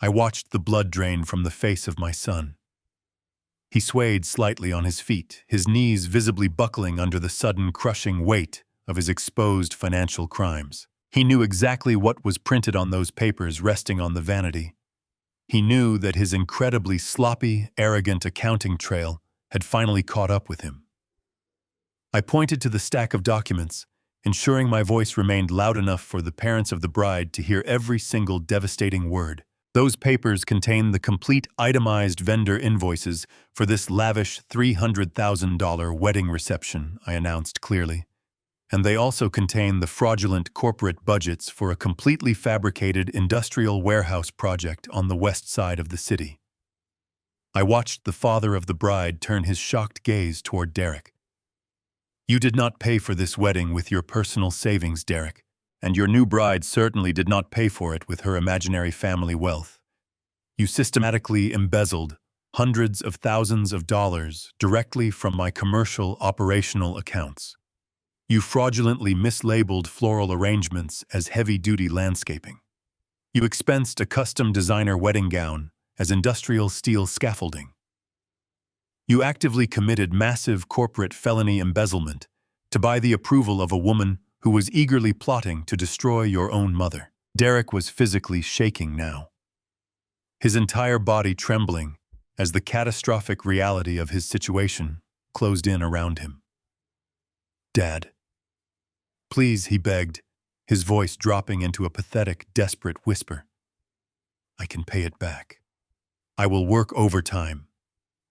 I watched the blood drain from the face of my son. He swayed slightly on his feet, his knees visibly buckling under the sudden crushing weight of his exposed financial crimes. He knew exactly what was printed on those papers resting on the vanity. He knew that his incredibly sloppy, arrogant accounting trail had finally caught up with him. I pointed to the stack of documents, ensuring my voice remained loud enough for the parents of the bride to hear every single devastating word. Those papers contained the complete itemized vendor invoices for this lavish $300,000 wedding reception, I announced clearly. And they also contain the fraudulent corporate budgets for a completely fabricated industrial warehouse project on the west side of the city. I watched the father of the bride turn his shocked gaze toward Derek. You did not pay for this wedding with your personal savings, Derek, and your new bride certainly did not pay for it with her imaginary family wealth. You systematically embezzled hundreds of thousands of dollars directly from my commercial operational accounts. You fraudulently mislabeled floral arrangements as heavy-duty landscaping. You expensed a custom designer wedding gown as industrial steel scaffolding. You actively committed massive corporate felony embezzlement to buy the approval of a woman who was eagerly plotting to destroy your own mother. Derek was physically shaking now, his entire body trembling as the catastrophic reality of his situation closed in around him. Dad, please, he begged, his voice dropping into a pathetic, desperate whisper. I can pay it back. I will work overtime.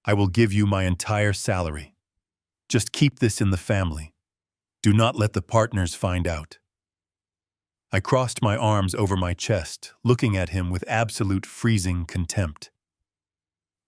I will give you my entire salary. Just keep this in the family. Do not let the partners find out. I crossed my arms over my chest, looking at him with absolute freezing contempt.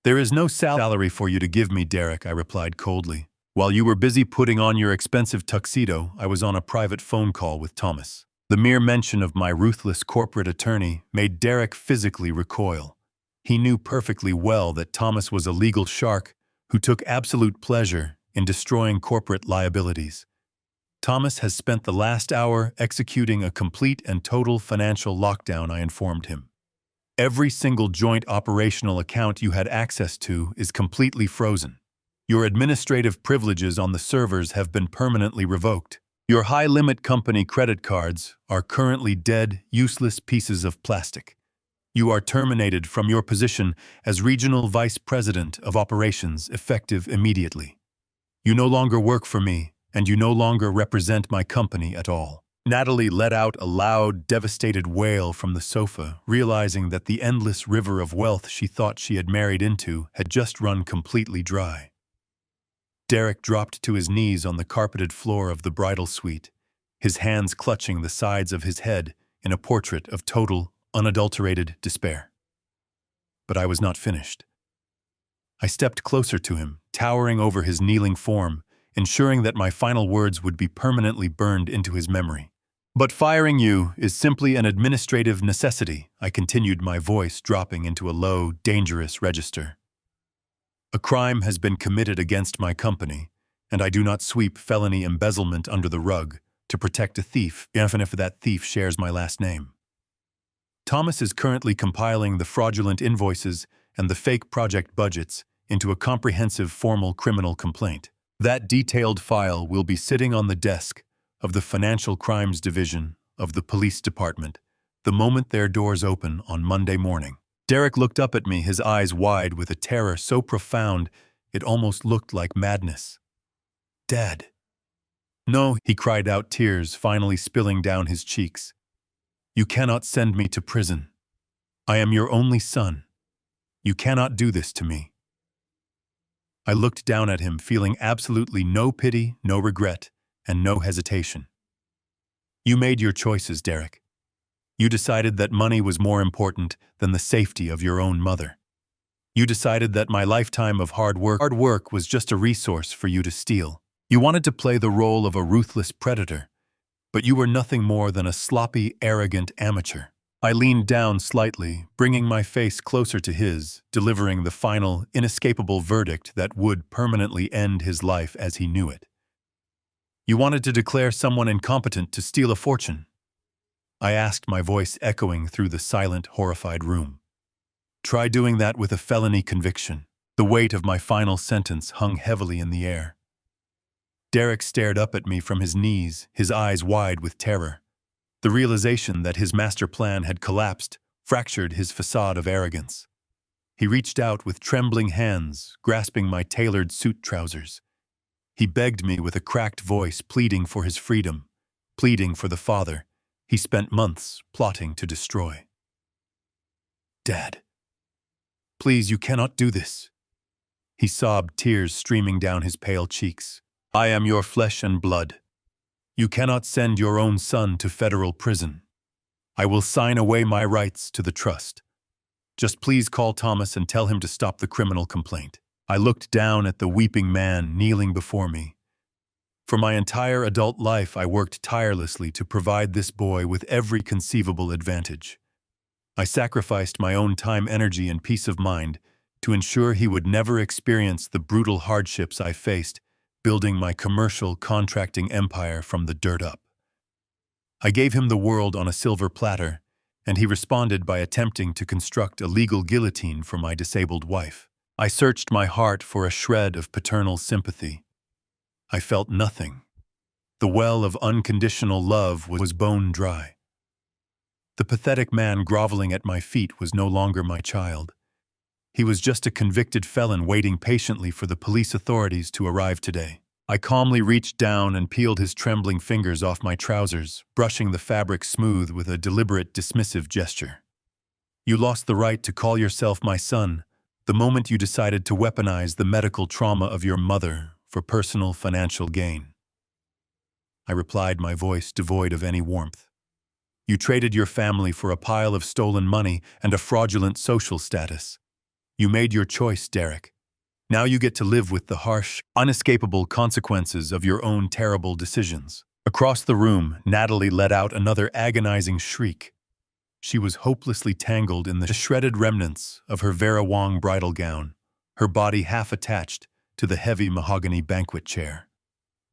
There is no salary for you to give me, Derek, I replied coldly. While you were busy putting on your expensive tuxedo, I was on a private phone call with Thomas. The mere mention of my ruthless corporate attorney made Derek physically recoil. He knew perfectly well that Thomas was a legal shark who took absolute pleasure in destroying corporate liabilities. Thomas has spent the last hour executing a complete and total financial lockdown, I informed him. Every single joint operational account you had access to is completely frozen. Your administrative privileges on the servers have been permanently revoked. Your high-limit company credit cards are currently dead, useless pieces of plastic. You are terminated from your position as Regional Vice President of Operations effective immediately. You no longer work for me, and you no longer represent my company at all. Natalie let out a loud, devastated wail from the sofa, realizing that the endless river of wealth she thought she had married into had just run completely dry. Derek dropped to his knees on the carpeted floor of the bridal suite, his hands clutching the sides of his head in a portrait of total, unadulterated despair. But I was not finished. I stepped closer to him, towering over his kneeling form, ensuring that my final words would be permanently burned into his memory. But firing you is simply an administrative necessity, I continued, my voice dropping into a low, dangerous register. A crime has been committed against my company, and I do not sweep felony embezzlement under the rug to protect a thief, even if that thief shares my last name. Thomas is currently compiling the fraudulent invoices and the fake project budgets into a comprehensive formal criminal complaint. That detailed file will be sitting on the desk of the Financial Crimes Division of the Police Department the moment their doors open on Monday morning. Derek looked up at me, his eyes wide with a terror so profound it almost looked like madness. Dad. No, he cried out, tears finally spilling down his cheeks. You cannot send me to prison. I am your only son. You cannot do this to me. I looked down at him, feeling absolutely no pity, no regret, and no hesitation. You made your choices, Derek. You decided that money was more important than the safety of your own mother. You decided that my lifetime of hard work was just a resource for you to steal. You wanted to play the role of a ruthless predator, but you were nothing more than a sloppy, arrogant amateur. I leaned down slightly, bringing my face closer to his, delivering the final, inescapable verdict that would permanently end his life as he knew it. You wanted to declare someone incompetent to steal a fortune. I asked, my voice echoing through the silent, horrified room. Try doing that with a felony conviction. The weight of my final sentence hung heavily in the air. Derek stared up at me from his knees, his eyes wide with terror. The realization that his master plan had collapsed fractured his facade of arrogance. He reached out with trembling hands, grasping my tailored suit trousers. He begged me with a cracked voice, pleading for his freedom, pleading for the father he spent months plotting to destroy. Dad, please, you cannot do this. He sobbed, tears streaming down his pale cheeks. I am your flesh and blood. You cannot send your own son to federal prison. I will sign away my rights to the trust. Just please call Thomas and tell him to stop the criminal complaint. I looked down at the weeping man kneeling before me. For my entire adult life, I worked tirelessly to provide this boy with every conceivable advantage. I sacrificed my own time, energy, and peace of mind to ensure he would never experience the brutal hardships I faced, building my commercial contracting empire from the dirt up. I gave him the world on a silver platter, and he responded by attempting to construct a legal guillotine for my disabled wife. I searched my heart for a shred of paternal sympathy. I felt nothing. The well of unconditional love was bone dry. The pathetic man groveling at my feet was no longer my child. He was just a convicted felon waiting patiently for the police authorities to arrive today. I calmly reached down and peeled his trembling fingers off my trousers, brushing the fabric smooth with a deliberate, dismissive gesture. You lost the right to call yourself my son the moment you decided to weaponize the medical trauma of your mother for personal financial gain. I replied, my voice devoid of any warmth. You traded your family for a pile of stolen money and a fraudulent social status. You made your choice, Derek. Now you get to live with the harsh, unescapable consequences of your own terrible decisions. Across the room, Natalie let out another agonizing shriek. She was hopelessly tangled in the shredded remnants of her Vera Wang bridal gown, her body half attached to the heavy mahogany banquet chair.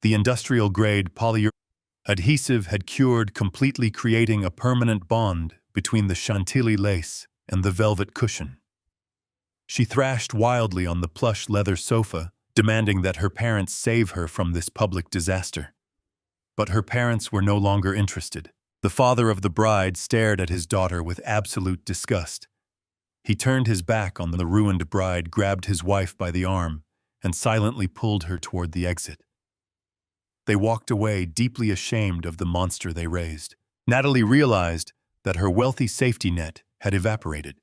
The industrial-grade polyurethane adhesive had cured completely, creating a permanent bond between the chantilly lace and the velvet cushion. She thrashed wildly on the plush leather sofa, demanding that her parents save her from this public disaster. But her parents were no longer interested. The father of the bride stared at his daughter with absolute disgust. He turned his back on the ruined bride, grabbed his wife by the arm, and silently pulled her toward the exit. They walked away, deeply ashamed of the monster they raised. Natalie realized that her wealthy safety net had evaporated.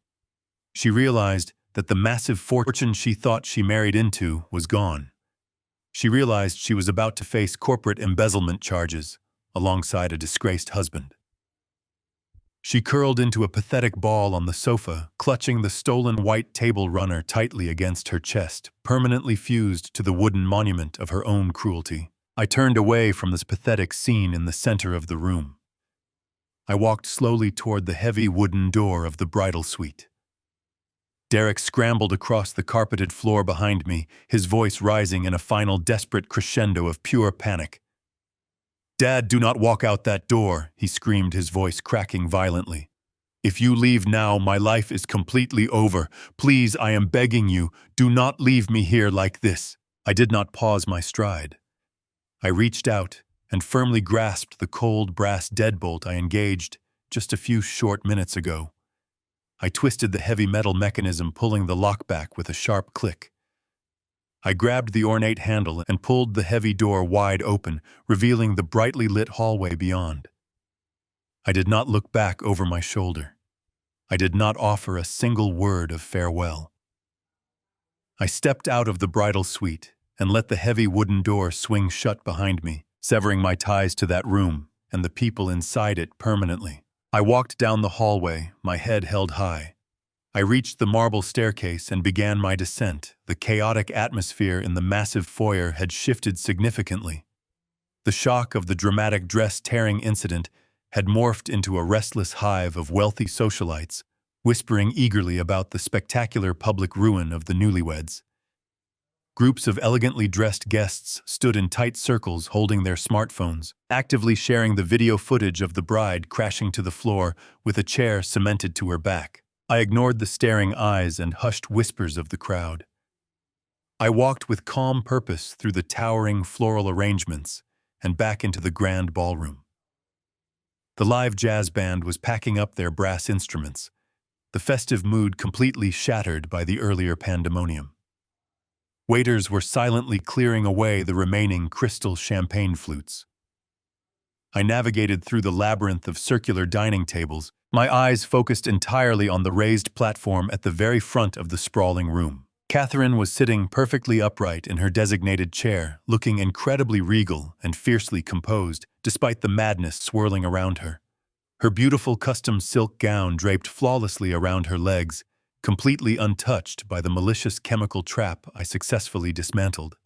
She realized that the massive fortune she thought she married into was gone. She realized she was about to face corporate embezzlement charges alongside a disgraced husband. She curled into a pathetic ball on the sofa, clutching the stolen white table runner tightly against her chest, permanently fused to the wooden monument of her own cruelty. I turned away from this pathetic scene in the center of the room. I walked slowly toward the heavy wooden door of the bridal suite. Derek scrambled across the carpeted floor behind me, his voice rising in a final desperate crescendo of pure panic. "Dad, do not walk out that door," he screamed, his voice cracking violently. "If you leave now, my life is completely over. Please, I am begging you, do not leave me here like this." I did not pause my stride. I reached out and firmly grasped the cold brass deadbolt I engaged just a few short minutes ago. I twisted the heavy metal mechanism, pulling the lock back with a sharp click. I grabbed the ornate handle and pulled the heavy door wide open, revealing the brightly lit hallway beyond. I did not look back over my shoulder. I did not offer a single word of farewell. I stepped out of the bridal suite and let the heavy wooden door swing shut behind me, severing my ties to that room and the people inside it permanently. I walked down the hallway, my head held high. I reached the marble staircase and began my descent. The chaotic atmosphere in the massive foyer had shifted significantly. The shock of the dramatic dress-tearing incident had morphed into a restless hive of wealthy socialites, whispering eagerly about the spectacular public ruin of the newlyweds. Groups of elegantly dressed guests stood in tight circles holding their smartphones, actively sharing the video footage of the bride crashing to the floor with a chair cemented to her back. I ignored the staring eyes and hushed whispers of the crowd. I walked with calm purpose through the towering floral arrangements and back into the grand ballroom. The live jazz band was packing up their brass instruments, the festive mood completely shattered by the earlier pandemonium. Waiters were silently clearing away the remaining crystal champagne flutes. I navigated through the labyrinth of circular dining tables, my eyes focused entirely on the raised platform at the very front of the sprawling room. Catherine was sitting perfectly upright in her designated chair, looking incredibly regal and fiercely composed, despite the madness swirling around her. Her beautiful custom silk gown draped flawlessly around her legs, completely untouched by the malicious chemical trap I successfully dismantled.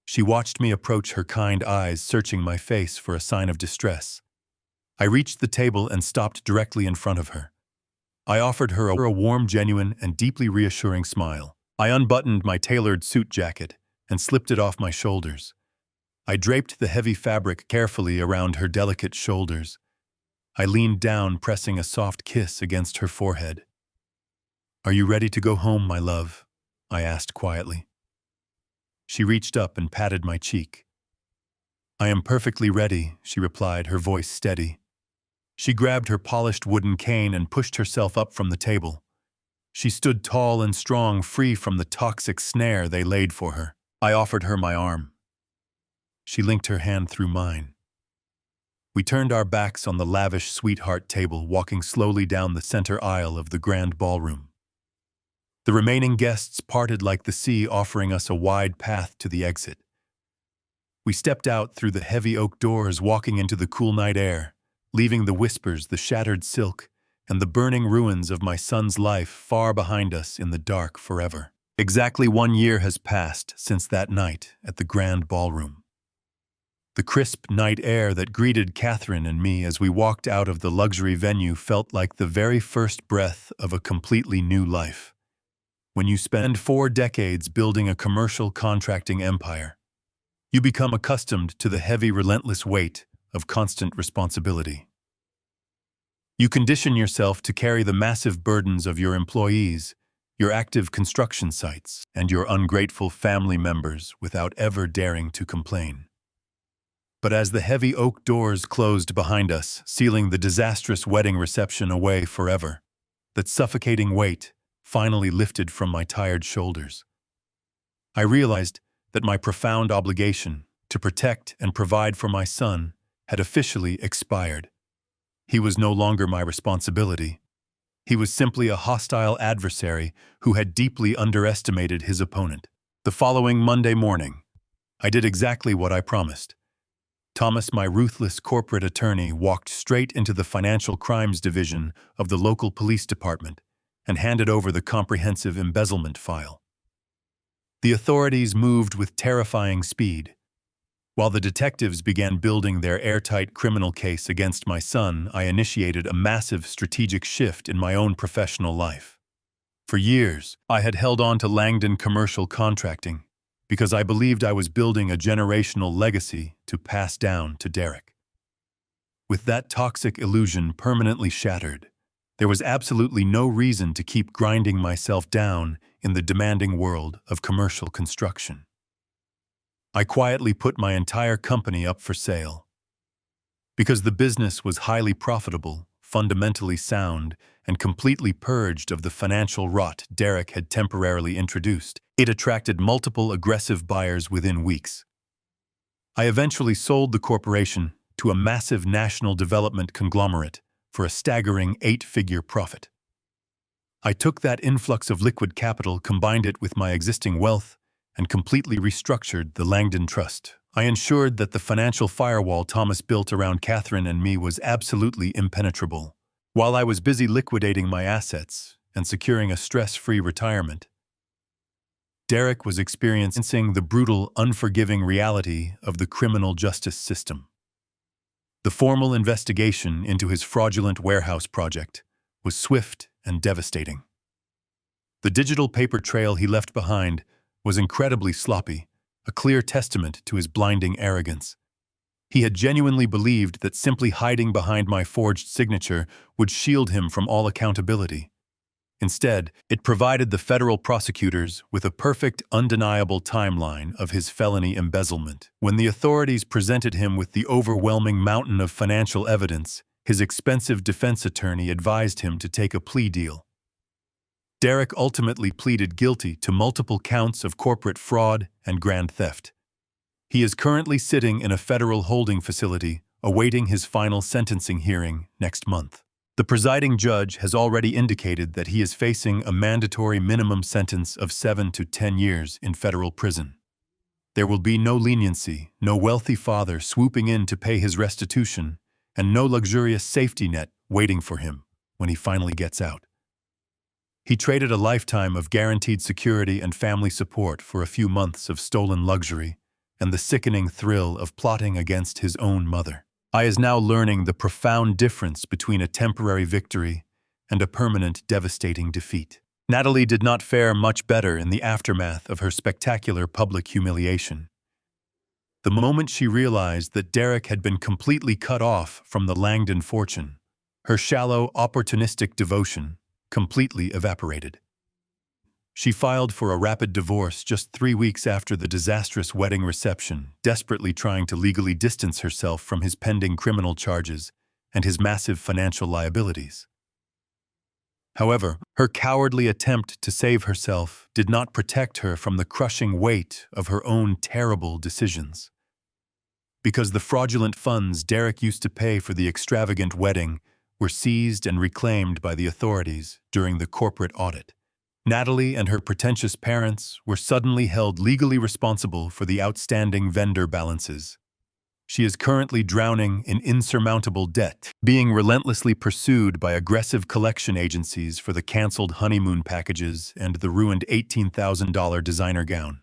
She watched me approach, her kind eyes searching my face for a sign of distress. I reached the table and stopped directly in front of her. I offered her a warm, genuine, and deeply reassuring smile. I unbuttoned my tailored suit jacket and slipped it off my shoulders. I draped the heavy fabric carefully around her delicate shoulders. I leaned down, pressing a soft kiss against her forehead. "Are you ready to go home, my love?" I asked quietly. She reached up and patted my cheek. "I am perfectly ready," she replied, her voice steady. She grabbed her polished wooden cane and pushed herself up from the table. She stood tall and strong, free from the toxic snare they laid for her. I offered her my arm. She linked her hand through mine. We turned our backs on the lavish sweetheart table, walking slowly down the center aisle of the grand ballroom. The remaining guests parted like the sea, offering us a wide path to the exit. We stepped out through the heavy oak doors, walking into the cool night air, leaving the whispers, the shattered silk, and the burning ruins of my son's life far behind us in the dark forever. Exactly 1 year has passed since that night at the grand ballroom. The crisp night air that greeted Catherine and me as we walked out of the luxury venue felt like the very first breath of a completely new life. When you spend 4 decades building a commercial contracting empire, you become accustomed to the heavy, relentless weight of constant responsibility. You condition yourself to carry the massive burdens of your employees, your active construction sites, and your ungrateful family members without ever daring to complain. But as the heavy oak doors closed behind us, sealing the disastrous wedding reception away forever, that suffocating weight finally lifted from my tired shoulders. I realized that my profound obligation to protect and provide for my son had officially expired. He was no longer my responsibility. He was simply a hostile adversary who had deeply underestimated his opponent. The following Monday morning, I did exactly what I promised. Thomas, my ruthless corporate attorney, walked straight into the financial crimes division of the local police department and handed over the comprehensive embezzlement file. The authorities moved with terrifying speed. While the detectives began building their airtight criminal case against my son, I initiated a massive strategic shift in my own professional life. For years, I had held on to Langdon commercial contracting because I believed I was building a generational legacy to pass down to Derek. With that toxic illusion permanently shattered, there was absolutely no reason to keep grinding myself down in the demanding world of commercial construction. I quietly put my entire company up for sale. Because the business was highly profitable, fundamentally sound, and completely purged of the financial rot Derek had temporarily introduced, it attracted multiple aggressive buyers within weeks. I eventually sold the corporation to a massive national development conglomerate for a staggering 8-figure profit. I took that influx of liquid capital, combined it with my existing wealth, and completely restructured the Langdon Trust. I ensured that the financial firewall Thomas built around Catherine and me was absolutely impenetrable. While I was busy liquidating my assets and securing a stress-free retirement, Derek was experiencing the brutal, unforgiving reality of the criminal justice system. The formal investigation into his fraudulent warehouse project was swift and devastating. The digital paper trail he left behind was incredibly sloppy, a clear testament to his blinding arrogance. He had genuinely believed that simply hiding behind my forged signature would shield him from all accountability. Instead, it provided the federal prosecutors with a perfect, undeniable timeline of his felony embezzlement. When the authorities presented him with the overwhelming mountain of financial evidence, his expensive defense attorney advised him to take a plea deal. Derek ultimately pleaded guilty to multiple counts of corporate fraud and grand theft. He is currently sitting in a federal holding facility, awaiting his final sentencing hearing next month. The presiding judge has already indicated that he is facing a mandatory minimum sentence of 7 to 10 years in federal prison. There will be no leniency, no wealthy father swooping in to pay his restitution, and no luxurious safety net waiting for him when he finally gets out. He traded a lifetime of guaranteed security and family support for a few months of stolen luxury and the sickening thrill of plotting against his own mother. I is now learning the profound difference between a temporary victory and a permanent, devastating defeat. Natalie did not fare much better in the aftermath of her spectacular public humiliation. The moment she realized that Derek had been completely cut off from the Langdon fortune, her shallow, opportunistic devotion completely evaporated. She filed for a rapid divorce just 3 weeks after the disastrous wedding reception, desperately trying to legally distance herself from his pending criminal charges and his massive financial liabilities. However, her cowardly attempt to save herself did not protect her from the crushing weight of her own terrible decisions. Because the fraudulent funds Derek used to pay for the extravagant wedding were seized and reclaimed by the authorities during the corporate audit, Natalie and her pretentious parents were suddenly held legally responsible for the outstanding vendor balances. She is currently drowning in insurmountable debt, being relentlessly pursued by aggressive collection agencies for the canceled honeymoon packages and the ruined $18,000 designer gown.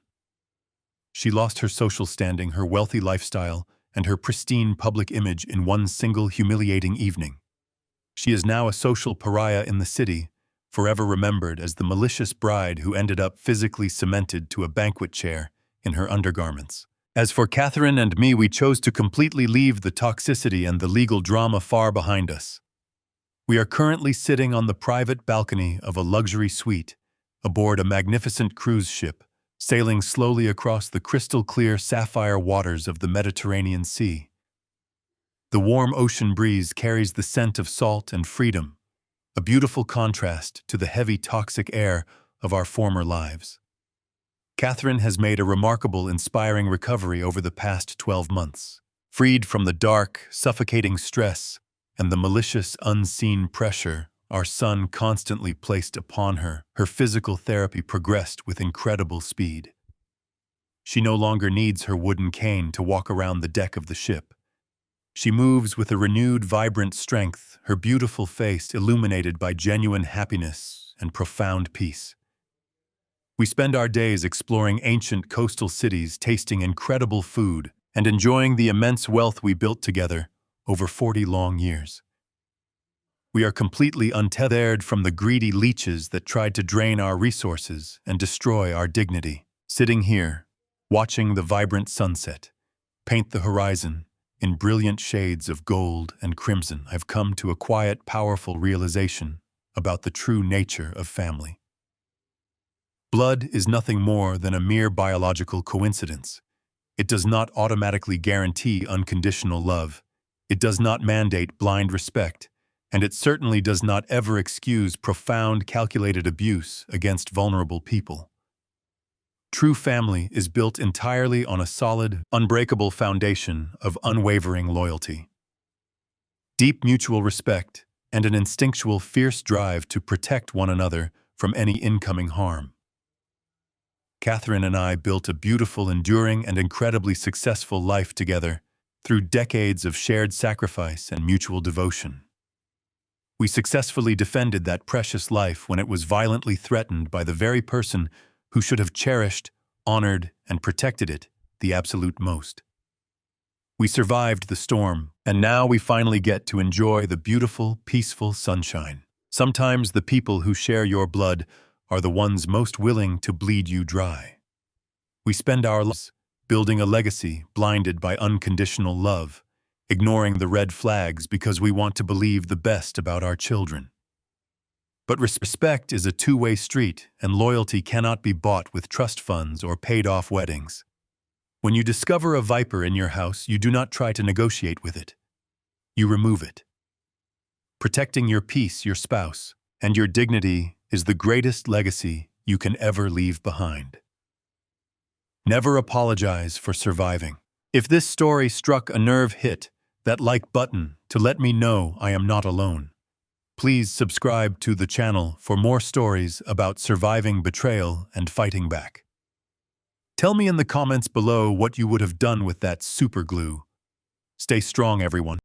She lost her social standing, her wealthy lifestyle, and her pristine public image in one single humiliating evening. She is now a social pariah in the city, forever remembered as the malicious bride who ended up physically cemented to a banquet chair in her undergarments. As for Catherine and me, we chose to completely leave the toxicity and the legal drama far behind us. We are currently sitting on the private balcony of a luxury suite aboard a magnificent cruise ship, sailing slowly across the crystal-clear sapphire waters of the Mediterranean Sea. The warm ocean breeze carries the scent of salt and freedom, a beautiful contrast to the heavy toxic air of our former lives. Catherine has made a remarkable, inspiring recovery over the past 12 months. Freed from the dark, suffocating stress and the malicious, unseen pressure our son constantly placed upon her, her physical therapy progressed with incredible speed. She no longer needs her wooden cane to walk around the deck of the ship. She moves with a renewed, vibrant strength, her beautiful face illuminated by genuine happiness and profound peace. We spend our days exploring ancient coastal cities, tasting incredible food, and enjoying the immense wealth we built together over 40 long years. We are completely untethered from the greedy leeches that tried to drain our resources and destroy our dignity. Sitting here, watching the vibrant sunset paint the horizon in brilliant shades of gold and crimson, I've come to a quiet, powerful realization about the true nature of family. Blood is nothing more than a mere biological coincidence. It does not automatically guarantee unconditional love. It does not mandate blind respect, and it certainly does not ever excuse profound, calculated abuse against vulnerable people. True family is built entirely on a solid, unbreakable foundation of unwavering loyalty, deep mutual respect, and an instinctual, fierce drive to protect one another from any incoming harm. Catherine and I built a beautiful, enduring, and incredibly successful life together through decades of shared sacrifice and mutual devotion. We successfully defended that precious life when it was violently threatened by the very person who should have cherished, honored, and protected it the absolute most. We survived the storm, and now we finally get to enjoy the beautiful, peaceful sunshine. Sometimes the people who share your blood are the ones most willing to bleed you dry. We spend our lives building a legacy blinded by unconditional love, ignoring the red flags because we want to believe the best about our children. But respect is a two-way street, and loyalty cannot be bought with trust funds or paid-off weddings. When you discover a viper in your house, you do not try to negotiate with it. You remove it. Protecting your peace, your spouse, and your dignity is the greatest legacy you can ever leave behind. Never apologize for surviving. If this story struck a nerve, hit that like button to let me know I am not alone. Please subscribe to the channel for more stories about surviving betrayal and fighting back. Tell me in the comments below what you would have done with that super glue. Stay strong, everyone.